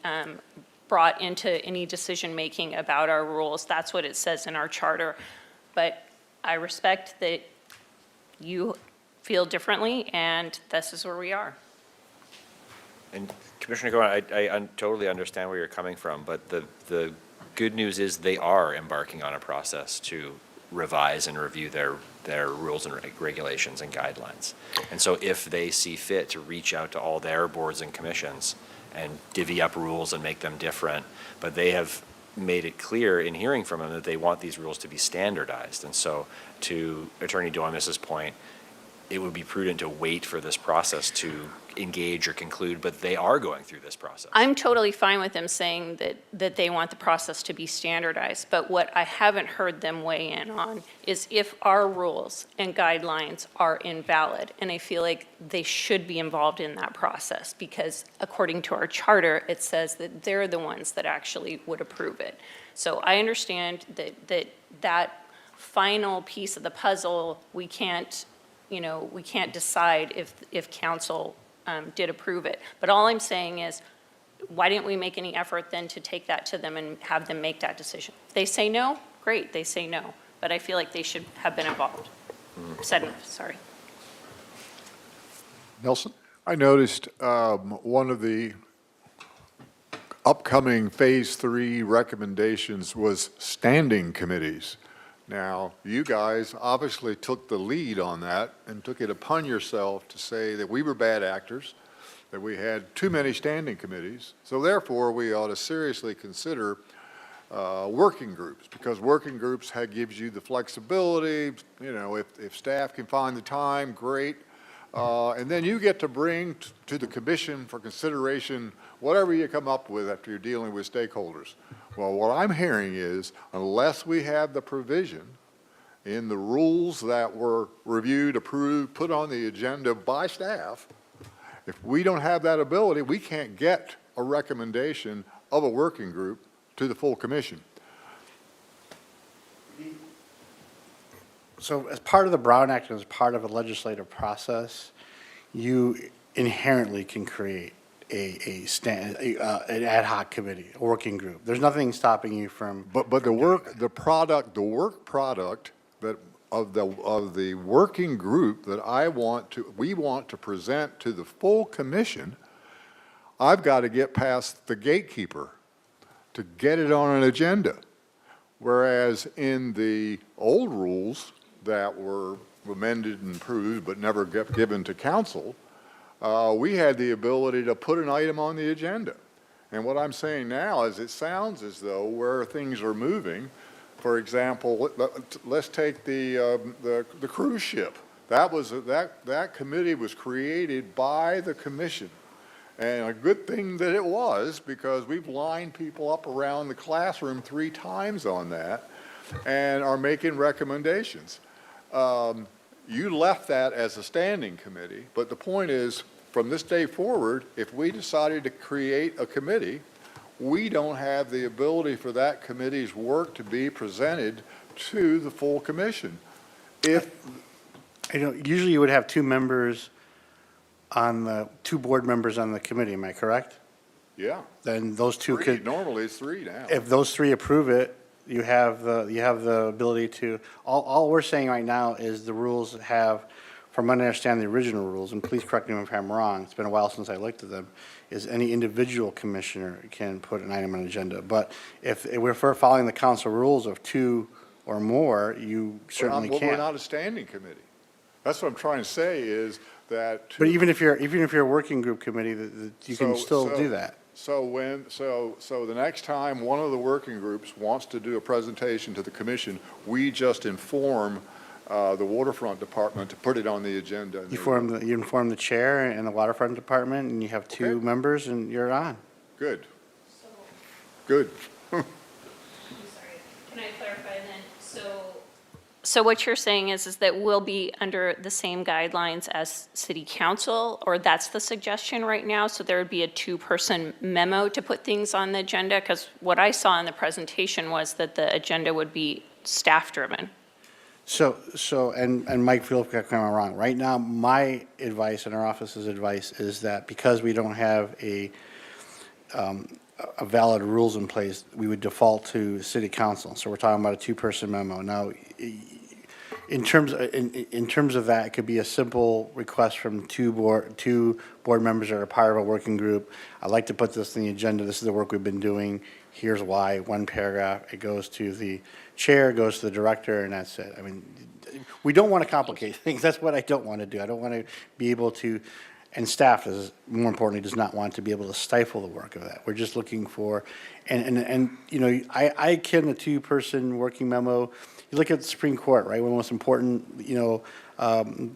brought into any decision-making about our rules. That's what it says in our charter. But I respect that you feel differently, and this is where we are. And Commissioner Goen, I totally understand where you're coming from, but the good news is they are embarking on a process to revise and review their rules and regulations and guidelines. And so if they see fit to reach out to all their boards and commissions and divvy up rules and make them different, but they have made it clear in hearing from them that they want these rules to be standardized. And so to Attorney Duemis's point, it would be prudent to wait for this process to engage or conclude, but they are going through this process. I'm totally fine with them saying that they want the process to be standardized, but what I haven't heard them weigh in on is if our rules and guidelines are invalid, and I feel like they should be involved in that process, because according to our charter, it says that they're the ones that actually would approve it. So I understand that final piece of the puzzle, we can't decide if council did approve it. But all I'm saying is, why didn't we make any effort then to take that to them and have them make that decision? If they say no, great, they say no. but I feel like they should have been involved. Said enough, sorry. Nelson? I noticed one of the upcoming Phase 3 recommendations was standing committees. Now, you guys obviously took the lead on that and took it upon yourself to say that we were bad actors, that we had too many standing committees. So therefore, we ought to seriously consider working groups, because working groups gives you the flexibility. You know, if staff can find the time, great. And then you get to bring to the commission for consideration whatever you come up with after you're dealing with stakeholders. Well, what I'm hearing is, unless we have the provision in the rules that were reviewed, approved, put on the agenda by staff, if we don't have that ability, we can't get a recommendation of a working group to the full commission. So as part of the Brown Act, as part of a legislative process, you inherently can create an ad hoc committee, a working group. There's nothing stopping you from. But the work product that of the working group that we want to present to the full commission, I've got to get past the gatekeeper to get it on an agenda. Whereas in the old rules that were amended and approved but never given to council, we had the ability to put an item on the agenda. And what I'm saying now is it sounds as though where things are moving, for example, let's take the cruise ship. That committee was created by the commission. And a good thing that it was, because we've lined people up around the classroom 3 times on that and are making recommendations. You left that as a standing committee, but the point is, from this day forward, if we decided to create a committee, we don't have the ability for that committee's work to be presented to the full commission. Usually you would have 2 members on the, 2 board members on the committee, am I correct? Yeah. Then those 2 3, could. normally it's 3 now. If those 3 approve it, you have the ability to, all we're saying right now is the rules have, from what I understand the original rules, and please correct me if I'm wrong, it's been a while since I looked at them, is any individual commissioner can put an item on an agenda. But if we're following the council rules of 2 or more, you certainly We're can't. not a standing committee. That's what I'm trying to say is that. But even if you're a working group committee, you can still do that. So the next time one of the working groups wants to do a presentation to the commission, we just inform the waterfront department to put it on the agenda. You inform the chair and the waterfront department, and you have 2 members, and you're on. Good. Good. I'm sorry, can I clarify then? So what you're saying is that we'll be under the same guidelines as city council, or that's the suggestion right now? So there would be a 2-person memo to put things on the agenda? Because what I saw in the presentation was that the agenda would be staff-driven. And Mike, feel free if I'm wrong. Right now, my advice and our office's advice is that because we don't have a valid rules in place, we would default to city council. So we're talking about a 2-person memo. Now, in terms of that, it could be a simple request from 2 board members that are part of a working group. I'd like to put this on the agenda. This is the work we've been doing. Here's why. 1 paragraph. It goes to the chair, goes to the director, and that's it. I mean, we don't want to complicate things. That's what I don't want to do. I don't want to be able to, and staff is, more importantly, does not want to be able to stifle the work of that. We're just looking for, and you know, I akin a 2-person working memo. You look at the Supreme Court, right? One of the most important, you know,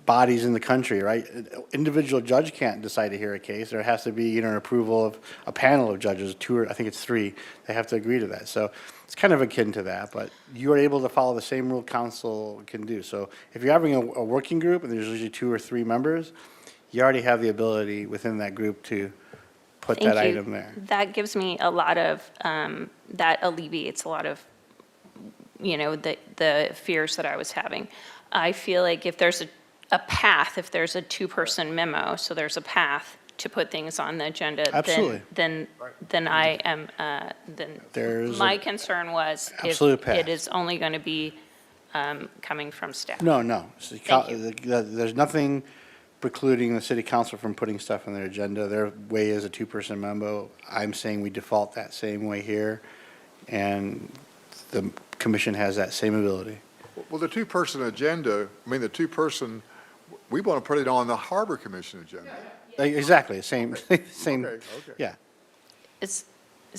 bodies in the country, right? Individual judge can't decide to hear a case. There has to be, you know, an approval of a panel of judges, 2 or I think it's 3. They have to agree to that. So it's kind of akin to that, but you are able to follow the same rule council can do. So if you're having a working group and there's usually 2 or 3 members, you already have the ability within that group to put that item there. That gives me a lot of, that alleviates a lot of, you know, the fears that I was having. I feel like if there's a path, if there's a 2-person memo, so there's a path to put things on the agenda, Absolutely. then I am, then There's my a concern was if absolute path. it is only going to be coming from staff. No, no. Thank you. There's nothing precluding the city council from putting stuff on their agenda. Their way is a two-person memo. I'm saying we default that same way here, and the commission has that same ability. Well, the two-person agenda, I mean, the two-person, we want to put it on the Harbor Commission agenda. Exactly, same, same, Okay. yeah. Is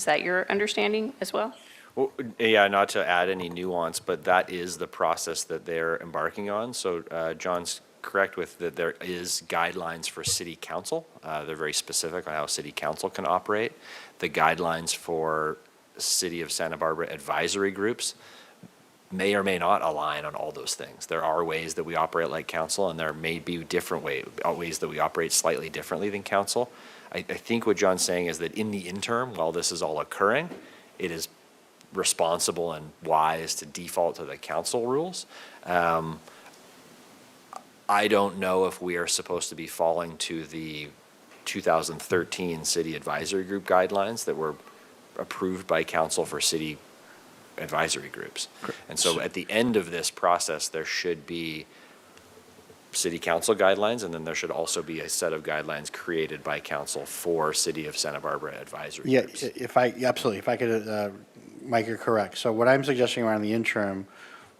that your understanding as well? Well, yeah, not to add any nuance, but that is the process that they're embarking on. So John's correct with that there is guidelines for city council. They're very specific on how city council can operate. The guidelines for City of Santa Barbara advisory groups may or may not align on all those things. There are ways that we operate like council, and there may be different ways that we operate slightly differently than council. I think what John's saying is that in the interim, while this is all occurring, it is responsible and wise to default to the council rules. I don't know if we are supposed to be falling to the 2013 City Advisory Group guidelines that were approved by council for city advisory groups. And so at the end of this process, there should be city council guidelines, and then there should also be a set of guidelines created by council for City of Santa Barbara advisory Yeah, groups. absolutely, if I could, Mike, you're correct. So what I'm suggesting around the interim,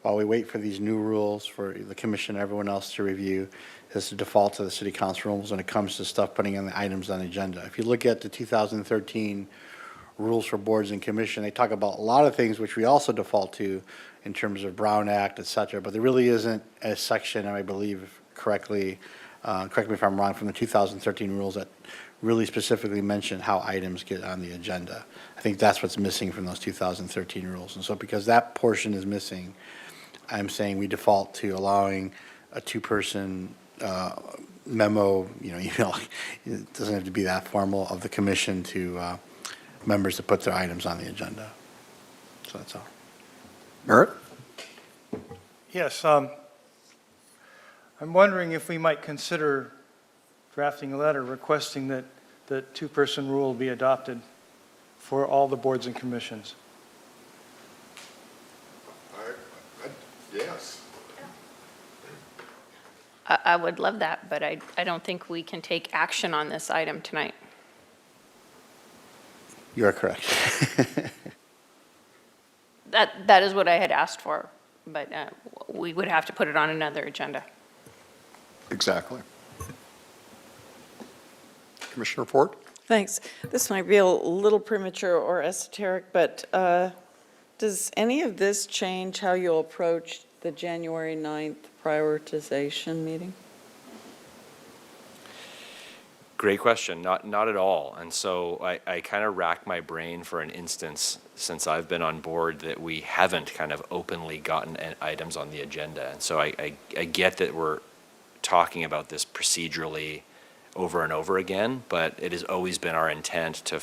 while we wait for these new rules for the commission and everyone else to review, is to default to the city council rules when it comes to stuff putting on the items on the agenda. If you look at the 2013 rules for boards and commission, they talk about a lot of things which we also default to in terms of Brown Act, et cetera, but there really isn't a section, I believe correctly, correct me if I'm wrong, from the 2013 rules that really specifically mention how items get on the agenda. I think that's what's missing from those 2013 rules. And so because that portion is missing, I'm saying we default to allowing a two-person memo, email, it doesn't have to be that formal, of the commission to members to put their items on the agenda. So that's all. Merritt? Yes, I'm wondering if we might consider drafting a letter requesting that the two-person rule be adopted for all the boards and commissions. Yes. I would love that, but I don't think we can take action on this item tonight. You are correct. That is what I had asked for, but we would have to put it on another agenda. Exactly. Commissioner Ford? Thanks. This might be a little premature or esoteric, but does any of this change how you'll approach the January 9th prioritization meeting? Great question. Not at all. And so I kind of racked my brain for an instance since I've been on board that we haven't kind of openly gotten items on the agenda. And so I get that we're talking about this procedurally over and over again, but it has always been our intent to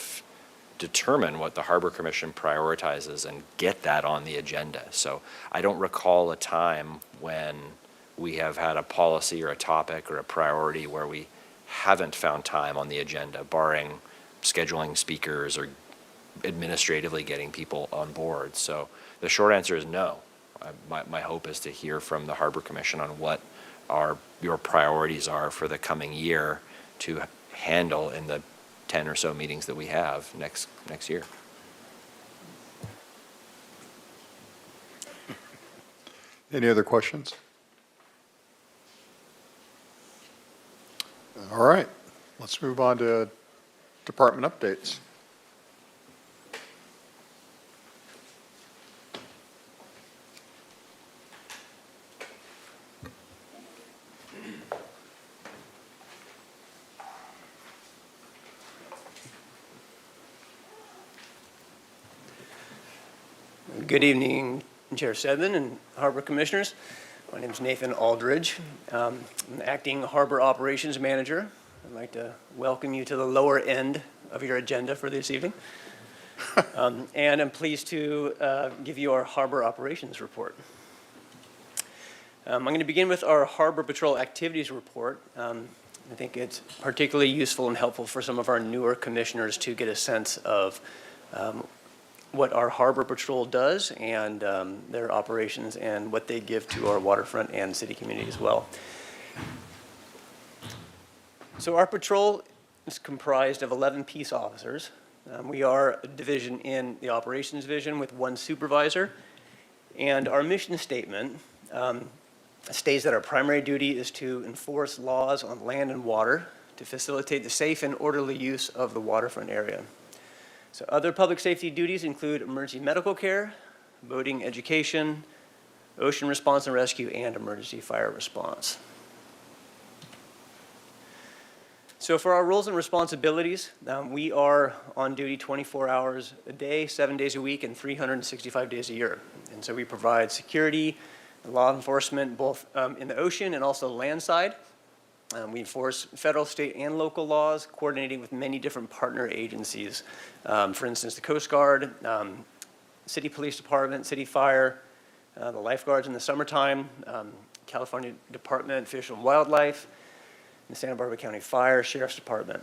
determine what the Harbor Commission prioritizes and get that on the agenda. So I don't recall a time when we have had a policy or a topic or a priority where we haven't found time on the agenda, barring scheduling speakers or administratively getting people on board. So the short answer is no. My hope is to hear from the Harbor Commission on what your priorities are for the coming year to handle in the 10 or so meetings that we have next year. Any other questions? All right, let's move on to department updates. Good evening, Chair Sedman and Harbor Commissioners. My name is Nathan Aldridge. I'm an acting Harbor Operations Manager. I'd like to welcome you to the lower end of your agenda for this evening. And I'm pleased to give you our Harbor Operations Report. I'm going to begin with our Harbor Patrol Activities Report. I think it's particularly useful and helpful for some of our newer commissioners to get a sense of what our harbor patrol does and their operations and what they give to our waterfront and city community as well. So our patrol is comprised of 11 peace officers. We are a division in the operations division with 1 supervisor. And our mission statement states that our primary duty is to enforce laws on land and water to facilitate the safe and orderly use of the waterfront area. So other public safety duties include emergency medical care, boating education, ocean response and rescue, and emergency fire response. So for our roles and responsibilities, we are on duty 24 hours a day, 7 days a week, and 365 days a year. And so we provide security, law enforcement, both in the ocean and also land side. We enforce federal, state, and local laws, coordinating with many different partner agencies. For instance, the Coast Guard, City Police Department, City Fire, the lifeguards in the summertime, California Department of Fish and Wildlife, the Santa Barbara County Fire, Sheriff's Department.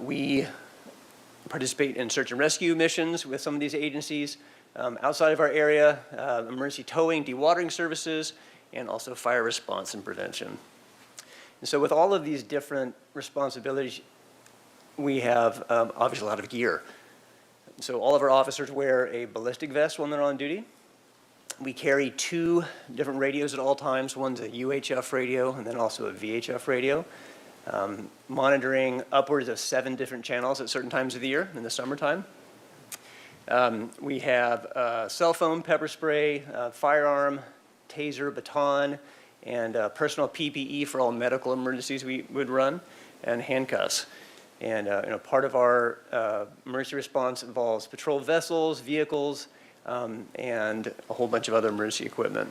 We participate in search and rescue missions with some of these agencies. Outside of our area, emergency towing, dewatering services, and also fire response and prevention. And so with all of these different responsibilities, we have obviously a lot of gear. So all of our officers wear a ballistic vest when they're on duty. We carry 2 different radios at all times. One's a UHF radio and then also a VHF radio, monitoring upwards of 7 different channels at certain times of the year in the summertime. We have cell phone, pepper spray, firearm, taser, baton, and personal PPE for all medical emergencies we would run, and handcuffs. And part of our emergency response involves patrol vessels, vehicles, and a whole bunch of other emergency equipment.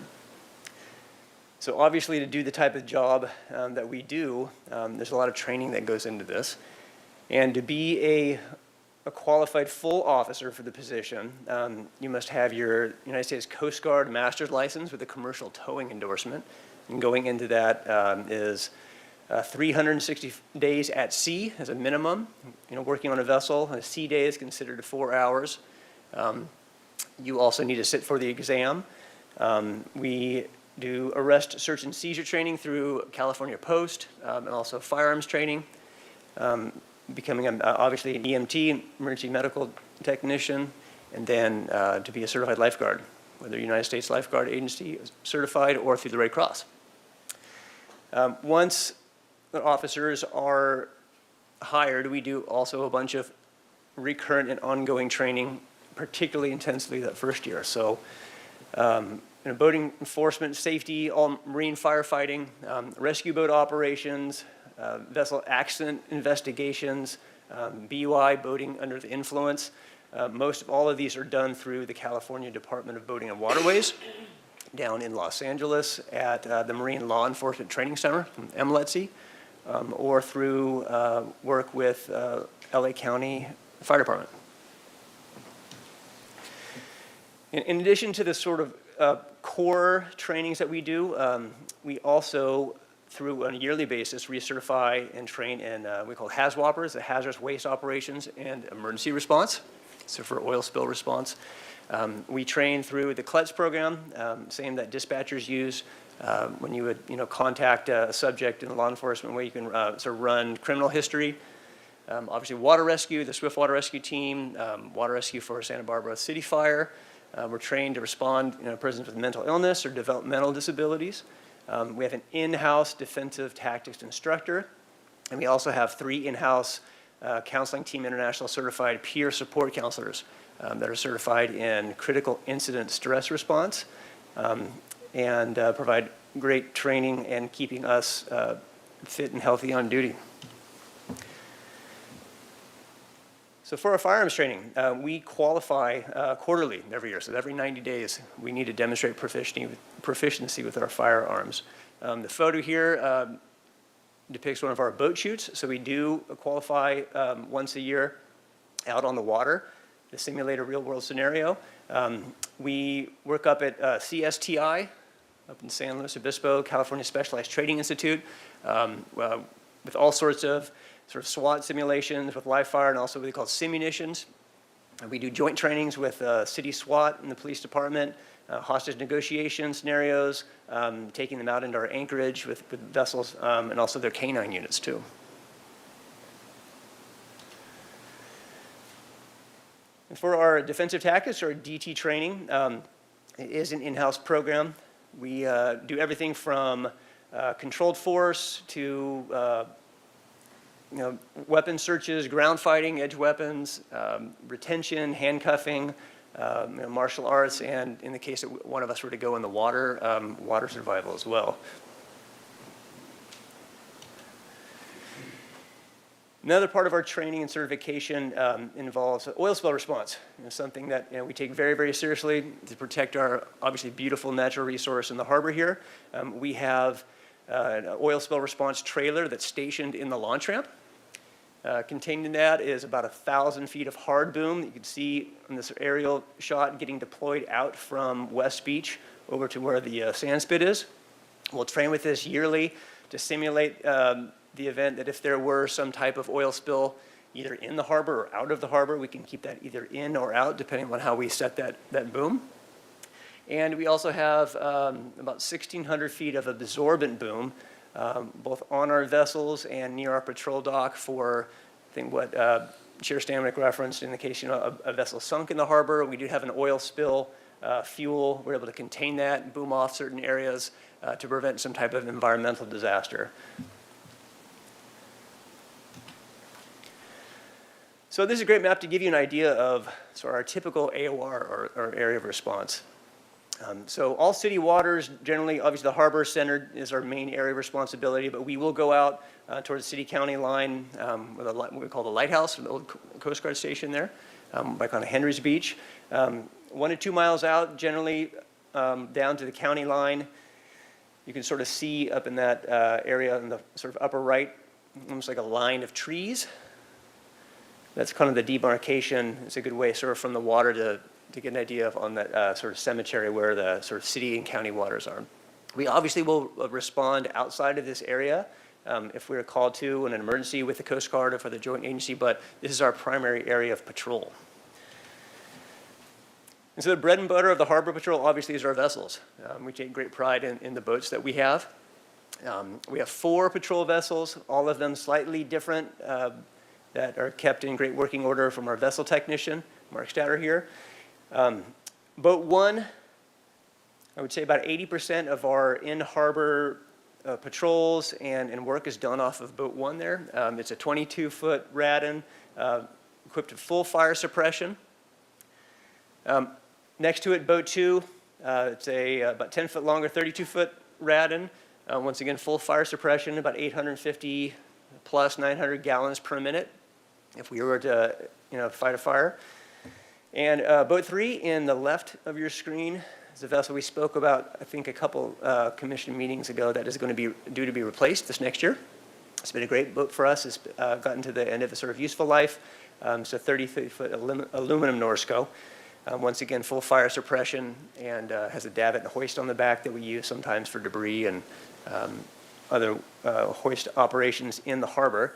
So obviously, to do the type of job that we do, there's a lot of training that goes into this. And to be a qualified full officer for the position, you must have your United States Coast Guard master's license with a commercial towing endorsement. And going into that is 360 days at sea as a minimum. Working on a vessel, a sea day is considered 4 hours. You also need to sit for the exam. We do arrest, search, and seizure training through California Post, and also firearms training. Becoming obviously an EMT, emergency medical technician, and then to be a certified lifeguard, whether United States Lifeguard Agency certified or through the Red Cross. Once the officers are hired, we do also a bunch of recurrent and ongoing training, particularly intensely that first year. So boating enforcement, safety, all marine firefighting, rescue boat operations, vessel accident investigations, BUI, boating under the influence. Most of all of these are done through the California Department of Boating and Waterways down in Los Angeles at the Marine Law Enforcement Training Center, MLETC, or through work with LA County Fire Department. In addition to the sort of core trainings that we do, we also, through on a yearly basis, recertify and train in we call HAZWOPers, the Hazardous Waste Operations and Emergency Response, so for oil spill response. We train through the CLETS program, same that dispatchers use when you would contact a subject in a law enforcement way. You can sort of run criminal history. Obviously, water rescue, the Swift Water Rescue Team, water rescue for Santa Barbara City Fire. We're trained to respond in persons with mental illness or developmental disabilities. We have an in-house defensive tactics instructor, and we also have 3 in-house Counseling Team International certified peer support counselors that are certified in critical incident stress response and provide great training and keeping us fit and healthy on duty. So for our firearms training, we qualify quarterly every year. So every 90 days, we need to demonstrate proficiency with our firearms. The photo here depicts one of our boat shoots. So we do qualify once a year out on the water to simulate a real-world scenario. We work up at CSTI, up in San Luis Obispo, California Specialized Training Institute, with all sorts of SWAT simulations with live fire and also what they call simunitions. We do joint trainings with city SWAT and the police department, hostage negotiation scenarios, taking them out into our anchorage with vessels, and also their canine units too. And for our defensive tactics, or DT training, it is an in-house program. We do everything from controlled force to weapon searches, ground fighting, edge weapons, retention, handcuffing, martial arts, and in the case that one of us were to go in the water, water survival as well. Another part of our training and certification involves oil spill response, something that we take very, very seriously to protect our obviously beautiful natural resource in the harbor here. We have an oil spill response trailer that's stationed in the launch ramp. Contained in that is about 1,000 feet of hard boom that you can see in this aerial shot getting deployed out from West Beach over to where the sand spit is. We'll train with this yearly to simulate the event that if there were some type of oil spill either in the harbor or out of the harbor, we can keep that either in or out depending on how we set that boom. And we also have about 1,600 feet of absorbent boom, both on our vessels and near our patrol dock for, I think what Chair Stamnick referenced in the case a vessel sunk in the harbor. We do have an oil spill fuel. We're able to contain that and boom off certain areas to prevent some type of environmental disaster. So this is a great map to give you an idea of sort of our typical AOR, or area of response. So all city waters, generally, obviously the harbor center is our main area of responsibility, but we will go out towards the city-county line with what we call the lighthouse, the old Coast Guard station there, back on Henry's Beach. 1 to 2 miles out, generally down to the county line. You can sort of see up in that area in the sort of upper right, almost like a line of trees. That's kind of the demarcation. It's a good way sort of from the water to get an idea of on that sort of cemetery where the sort of city and county waters are. We obviously will respond outside of this area if we're called to in an emergency with the Coast Guard or for the joint agency, but this is our primary area of patrol. And so the bread and butter of the Harbor Patrol obviously is our vessels. We take great pride in the boats that we have. We have 4 patrol vessels, all of them slightly different, that are kept in great working order from our vessel technician, Mark Statter here. Boat 1, I would say about 80% of our in-harbor patrols and work is done off of Boat 1 there. It's a 22-foot Radin equipped with full fire suppression. Next to it, Boat 2, it's a about 10-foot longer, 32-foot Radin. Once again, full fire suppression, about 850 plus 900 gallons per minute if we were to fight a fire. And Boat 3 in the left of your screen is a vessel we spoke about, I think, a couple commission meetings ago that is going to be due to be replaced this next year. It's been a great boat for us. It's gotten to the end of its sort of useful life. It's a 33-foot aluminum Norsco. Once again, full fire suppression and has a davit and hoist on the back that we use sometimes for debris and other hoist operations in the harbor.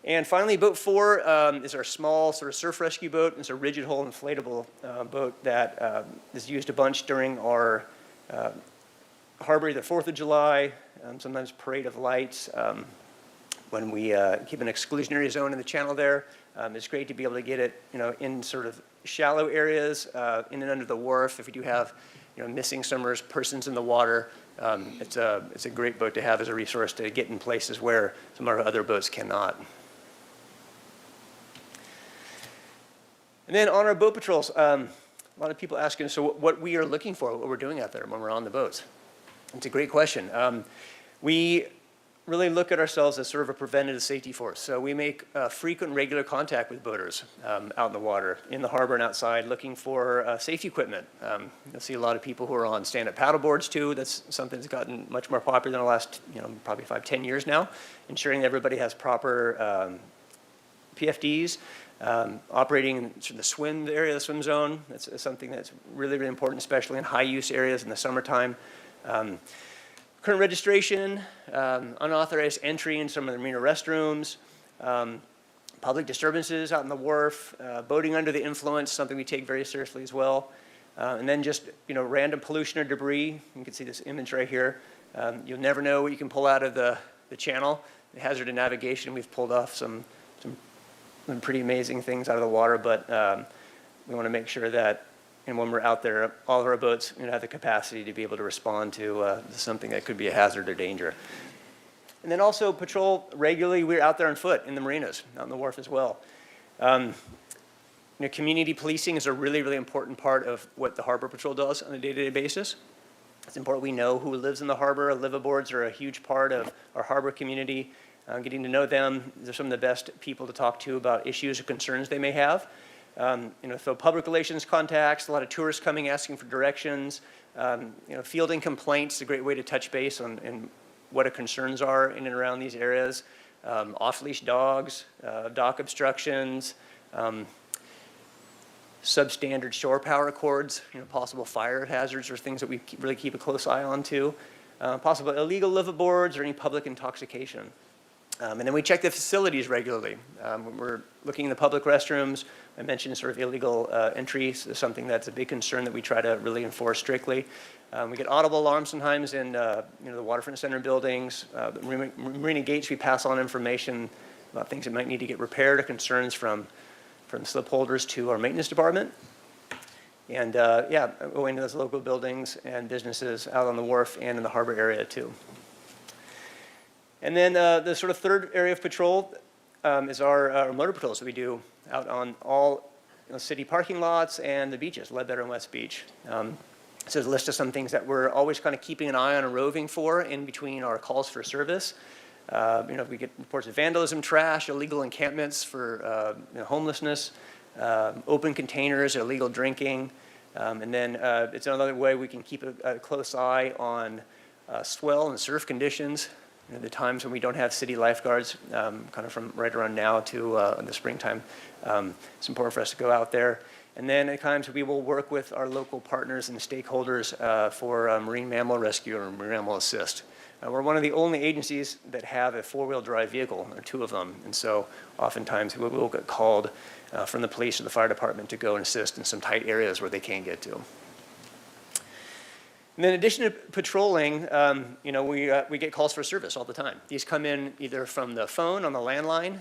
And finally, Boat 4 is our small sort of surf rescue boat. It's a rigid hull inflatable boat that is used a bunch during our harbor, either 4th of July, sometimes Parade of Lights, when we keep an exclusionary zone in the channel there. It's great to be able to get it in sort of shallow areas, in and under the wharf. If we do have missing swimmers, persons in the water, it's a great boat to have as a resource to get in places where some of our other boats cannot. And then on our boat patrols, a lot of people asking us so what we are looking for, what we're doing out there when we're on the boats. It's a great question. We really look at ourselves as sort of a preventative safety force. So we make frequent, regular contact with boaters out in the water, in the harbor and outside, looking for safety equipment. You'll see a lot of people who are on stand-up paddle boards too. That's something that's gotten much more popular in the last, probably 5-10 years now. Ensuring that everybody has proper PFDs. Operating in the swim area, the swim zone. That's something that's really, really important, especially in high-use areas in the summertime. Current registration, unauthorized entry in some of the marina restrooms, public disturbances out in the wharf, boating under the influence, something we take very seriously as well. And then just, random pollution or debris. You can see this image right here. You'll never know what you can pull out of the channel. The hazard of navigation, we've pulled off some pretty amazing things out of the water, but we want to make sure that when we're out there, all of our boats have the capacity to be able to respond to something that could be a hazard or danger. And then also patrol regularly. We're out there on foot in the marinas, out on the wharf as well. Community policing is a really, really important part of what the Harbor Patrol does on a day-to-day basis. It's important we know who lives in the harbor. Liveaboards are a huge part of our harbor community. Getting to know them, they're some of the best people to talk to about issues or concerns they may have. So public relations contacts, a lot of tourists coming asking for directions. Fielding complaints is a great way to touch base on what our concerns are in and around these areas. Off-leash dogs, dock obstructions, substandard shore power cords, possible fire hazards are things that we really keep a close eye on too. Possible illegal liveaboards or any public intoxication. And then we check the facilities regularly. When we're looking in the public restrooms, I mentioned sort of illegal entries is something that's a big concern that we try to really enforce strictly. We get audible alarms sometimes in the waterfront center buildings. The Marina Gates, we pass on information about things that might need to get repaired or concerns from slip holders to our maintenance department. And going to those local buildings and businesses out on the wharf and in the harbor area too. And then the sort of third area of patrol is our motor patrols that we do out on all city parking lots and the beaches, Ledbetter and West Beach. So there's a list of some things that we're always kind of keeping an eye on and roving for in between our calls for service. We get reports of vandalism, trash, illegal encampments for homelessness, open containers, illegal drinking. And then it's another way we can keep a close eye on swell and surf conditions. The times when we don't have city lifeguards, kind of from right around now to in the springtime, it's important for us to go out there. And then at times we will work with our local partners and stakeholders for marine mammal rescue or marine mammal assist. We're one of the only agencies that have a four-wheel drive vehicle, or two of them, and so oftentimes we will get called from the police or the fire department to go and assist in some tight areas where they can't get to. And then in addition to patrolling, we get calls for service all the time. These come in either from the phone on the landline,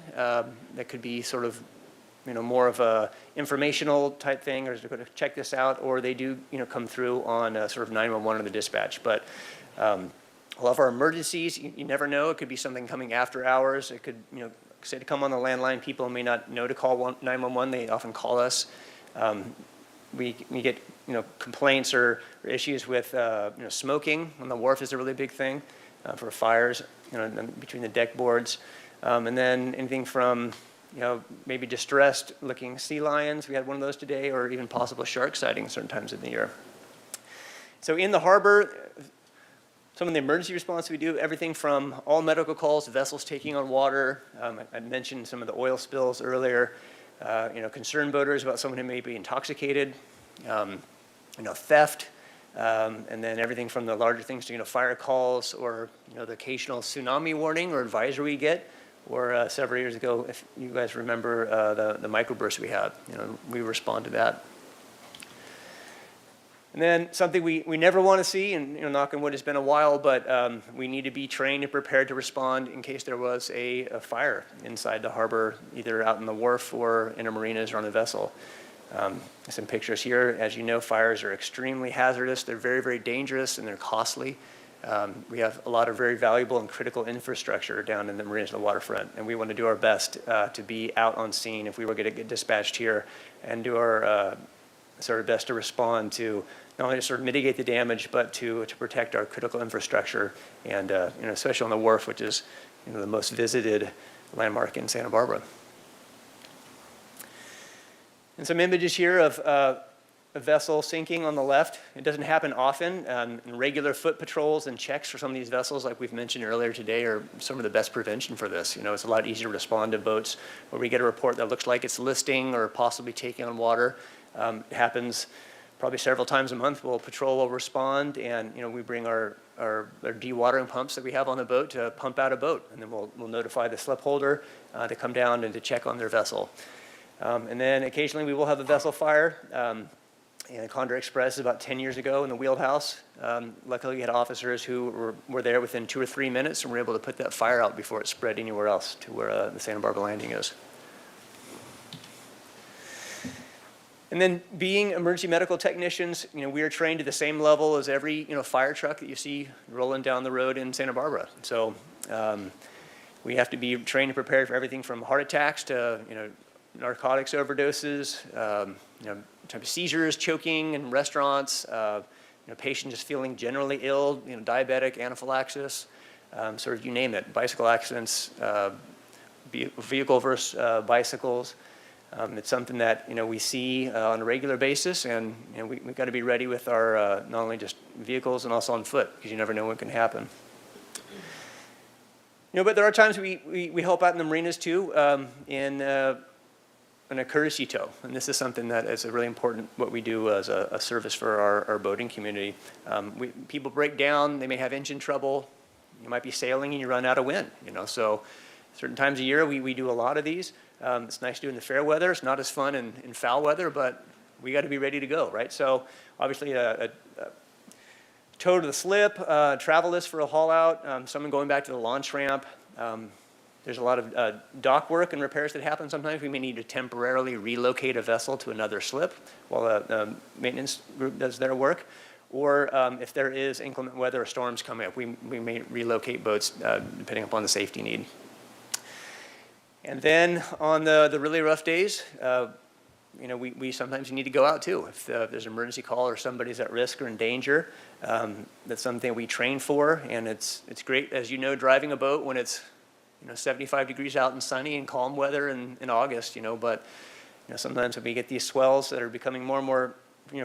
that could be sort of, more of a informational type thing, or to go to check this out, or they do, come through on sort of 911 or the dispatch. But a lot of our emergencies, you never know. It could be something coming after hours. It could, say to come on the landline. People may not know to call 911. They often call us. We get complaints or issues with smoking on the wharf is a really big thing for fires between the deck boards, and then anything from maybe distressed looking sea lions. We had one of those today, or even possible shark sightings certain times of the year. So in the harbor, some of the emergency response we do, everything from all medical calls, vessels taking on water. I mentioned some of the oil spills earlier. Concerned boaters about someone who may be intoxicated, theft, and then everything from the larger things to fire calls or the occasional tsunami warning or advisory we get. Or several years ago, if you guys remember the microburst we had, we respond to that. And then something we never want to see, and knock on wood, it's been a while, but we need to be trained and prepared to respond in case there was a fire inside the harbor, either out in the wharf or in a marinas or on a vessel. Some pictures here. As you know, fires are extremely hazardous. They're very, very dangerous, and they're costly. We have a lot of very valuable and critical infrastructure down in the marinas and the waterfront, and we want to do our best to be out on scene if we were going to get dispatched here, and do our sort of best to respond to not only to sort of mitigate the damage, but to protect our critical infrastructure, and especially on the wharf, which is the most visited landmark in Santa Barbara. And some images here of a vessel sinking on the left. It doesn't happen often. And regular foot patrols and checks for some of these vessels, like we've mentioned earlier today, are some of the best prevention for this. It's a lot easier to respond to boats where we get a report that looks like it's listing or possibly taking on water. It happens probably several times a month. Patrol will respond, and we bring our or dewatering pumps that we have on the boat to pump out a boat. And then we'll notify the slip holder to come down and to check on their vessel. And then occasionally we will have a vessel fire. And Condor Express is about 10 years ago in the wheelhouse. Luckily, we had officers who were there within 2 or 3 minutes and were able to put that fire out before it spread anywhere else to where the Santa Barbara landing is. And then being emergency medical technicians, we are trained to the same level as every, fire truck that you see rolling down the road in Santa Barbara. So we have to be trained and prepared for everything from heart attacks to, narcotics overdoses, type of seizures, choking in restaurants, patient just feeling generally ill, diabetic, anaphylaxis, sort of you name it, bicycle accidents, vehicle versus bicycles. It's something that we see on a regular basis, and we've got to be ready with our not only just vehicles and also on foot, because you never know what can happen. But there are times we help out in the marinas too, in a courtesy tow, and this is something that is a really important what we do as a service for our boating community. People break down, they may have engine trouble, you might be sailing and you run out of wind, so certain times a year we do a lot of these. It's nice to do in the fair weather. It's not as fun in foul weather, but we got to be ready to go, right? So obviously a tow to the slip, travel list for a haul out, someone going back to the launch ramp. There's a lot of dock work and repairs that happen. Sometimes we may need to temporarily relocate a vessel to another slip while the maintenance group does their work. Or if there is inclement weather or storms coming up, we may relocate boats depending upon the safety need. And then on the really rough days, we sometimes need to go out too. If there's an emergency call or somebody's at risk or in danger, that's something we train for. And it's great, as you know, driving a boat when it's 75 degrees out and sunny and calm weather in August, but sometimes when we get these swells that are becoming more and more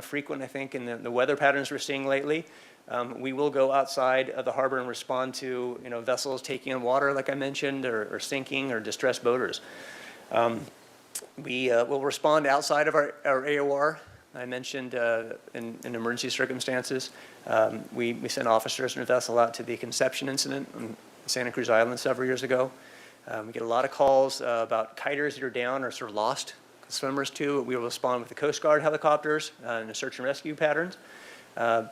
frequent, I think, in the weather patterns we're seeing lately, we will go outside of the harbor and respond to vessels taking on water, like I mentioned, or sinking, or distressed boaters. We will respond outside of our AOR. I mentioned in emergency circumstances, we sent officers and a vessel out to the Conception incident on Santa Cruz Island several years ago. We get a lot of calls about kiters that are down or sort of lost, swimmers too. We will respond with the Coast Guard helicopters in a search and rescue patterns.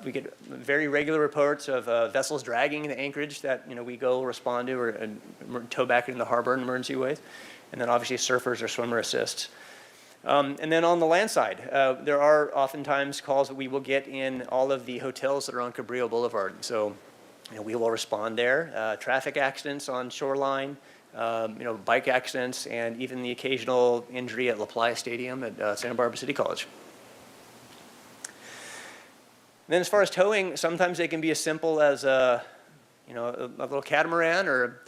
We get very regular reports of vessels dragging in the anchorage that we go respond to or tow back into the harbor in emergency ways. And then obviously surfers or swimmer assists. And then on the land side, there are oftentimes calls that we will get in all of the hotels that are on Cabrillo Boulevard. So we will respond there. Traffic accidents on shoreline, bike accidents, and even the occasional injury at La Playa Stadium at Santa Barbara City College. And then as far as towing, sometimes they can be as simple as a little catamaran or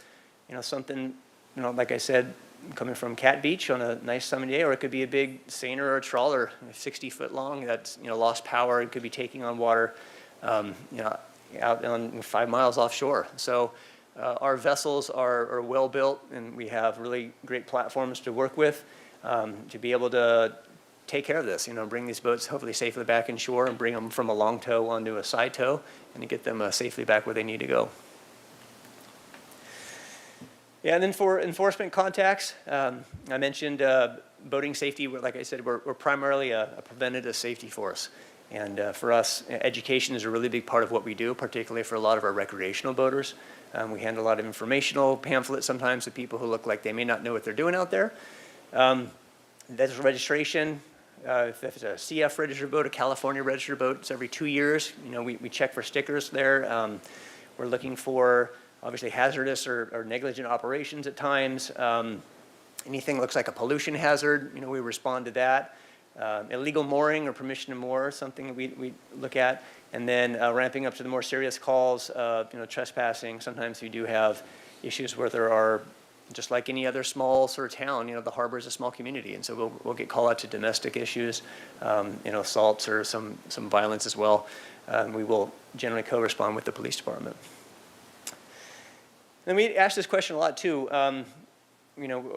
something, like I said, coming from Cat Beach on a nice summer day, or it could be a big seiner or a trawler, 60 foot long, that's lost power. It could be taking on water, out on 5 miles offshore. So our vessels are well built, and we have really great platforms to work with to be able to take care of this, bring these boats hopefully safely back inshore and bring them from a long tow onto a side tow and to get them safely back where they need to go. Yeah, and then for enforcement contacts, I mentioned boating safety. Like I said, we're primarily a preventative safety force. And for us, education is a really big part of what we do, particularly for a lot of our recreational boaters. We handle a lot of informational pamphlets sometimes to people who look like they may not know what they're doing out there. That's registration. If it's a CF registered boat, a California registered boat, it's every 2 years. We check for stickers there. We're looking for obviously hazardous or negligent operations at times. Anything looks like a pollution hazard, we respond to that. Illegal mooring or permission to moor, something we look at. And then ramping up to the more serious calls, trespassing. Sometimes we do have issues where there are, just like any other small sort of town, the harbor is a small community. And so we'll get call out to domestic issues, assaults or some violence as well. We will generally co-respond with the police department. And we ask this question a lot too.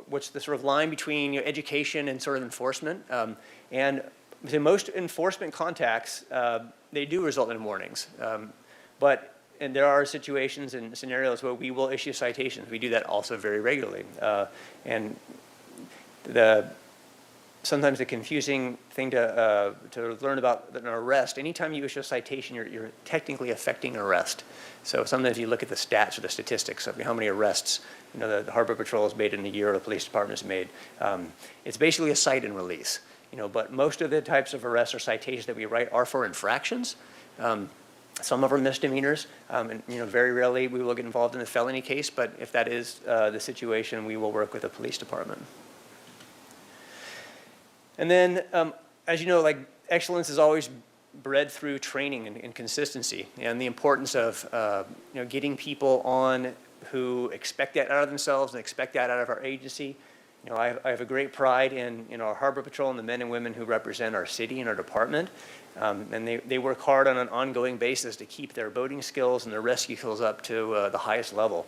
What's the sort of line between education and sort of enforcement? And the most enforcement contacts, they do result in warnings. But and there are situations and scenarios where we will issue citations. We do that also very regularly. And sometimes the confusing thing to learn about an arrest, anytime you issue a citation, you're technically affecting an arrest. So sometimes you look at the stats or the statistics of how many arrests the Harbor Patrol has made in a year or the police department has made. It's basically a cite and release. But most of the types of arrests or citations that we write are for infractions. Some of them are misdemeanors, and very rarely we will get involved in a felony case, but if that is the situation, we will work with the police department. And then, as you know, like excellence is always bred through training and consistency, and the importance of getting people on who expect that out of themselves and expect that out of our agency. I have a great pride in our Harbor Patrol and the men and women who represent our city and our department. And they work hard on an ongoing basis to keep their boating skills and their rescue skills up to the highest level.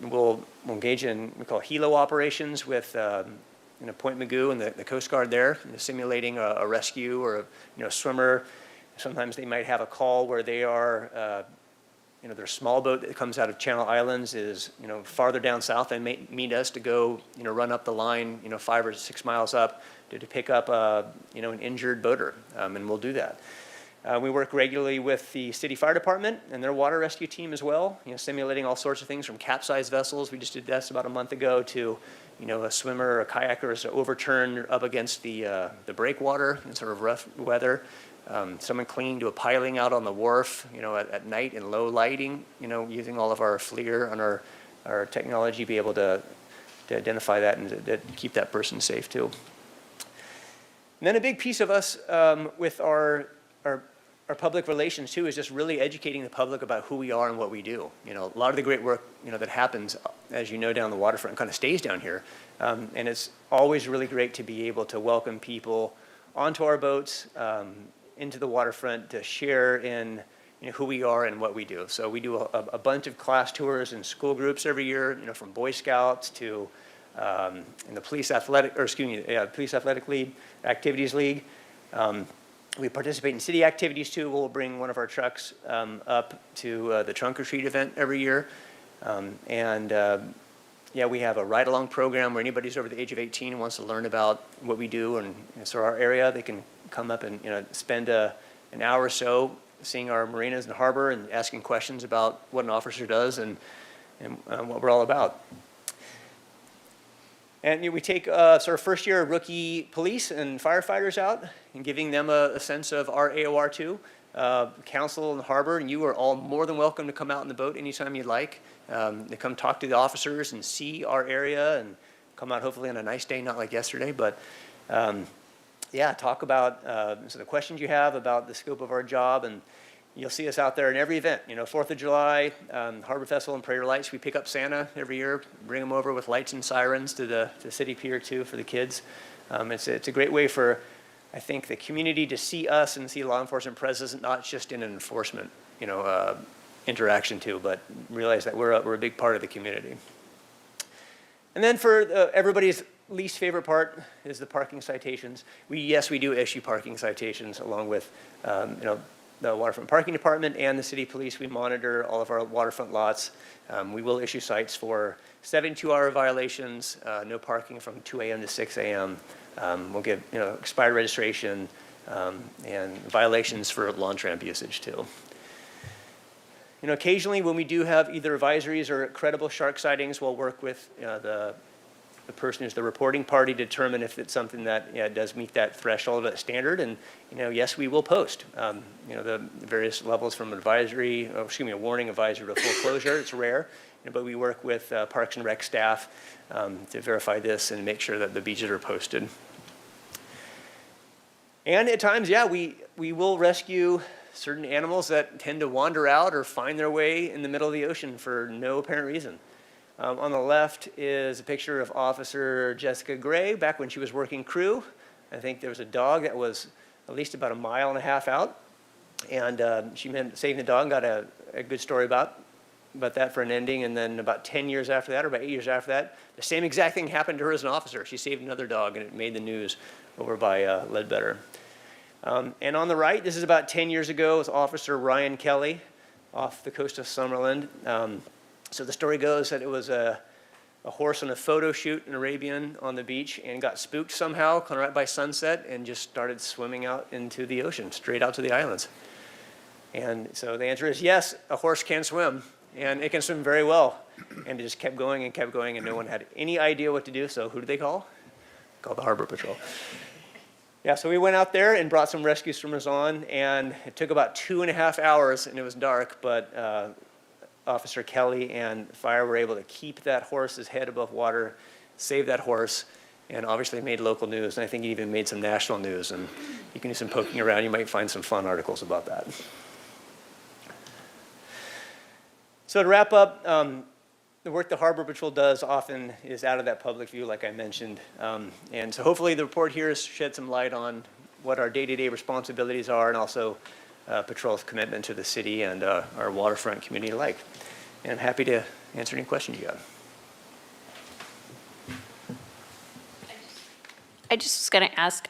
We'll engage in what we call helo operations with Point Mugu and the Coast Guard there, simulating a rescue or a swimmer. Sometimes they might have a call where they are their small boat that comes out of Channel Islands is, farther down south. They may meet us to go, run up the line, 5 or 6 miles up to pick up, an injured boater, and we'll do that. We work regularly with the city fire department and their water rescue team as well, simulating all sorts of things from capsized vessels. We just did this about a month ago to, a swimmer or a kayaker is overturned up against the breakwater in sort of rough weather. Someone clinging to a piling out on the wharf, at night in low lighting, using all of our FLIR and our technology, be able to identify that and to keep that person safe too. And then a big piece of us with our public relations too is just really educating the public about who we are and what we do. A lot of the great work that happens, as down the waterfront kind of stays down here, and it's always really great to be able to welcome people onto our boats, into the waterfront to share in who we are and what we do. So we do a bunch of class tours and school groups every year, from Boy Scouts to in the Police Athletic League, Activities League. We participate in city activities too. We'll bring one of our trucks up to the Trunk or Treat event every year. We have a ride-along program where anybody who's over the age of 18 and wants to learn about what we do and so our area, they can come up and spend an hour or so seeing our marinas and harbor and asking questions about what an officer does and what we're all about. And we take sort of first-year rookie police and firefighters out and giving them a sense of our AOR too. Council and harbor, and you are all more than welcome to come out in the boat anytime you'd like. To come talk to the officers and see our area and come out hopefully on a nice day, not like yesterday, but talk about so the questions you have about the scope of our job, and you'll see us out there in every event. 4th of July, Harbor Festival and Prayer Lights. We pick up Santa every year, bring them over with lights and sirens to the city pier too for the kids. It's a great way for, I think, the community to see us and see law enforcement presence, not just in an enforcement, interaction too, but realize that we're a big part of the community. And then for everybody's least favorite part is the parking citations. We do issue parking citations along with the Waterfront Parking Department and the City Police. We monitor all of our waterfront lots. We will issue cites for 72-hour violations, no parking from 2 a.m. to 6 a.m. We'll give expired registration and violations for launch ramp usage too. Occasionally when we do have either advisories or credible shark sightings, we'll work with the person who's the reporting party to determine if it's something that does meet that threshold, that standard. And yes, we will post the various levels from a warning, advisory to full closure. It's rare, but we work with Parks and Rec staff to verify this and make sure that the beaches are posted. And at times, we will rescue certain animals that tend to wander out or find their way in the middle of the ocean for no apparent reason. On the left is a picture of Officer Jessica Gray back when she was working crew. I think there was a dog that was at least about 1.5 miles out, and she saved the dog and got a good story about that for an ending. And then about 10 years after that, or about 8 years after that, the same exact thing happened to her as an officer. She saved another dog, and it made the news over by Ledbetter. And on the right, this is about 10 years ago, with Officer Ryan Kelly. off the coast of Summerland. So the story goes that it was a horse on a photo shoot in Arabian on the beach and got spooked somehow, kind of right by sunset, and just started swimming out into the ocean, straight out to the islands. And so the answer is yes, a horse can swim, and it can swim very well. And it just kept going, and no one had any idea what to do, so who did they call? Called the Harbor Patrol. Yeah, so we went out there and brought some rescue swimmers on, and it took about 2.5 hours, and it was dark, but Officer Kelly and fire were able to keep that horse's head above water, save that horse, and obviously made local news, and I think it even made some national news, and you can do some poking around, you might find some fun articles about that. So to wrap up, the work the Harbor Patrol does often is out of that public view, like I mentioned. And so hopefully the report here has shed some light on what our day-to-day responsibilities are and also Patrol's commitment to the city and our waterfront community alike. And I'm happy to answer any questions you got. I just was going to ask,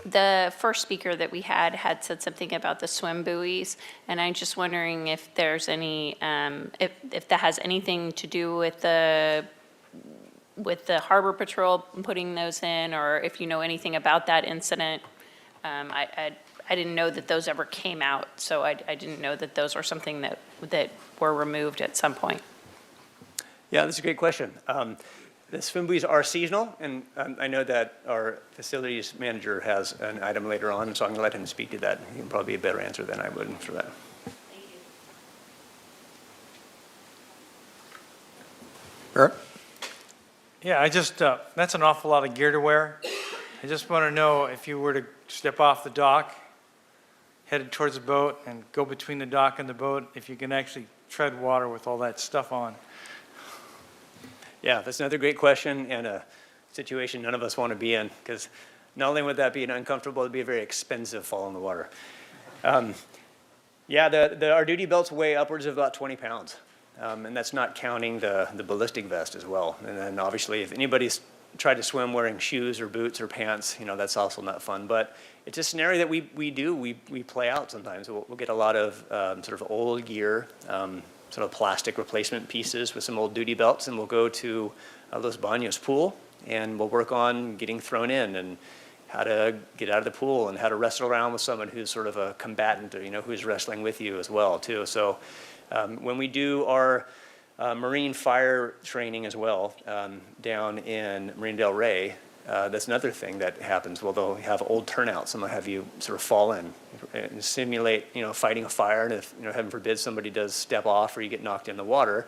the first speaker that we had said something about the swim buoys, and I'm just wondering if there's any, if that has anything to do with the Harbor Patrol putting those in, or if you know anything about that incident. I didn't know that those ever came out, so I didn't know that those were something that were removed at some point. Yeah, that's a great question. The swim buoys are seasonal, and I know that our facilities manager has an item later on, so I'm going to let him speak to that. He can probably be a better answer than I would for that. Barrett? Yeah, that's an awful lot of gear to wear. I just want to know if you were to step off the dock, headed towards the boat, and go between the dock and the boat, if you can actually tread water with all that stuff on. Yeah, that's another great question and a situation none of us want to be in, because not only would that be uncomfortable, it'd be a very expensive fall in the water. Yeah, our duty belts weigh upwards of about 20 pounds, and that's not counting the ballistic vest as well. And then obviously, if anybody's tried to swim wearing shoes or boots or pants, that's also not fun. But it's a scenario that we play out sometimes. We'll get a lot of sort of old gear, sort of plastic replacement pieces with some old duty belts, and we'll go to Los Baños pool, and we'll work on getting thrown in and how to get out of the pool and how to wrestle around with someone who's sort of a combatant or, who's wrestling with you as well, too. So when we do our marine fire training as well down in Marina del Rey, that's another thing that happens. Well, they'll have old turnouts and they'll have you sort of fall in and simulate, fighting a fire. And if, heaven forbid, somebody does step off or you get knocked in the water,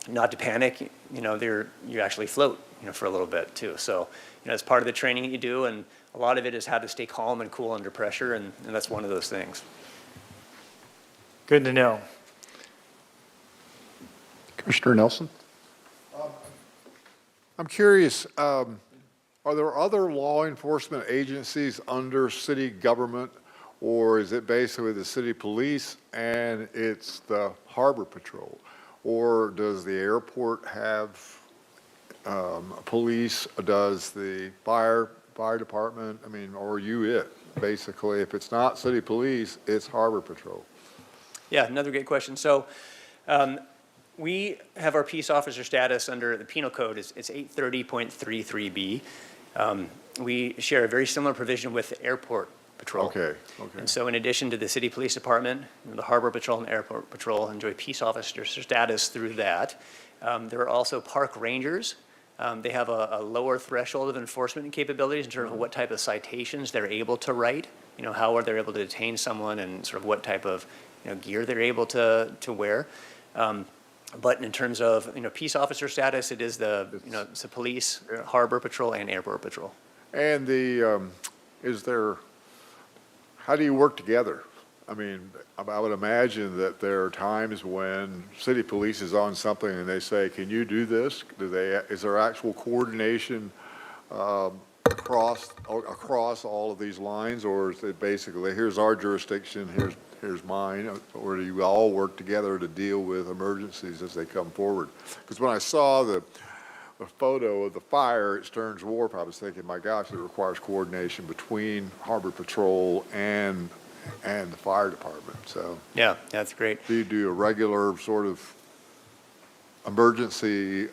not to panic, you actually float, for a little bit too. So, it's part of the training that you do, and a lot of it is how to stay calm and cool under pressure, and that's one of those things. Good to know. Commissioner Nelson? I'm curious, are there other law enforcement agencies under city government, or is it basically the city police and it's the Harbor Patrol? Or does the airport have police? Does the fire department? Or are you it? Basically, if it's not city police, it's Harbor Patrol. Yeah, another great question. So we have our peace officer status under the penal code. It's 830.33B. We share a very similar provision with the airport patrol. Okay. And so in addition to the city police department, the Harbor Patrol and Airport Patrol enjoy peace officer status through that. There are also park rangers. They have a lower threshold of enforcement capabilities in terms of what type of citations they're able to write, how are they able to detain someone and sort of what type of gear they're able to wear. But in terms of peace officer status, it is it's the police, Harbor Patrol, and Airport Patrol. And how do you work together? I would imagine that there are times when city police is on something and they say, "Can you do this?" Is there actual coordination across all of these lines, or is it basically, here's our jurisdiction, here's mine, or do you all work together to deal with emergencies as they come forward? Because when I saw the photo of the fire at Stearns Wharf, I was thinking, my gosh, it requires coordination between Harbor Patrol and and the fire department, so. Yeah, that's great. Do you do a regular sort of emergency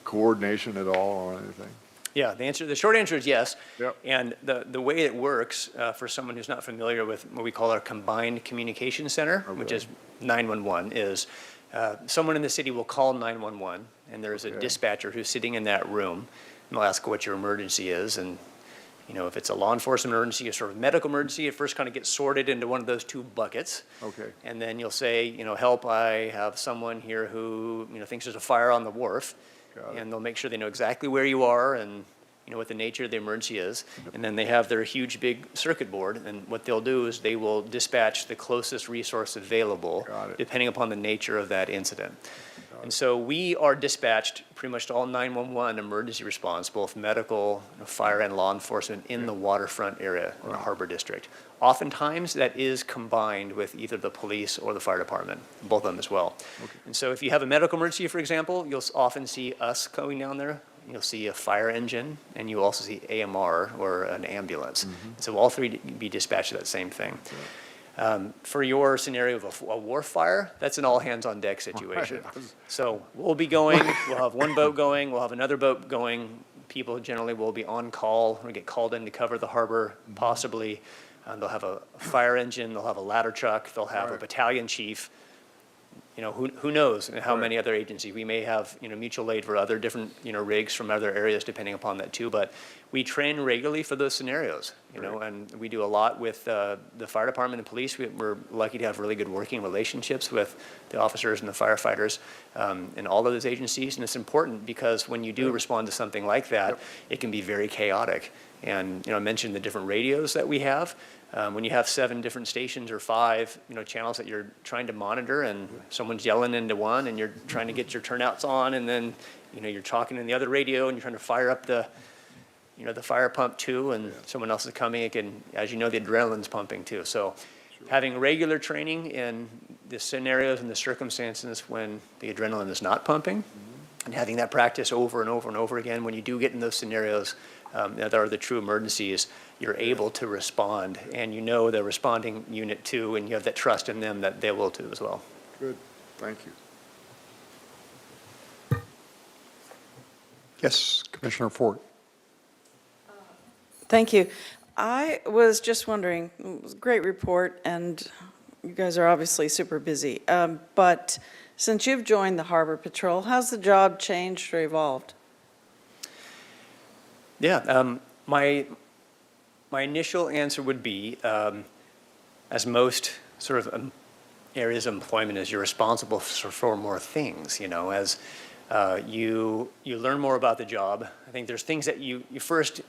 coordination at all or anything? Yeah, the short answer is yes. Yep. And the way it works, for someone who's not familiar with what we call our Combined Communication Center, which Okay. is 911, is someone in the city will call 911, and there's a Okay. dispatcher who's sitting in that room, and they'll ask what your emergency is, and if it's a law enforcement emergency, a sort of medical emergency, it first kind of gets sorted into one of those two buckets. Okay. And then you'll say, help, I have someone here who, thinks there's a fire on the wharf. Got it. And they'll make sure they know exactly where you are and, what the nature of the emergency is. And then they have their huge, big circuit board. And what they'll do is they will dispatch the closest resource available, Got it. depending upon the nature of that incident. And so we are dispatched pretty much to all 911 emergency response, both medical, fire, and law enforcement in the waterfront area in the Harbor District. Oftentimes, that is combined with either the police or the fire department, both of them as well. And so if you have a medical emergency, for example, you'll often see us going down there. You'll see a fire engine, and you'll also see AMR or an ambulance. So all three be dispatched to that same thing. For your scenario of a wharf fire, that's an all-hands-on-deck situation. So we'll be going, we'll have one boat going, we'll have another boat going. People generally will be on call or get called in to cover the harbor, possibly. They'll have a fire engine, they'll have a ladder truck, they'll have a Right. battalion chief. Who knows how Right. many other agencies. We may have, mutual aid for other different, rigs from other areas depending upon that too. But we train regularly for those scenarios, and we do a lot with the fire department and police. We're lucky to have really good working relationships with the officers and the firefighters in all of those agencies. And it's important because when you do respond to something like that, it can be very chaotic. And, I mentioned the different radios that we have. When you have 7 different stations or 5, channels that you're trying to monitor and someone's yelling into one and you're trying to get your turnouts on and then, you're talking in the other radio and you're trying to fire up the fire pump too and someone else is coming, it can, as you know, the adrenaline's pumping too. So having regular training in the scenarios and the circumstances when the adrenaline is not pumping and having that practice over and over and over again, when you do get in those scenarios that are the true emergencies, you're able to respond, and the responding unit too, and you have that trust in them that they will too as well. Good, thank you. Yes, Commissioner Ford. Thank you. I was just wondering, it was a great report, and you guys are obviously super busy. But since you've joined the Harbor Patrol, how's the job changed or evolved? Yeah, my initial answer would be, as most sort of areas of employment is, you're responsible for more things, as you learn more about the job. I think there's things that you first,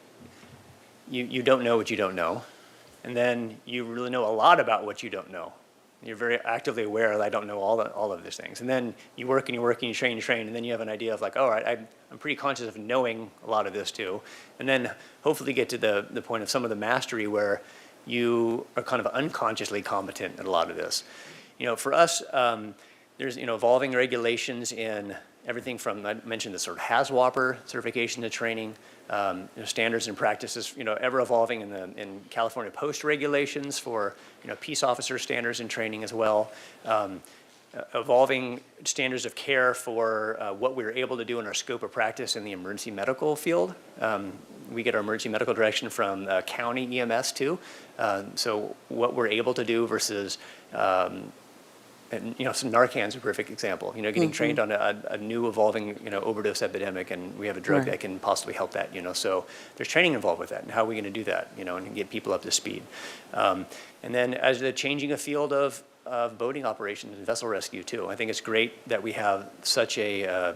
you don't know what you don't know, and then you really know a lot about what you don't know. You're very actively aware that I don't know all of these things. And then you work and you work and you train, and then you have an idea of like, all right, I'm pretty conscious of knowing a lot of this too. And then hopefully get to the point of some of the mastery where you are kind of unconsciously competent in a lot of this. For us, there's, evolving regulations in everything from, I mentioned the sort of HAZWOPER certification to training, standards and practices, ever evolving in California post regulations for, peace officer standards and training as well. Evolving standards of care for what we're able to do in our scope of practice in the emergency medical field. We get our emergency medical direction from county EMS too. So what we're able to do versus and, some Narcan's a perfect example. Getting trained on a new evolving, overdose epidemic, and we have a drug Right. that can possibly help that. So there's training involved with that, and how are we going to do that? And get people up to speed. And then as the changing a field of boating operations and vessel rescue too, I think it's great that we have such a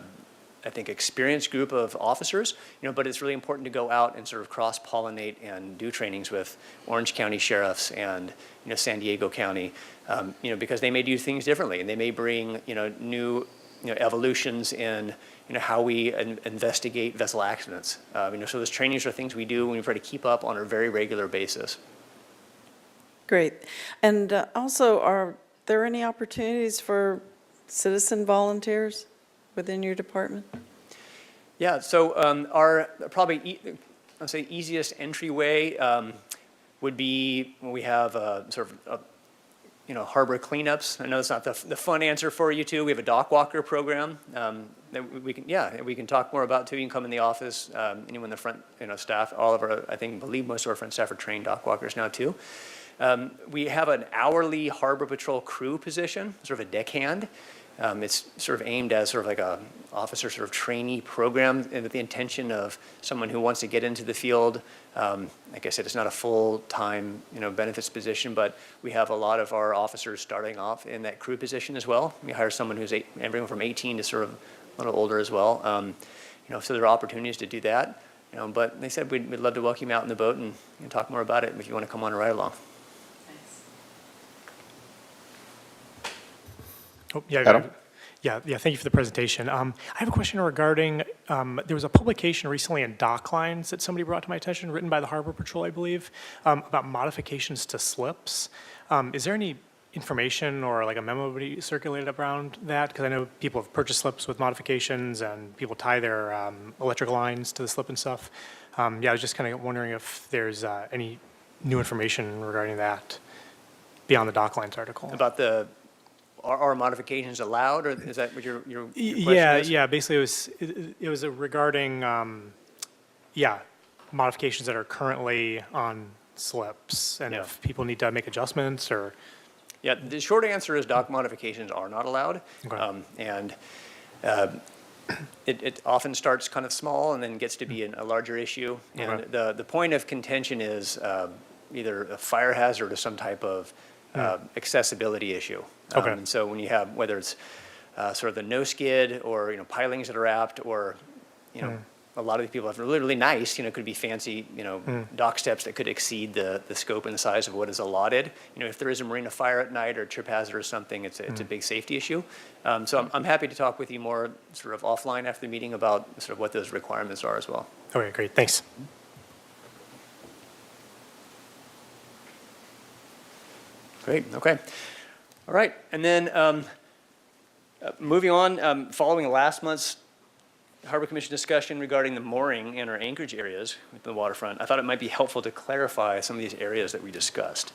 experienced group of officers, but it's really important to go out and sort of cross-pollinate and do trainings with Orange County sheriffs and, San Diego County, because they may do things differently and they may bring, new, evolutions in, how we investigate vessel accidents. So those trainings are things we do and we try to keep up on a very regular basis. Great. And also, are there any opportunities for citizen volunteers within your department? Yeah, so our probably, I'll say easiest entryway would be, we have sort of, harbor cleanups. I know it's not the fun answer for you too. We have a dock walker program that we can talk more about too. You can come in the office, anyone in the front, staff, all of our, believe most of our front staff are trained dock walkers now too. We have an hourly harbor patrol crew position, sort of a deckhand. It's sort of aimed as sort of like a officer sort of trainee program with the intention of someone who wants to get into the field. Like I said, it's not a full-time, benefits position, but we have a lot of our officers starting off in that crew position as well. We hire someone who's everyone from 18 to sort of a little older as well. So there are opportunities to do that. But they said we'd love to welcome you out in the boat and talk more about it if you want to come on a ride along. Oh, yeah, Adam? yeah, thank you for the presentation. I have a question regarding, there was a publication recently in Dock Lines that somebody brought to my attention, written by the Harbor Patrol, I believe, about modifications to slips. Is there any information or like a memo be circulated around that? Because I know people have purchased slips with modifications and people tie their electrical lines to the slip and stuff. I was just kind of wondering if there's any new information regarding that beyond the Dock Lines article. About are modifications allowed, or is that what your question is? Yeah, basically it was regarding, modifications that are currently on slips, and if people need to make adjustments or. Yeah, the short answer is dock modifications are not allowed. Okay. It often starts kind of small and then gets to be a larger issue. And Okay. the point of contention is either a fire hazard or some type of accessibility issue. Okay. And so when you have, whether it's sort of the no skid or, pilings that are wrapped or, a lot of these people have really nice, could be fancy, dock steps that could exceed the scope and the size of what is allotted. If there is a marina fire at night or a trip hazard or something, it's a big safety issue. So I'm happy to talk with you more sort of offline after the meeting about sort of what those requirements are as well. Okay, great, thanks. Great, okay. All right, and then moving on, following last month's Harbor Commission discussion regarding the mooring and our anchorage areas with the waterfront, I thought it might be helpful to clarify some of these areas that we discussed.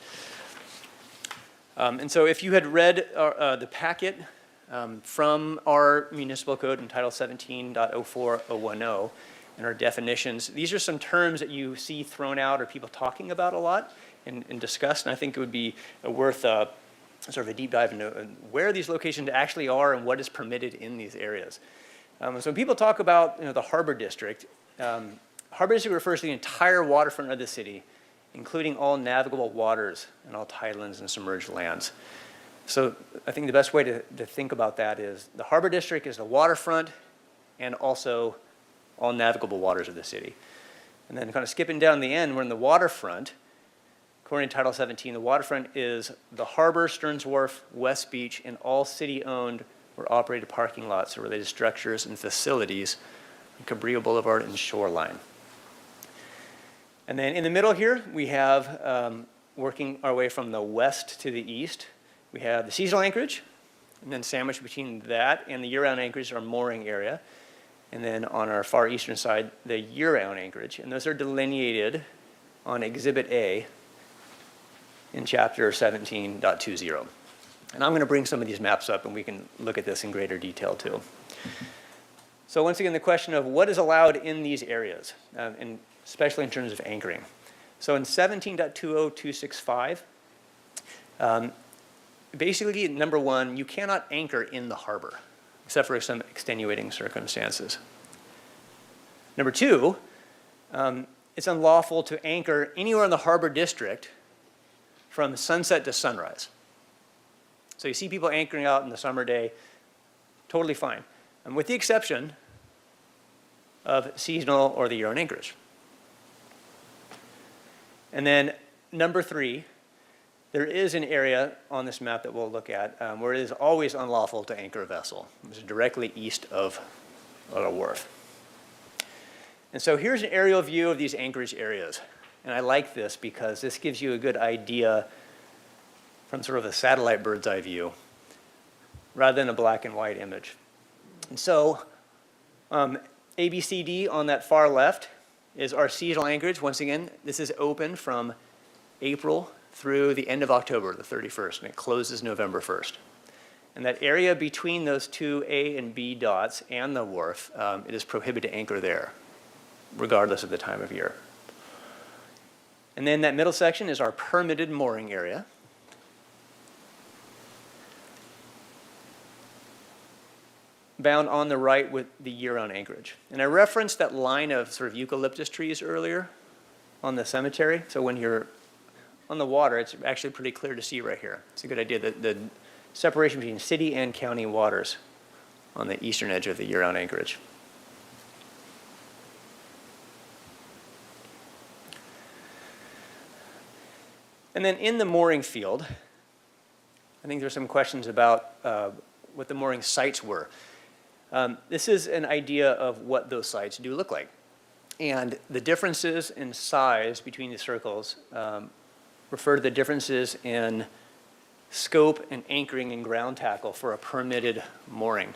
And so if you had read the packet from our municipal code in Title 17.04010 and our definitions, these are some terms that you see thrown out or people talking about a lot and discussed, and I think it would be worth sort of a deep dive into where these locations actually are and what is permitted in these areas. So when people talk about the Harbor District, Harbor District refers to the entire waterfront of the city, including all navigable waters and all tidelands and submerged lands. So I think the best way to think about that is the Harbor District is the waterfront and also all navigable waters of the city. And then kind of skipping down the end, we're in the waterfront. According to Title 17, the waterfront is the harbor, Stearns Wharf, West Beach, and all city-owned or operated parking lots or related structures and facilities on Cabrillo Boulevard and Shoreline. And then in the middle here, we have, working our way from the west to the east, we have the seasonal anchorage, and then sandwiched between that and the year-round anchorage, our mooring area. And then on our far eastern side, the year-round anchorage. And those are delineated on Exhibit A in Chapter 17.20. And I'm going to bring some of these maps up and we can look at this in greater detail too. So once again, the question of what is allowed in these areas, and especially in terms of anchoring. So in 17.20265, basically, number one, you cannot anchor in the harbor, except for some extenuating circumstances. Number two, it's unlawful to anchor anywhere in the Harbor District from sunset to sunrise. So you see people anchoring out in the summer day, totally fine. And with the exception of seasonal or the year-round anchorage. And then number three, there is an area on this map that we'll look at where it is always unlawful to anchor a vessel. It's directly east of a wharf. And so here's an aerial view of these anchorage areas. And I like this because this gives you a good idea from sort of a satellite bird's eye view rather than a black and white image. And so ABCD on that far left is our seasonal anchorage. Once again, this is open from April through the end of October, the 31st, and it closes November 1st. And that area between those two A and B dots and the wharf, it is prohibited to anchor there, regardless of the time of year. And then that middle section is our permitted mooring area. Bound on the right with the year-round anchorage. And I referenced that line of sort of eucalyptus trees earlier on the cemetery. So when you're on the water, it's actually pretty clear to see right here. It's a good idea, the separation between city and county waters on the eastern edge of the year-round anchorage. And then in the mooring field, I think there's some questions about what the mooring sites were. This is an idea of what those sites do look like. And the differences in size between the circles refer to the differences in scope and anchoring and ground tackle for a permitted mooring.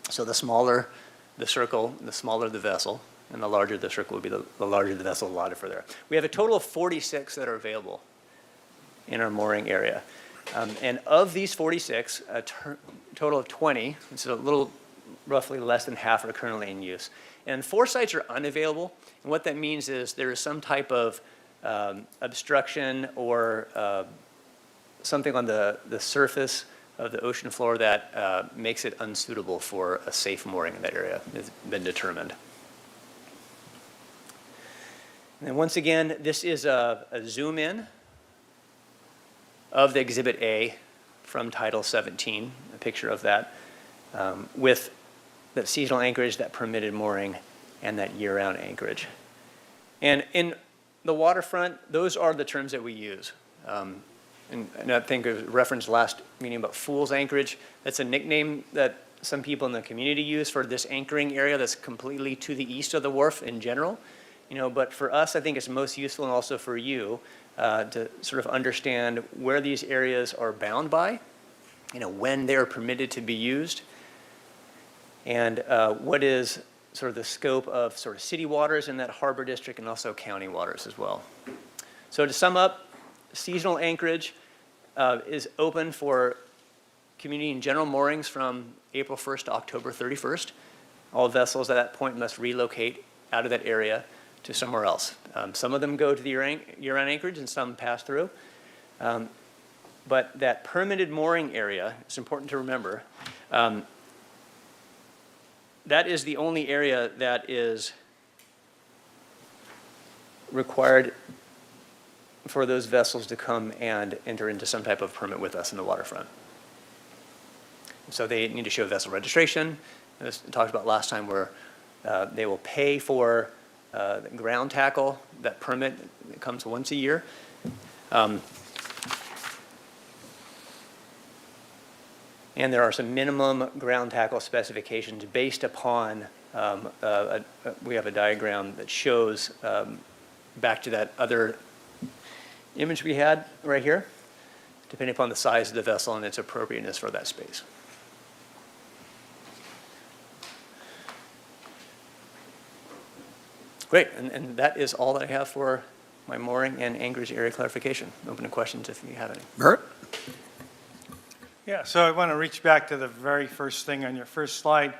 So the smaller the circle, the smaller the vessel, and the larger the circle would be the larger the vessel allotted for there. We have a total of 46 that are available in our mooring area. And of these 46, a total of 20, it's a little roughly less than half are currently in use. And 4 sites are unavailable. And what that means is there is some type of obstruction or something on the surface of the ocean floor that makes it unsuitable for a safe mooring in that area. It's been determined. And then once again, this is a zoom in of the Exhibit A from Title 17, a picture of that, with the seasonal anchorage, that permitted mooring, and that year-round anchorage. And in the waterfront, those are the terms that we use. And I think it was referenced last meeting about fool's anchorage. That's a nickname that some people in the community use for this anchoring area that's completely to the east of the wharf in general. You know, but for us, I think it's most useful, and also for you, to sort of understand where these areas are bound by, you know, when they're permitted to be used, and what is sort of the scope of sort of city waters in that harbor district, and also county waters as well. So to sum up, seasonal anchorage is open for community and general moorings from April 1st to October 31st. All vessels at that point must relocate out of that area to somewhere else. Some of them go to the year-round anchorage and some pass through. But that permitted mooring area, it's important to remember, that is the only area that is required for those vessels to come and enter into some type of permit with us in the waterfront. So they need to show vessel registration. As we talked about last time, where they will pay for the ground tackle, that permit that comes once a year. And there are some minimum ground tackle specifications based upon, we have a diagram that shows back to that other image we had right here, depending upon the size of the vessel and its appropriateness for that space. Great, and that is all that I have for my mooring and anchorage area clarification. Open to questions if you have any. Barrett? Yeah, so I want to reach back to the very first thing on your first slide.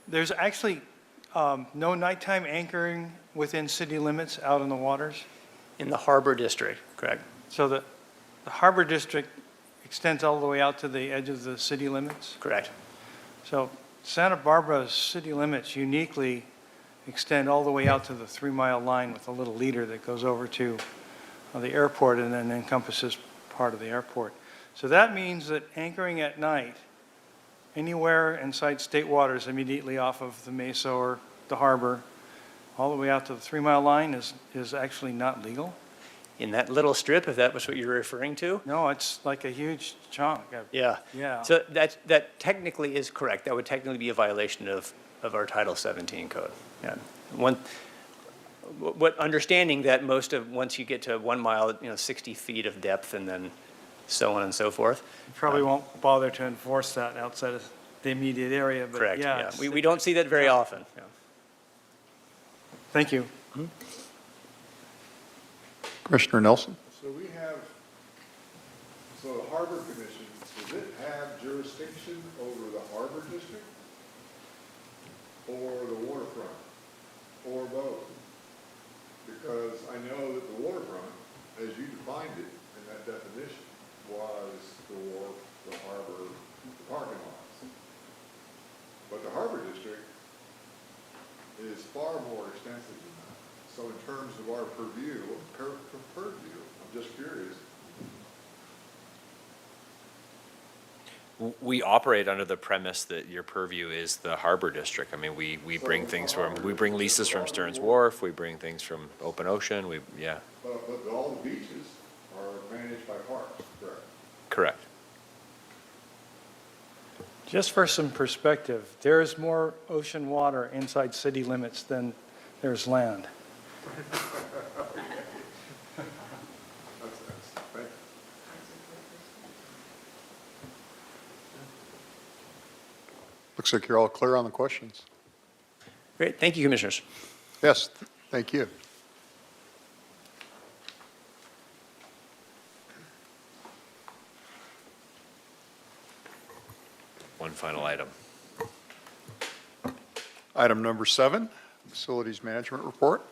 There's actually no nighttime anchoring within city limits out in the waters? In the harbor district, correct. So the harbor district extends all the way out to the edge of the city limits? Correct. So Santa Barbara's city limits uniquely extend all the way out to the 3-mile line with a little leader that goes over to the airport and then encompasses part of the airport. So that means that anchoring at night anywhere inside state waters immediately off of the mesa or the harbor, all the way out to the 3-mile line is actually not legal? In that little strip, if that was what you're referring to? No, it's like a huge chunk. Yeah. Yeah. So that technically is correct. That would technically be a violation of our Title 17 code. Yeah. Understanding that once you get to 1 mile, 60 feet of depth and then so on and so forth. You probably won't bother to enforce that outside of the immediate area, but Correct, yeah. yeah. We don't see that very often. Yeah. Thank you. Commissioner Nelson? So we have So the Harbor Commission, does it have jurisdiction over the Harbor District? Or the waterfront? Or both? Because I know that the waterfront, as you defined it in that definition, was the wharf, the harbor, the parking lots. But the Harbor District is far more extensive than that. So in terms of our purview, I'm just curious. We operate under the premise that your purview is the Harbor District. I mean, we bring things from, we bring leases from Stearns Wharf, we bring things from Open Ocean, yeah, But all the beaches are managed by parks, correct? correct. Just for some perspective, there is more ocean water inside city limits than there's land. Looks like you're all clear on the questions. Great, thank you, Commissioners. Yes, thank you. One final item. Item number 7, Facilities Management Report.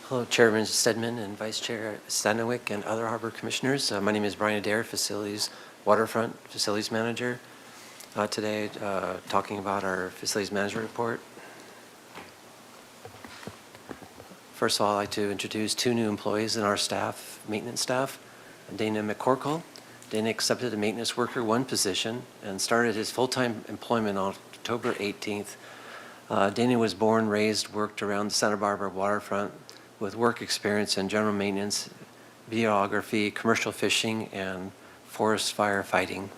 Hello, Chairman Stedman and Vice Chair Stanwyck and other Harbor Commissioners. My name is Brian Adair, Waterfront Facilities Manager. Today, talking about our Facilities Management Report. First of all, I'd like to introduce 2 new employees in our staff, maintenance staff. Dana McCorkle. Dana accepted a Maintenance Worker 1 position and started his full-time employment on October 18th. Dana was born, raised, worked around the Santa Barbara waterfront with work experience in general maintenance, videography, commercial fishing, and forest firefighting.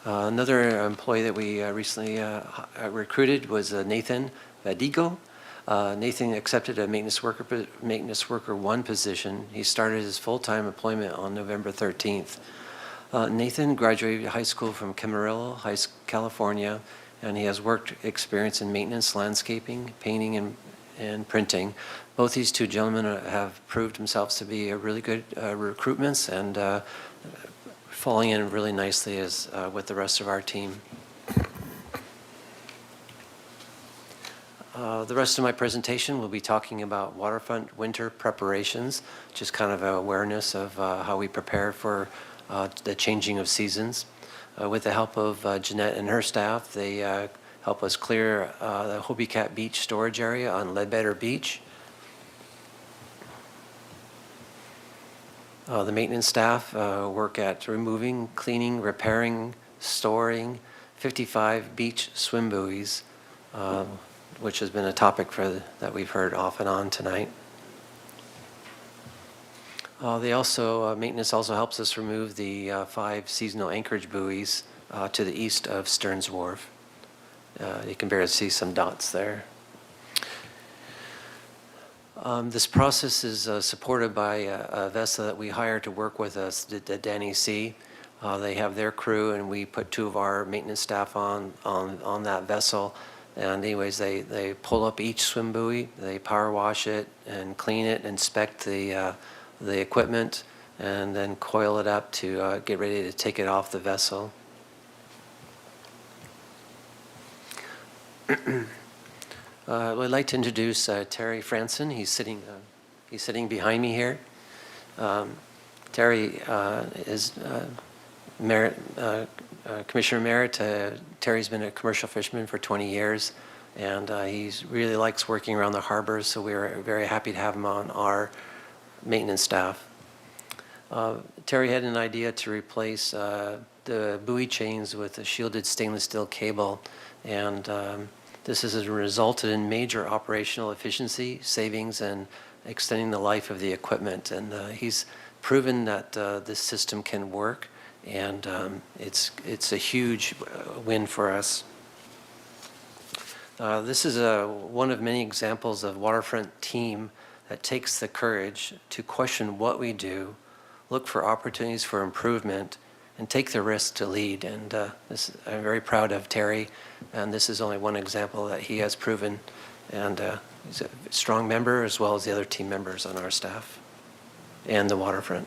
Another employee that we recently recruited was Nathan Vadigo. Nathan accepted a Maintenance Worker 1 position. He started his full-time employment on November 13th. Nathan graduated high school from Camarillo, California, and he has work experience in maintenance, landscaping, painting, and printing. Both these 2 gentlemen have proved themselves to be really good recruitments and falling in really nicely as with the rest of our team. The rest of my presentation will be talking about waterfront winter preparations, just kind of awareness of how we prepare for the changing of seasons. With the help of Jeanette and her staff, they help us clear the Hobie Cat Beach storage area on Ledbetter Beach. The maintenance staff work at removing, cleaning, repairing, storing 55 beach swim buoys, which has been a topic that we've heard off and on tonight. Maintenance also helps us remove the 5 seasonal anchorage buoys to the east of Stearns Wharf. You can barely see some dots there. This process is supported by a vessel that we hire to work with us, the Danny C. They have their crew, and we put 2 of our maintenance staff on that vessel. And anyways, they pull up each swim buoy, they power wash it and clean it, inspect the equipment, and then coil it up to get ready to take it off the vessel. I'd like to introduce Terry Franson. He's sitting behind me here. Terry is Commissioner Merritt. Terry's been a commercial fisherman for 20 years, and he really likes working around the harbor, so we're very happy to have him on our maintenance staff. Terry had an idea to replace the buoy chains with a shielded stainless steel cable, and this has resulted in major operational efficiency, savings, and extending the life of the equipment. And he's proven that this system can work, and it's a huge win for us. This is one of many examples of waterfront team that takes the courage to question what we do, look for opportunities for improvement, and take the risk to lead. And I'm very proud of Terry, and this is only one example that he has proven And he's a strong member, as well as the other team members on our staff and the waterfront.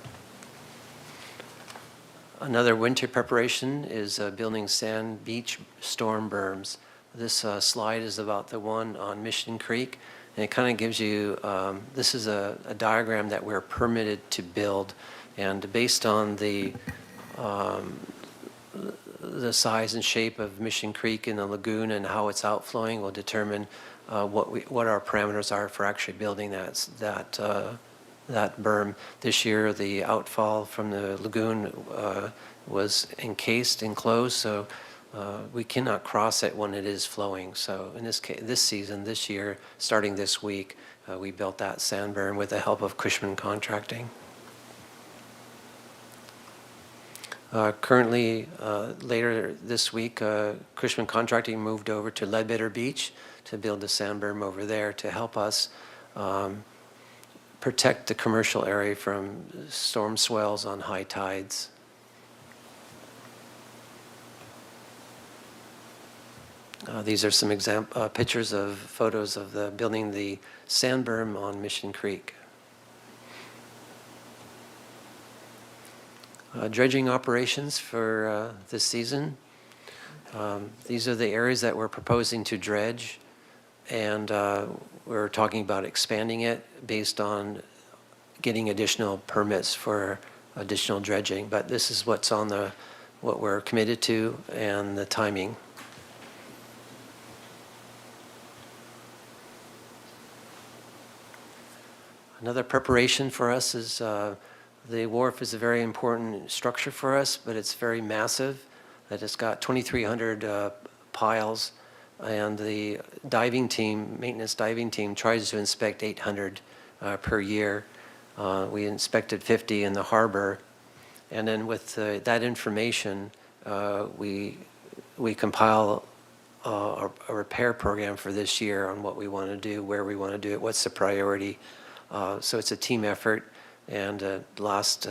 Another winter preparation is building sand beach storm berms. This slide is about the one on Mission Creek, and it kind of gives you, this is a diagram that we're permitted to build, and based on the size and shape of Mission Creek in the lagoon and how it's outflowing will determine what our parameters are for actually building that berm. This year, the outfall from the lagoon was enclosed, so we cannot cross it when it is flowing. So in this case, this year, starting this week, we built that sand berm with the help of Cushman Contracting. Currently, later this week, Cushman Contracting moved over to Leadbetter Beach to build the sand berm over there to help us protect the commercial area from storm swells on high tides. These are some pictures of photos of building the sand berm on Mission Creek. Dredging operations for this season. These are the areas that we're proposing to dredge, and we're talking about expanding it based on getting additional permits for additional dredging. But this is what's on what we're committed to and the timing. Another preparation for us is the wharf is a very important structure for us, but it's very massive. That it's got 2,300 piles, and the diving team, maintenance diving team, tries to inspect 800 per year. We inspected 50 in the harbor, and then with that information, we compile a repair program for this year on what we want to do, where we want to do it, what's the priority. So it's a team effort, and last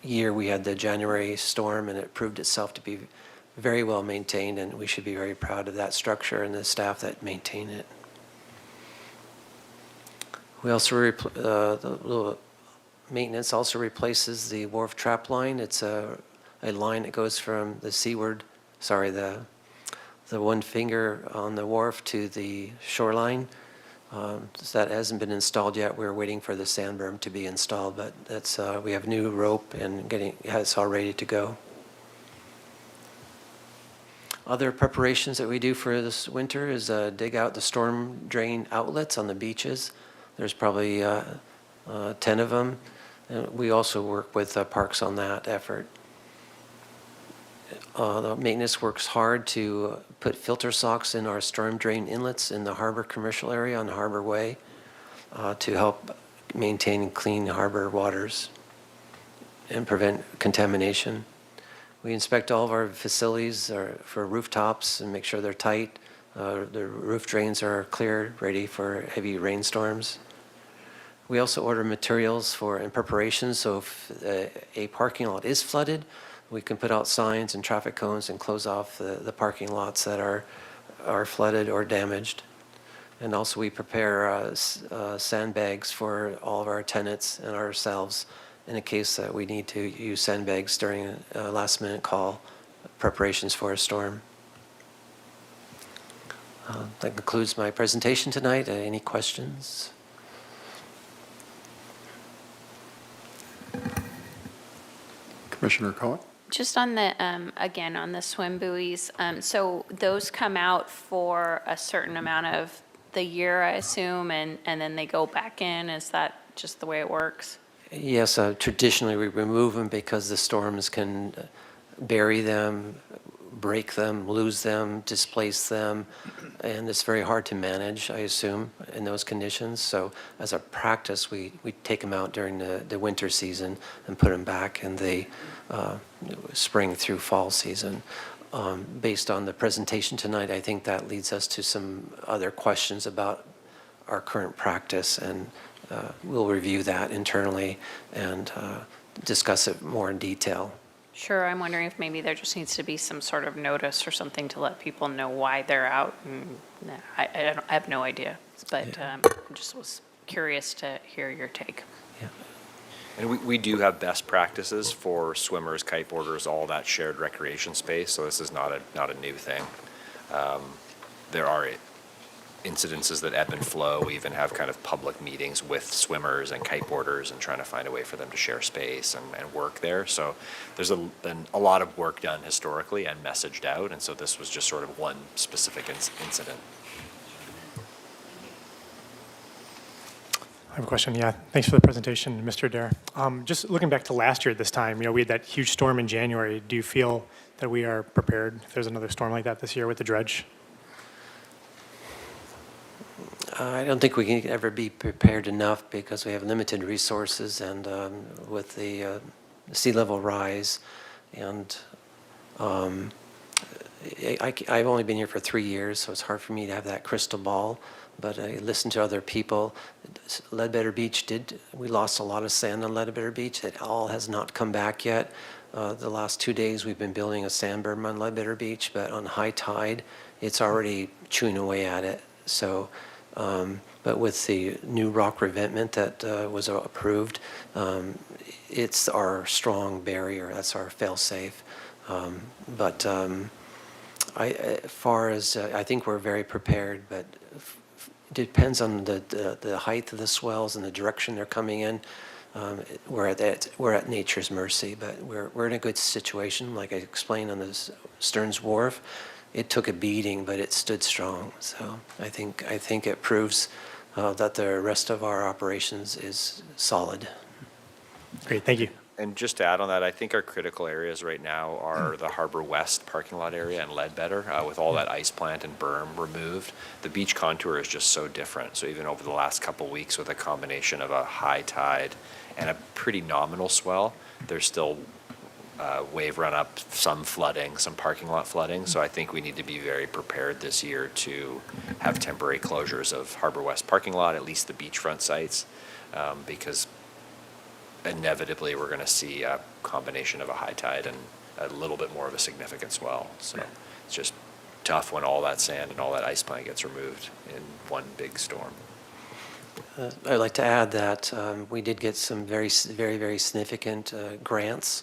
year we had the January storm, and it proved itself to be very well maintained, and we should be very proud of that structure and the staff that maintain it. We also, the little maintenance also replaces the wharf trap line. It's a line that goes from the seaward, the one finger on the wharf to the shoreline. That hasn't been installed yet. We're waiting for the sand berm to be installed, but that's we have new rope and it's all ready to go. Other preparations that we do for this winter is dig out the storm drain outlets on the beaches. There's probably 10 of them. And we also work with Parks on that effort. The maintenance works hard to put filter socks in our storm drain inlets in the harbor commercial area on Harbor Way to help maintain clean harbor waters and prevent contamination. We inspect all of our facilities for rooftops and make sure they're tight. The roof drains are cleared, ready for heavy rainstorms. We also order materials in preparation, so if a parking lot is flooded, we can put out signs and traffic cones and close off the parking lots that are flooded or damaged. And also we prepare sandbags for all of our tenants and ourselves in a case that we need to use sandbags during a last minute call, preparations for a storm. That concludes my presentation tonight. Any questions? Commissioner Cohen? Just on the, again, on the swim buoys, so those come out for a certain amount of the year, I assume, and then they go back in? Is that just the way it works? Yes, traditionally we remove them because the storms can bury them, break them, lose them, displace them, and it's very hard to manage, I assume, in those conditions. So as a practice, we take them out during the winter season and put them back in the spring through fall season. Based on the presentation tonight, I think that leads us to some other questions about our current practice, and we'll review that internally and discuss it more in detail Sure, I'm wondering if maybe there just needs to be some sort of notice or something to let people know why they're out. And I have no idea, but I just was curious to hear your take. And we do have best practices for swimmers, kiteboarders, all that shared recreation space, so this is not a new thing. There are incidences that ebb and flow. We even have kind of public meetings with swimmers and kiteboarders and trying to find a way for them to share space and work there. So there's been a lot of work done historically and messaged out, and so this was just sort of one specific incident. I have a question. Yeah, thanks for the presentation, Mr. Adair. Just looking back to last year at this time, we had that huge storm in January. Do you feel that we are prepared if there's another storm like that this year with the dredge? I don't think we can ever be prepared enough because we have limited resources, and with the sea level rise, and I've only been here for 3 years, so it's hard for me to have that crystal ball. But I listened to other people. Ledbetter Beach we lost a lot of sand on Ledbetter Beach. It all has not come back yet. The last 2 days we've been building a sand berm on Ledbetter Beach, but on high tide, it's already chewing away at it. So, but with the new rock revetment that was approved, it's our strong barrier. That's our fail-safe. I think we're very prepared, but it depends on the height of the swells and the direction they're coming in. We're at nature's mercy, but we're in a good situation. Like I explained on the Stearns Wharf, it took a beating, but it stood strong. So I think it proves that the rest of our operations is solid. Great, thank you. And just to add on that, I think our critical areas right now are the Harbor West parking lot area and Ledbetter, with all that ice plant and berm removed. The beach contour is just so different. So even over the last couple weeks with a combination of a high tide and a pretty nominal swell, there's still wave run up, some flooding, some parking lot flooding. So I think we need to be very prepared this year to have temporary closures of Harbor West parking lot, at least the beachfront sites, because inevitably we're going to see a combination of a high tide and a little bit more of a significant swell. So it's just tough when all that sand and all that ice plant gets removed in one big storm. I'd like to add that we did get some very, very, very significant grants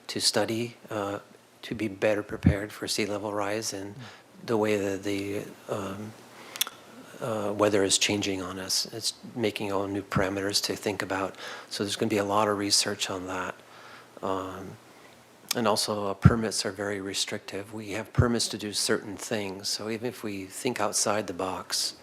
to study, to be better prepared for sea level rise and the way that the weather is changing on us. It's making all new parameters to think about. So there's going to be a lot of research on that. And also permits are very restrictive. We have permits to do certain things. So even if we think outside the box,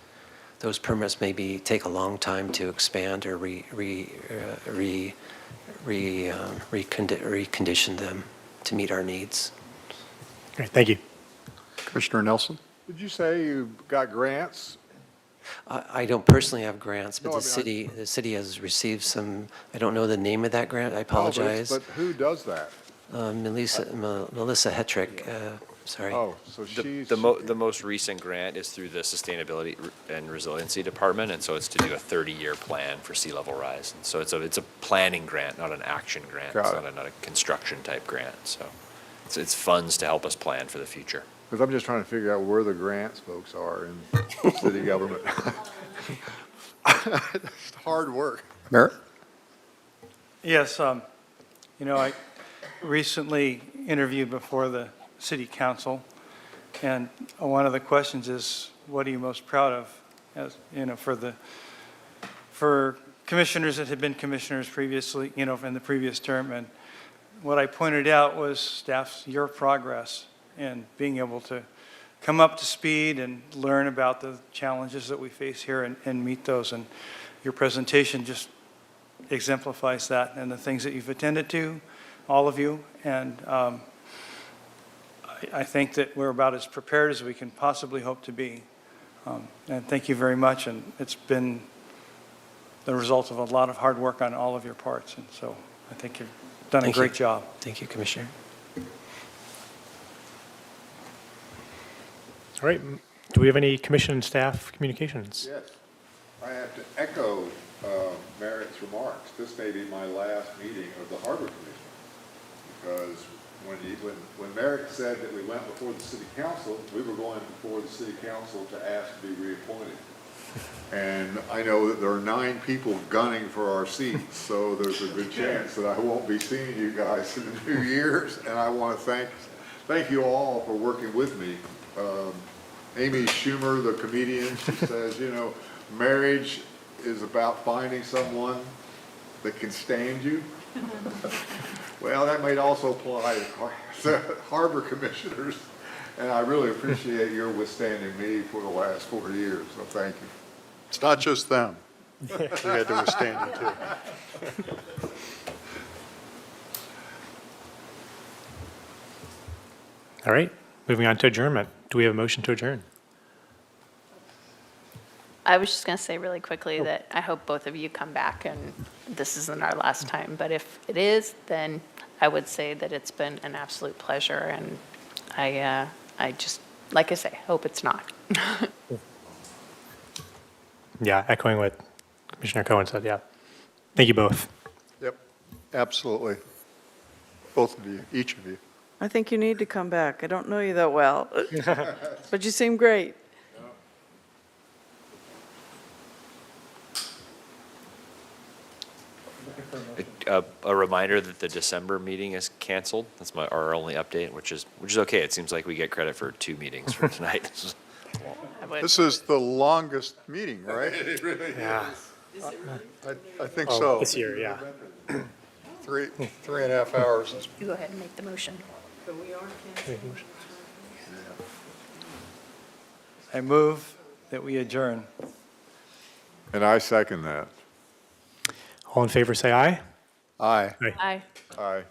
those permits maybe take a long time to expand or recondition them to meet our needs. Great, thank you. Commissioner Nelson? Did you say you got grants? I don't personally have grants, but No, the city has received some, I don't know the name of that grant, I apologize. But who does that? Melissa Hetrick, sorry. Oh, so she's. The most recent grant is through the Sustainability and Resiliency Department, and so it's to do a 30-year plan for sea level rise. And so it's a planning grant, not an action grant. Got It's it. not a construction type grant. So it's funds to help us plan for the future. Because I'm just trying to figure out where the grants folks are in city government. It's hard work. Merritt? Yes, I recently interviewed before the city council, and one of the questions is, what are you most proud of? As, for commissioners that had been commissioners previously, in the previous term, and what I pointed out was your progress in being able to come up to speed and learn about the challenges that we face here and meet those. And your presentation just exemplifies that and the things that you've attended to, all of you. And I think that we're about as prepared as we can possibly hope to be. And thank you very much. And it's been the result of a lot of hard work on all of your parts. And so I think you've done a great job. Thank you, Commissioner. All right, do we have any commission and staff communications? Yes. I have to echo Merritt's remarks. This may be my last meeting of the Harbor Commission because When Merrick said that we went before the city council, we were going before the city council to ask to be reappointed. And I know that there are 9 people gunning for our seats, so there's a good chance that I won't be seeing you guys in the new years. And I want to thank you all for working with me. Amy Schumer, the comedian, she says, you know, marriage is about finding someone that can stand you. Well, that might also apply to harbor commissioners, and I really appreciate your withstanding me for the last 4 years, so thank you. It's not just them. We had to withstand you, too. All right, moving on to adjournment. Do we have a motion to adjourn? I was just going to say really quickly that I hope both of you come back and this isn't our last time. But if it is, then I would say that it's been an absolute pleasure. And I just, like I say, hope it's not. Yeah, echoing what Commissioner Cohen said, yeah. Thank you both. Yep, absolutely. Both of you, each of you. I think you need to come back. I don't know you that well, but you seem great. A reminder that the December meeting is canceled. That's our only update, which is okay. It seems like we get credit for 2 meetings for tonight. This is the longest meeting, right? Yeah. I think so. This year, yeah. 3.5 hours. You go ahead and make the motion. I move that we adjourn. And I second that. All in favor, say aye. Aye. Aye. Aye.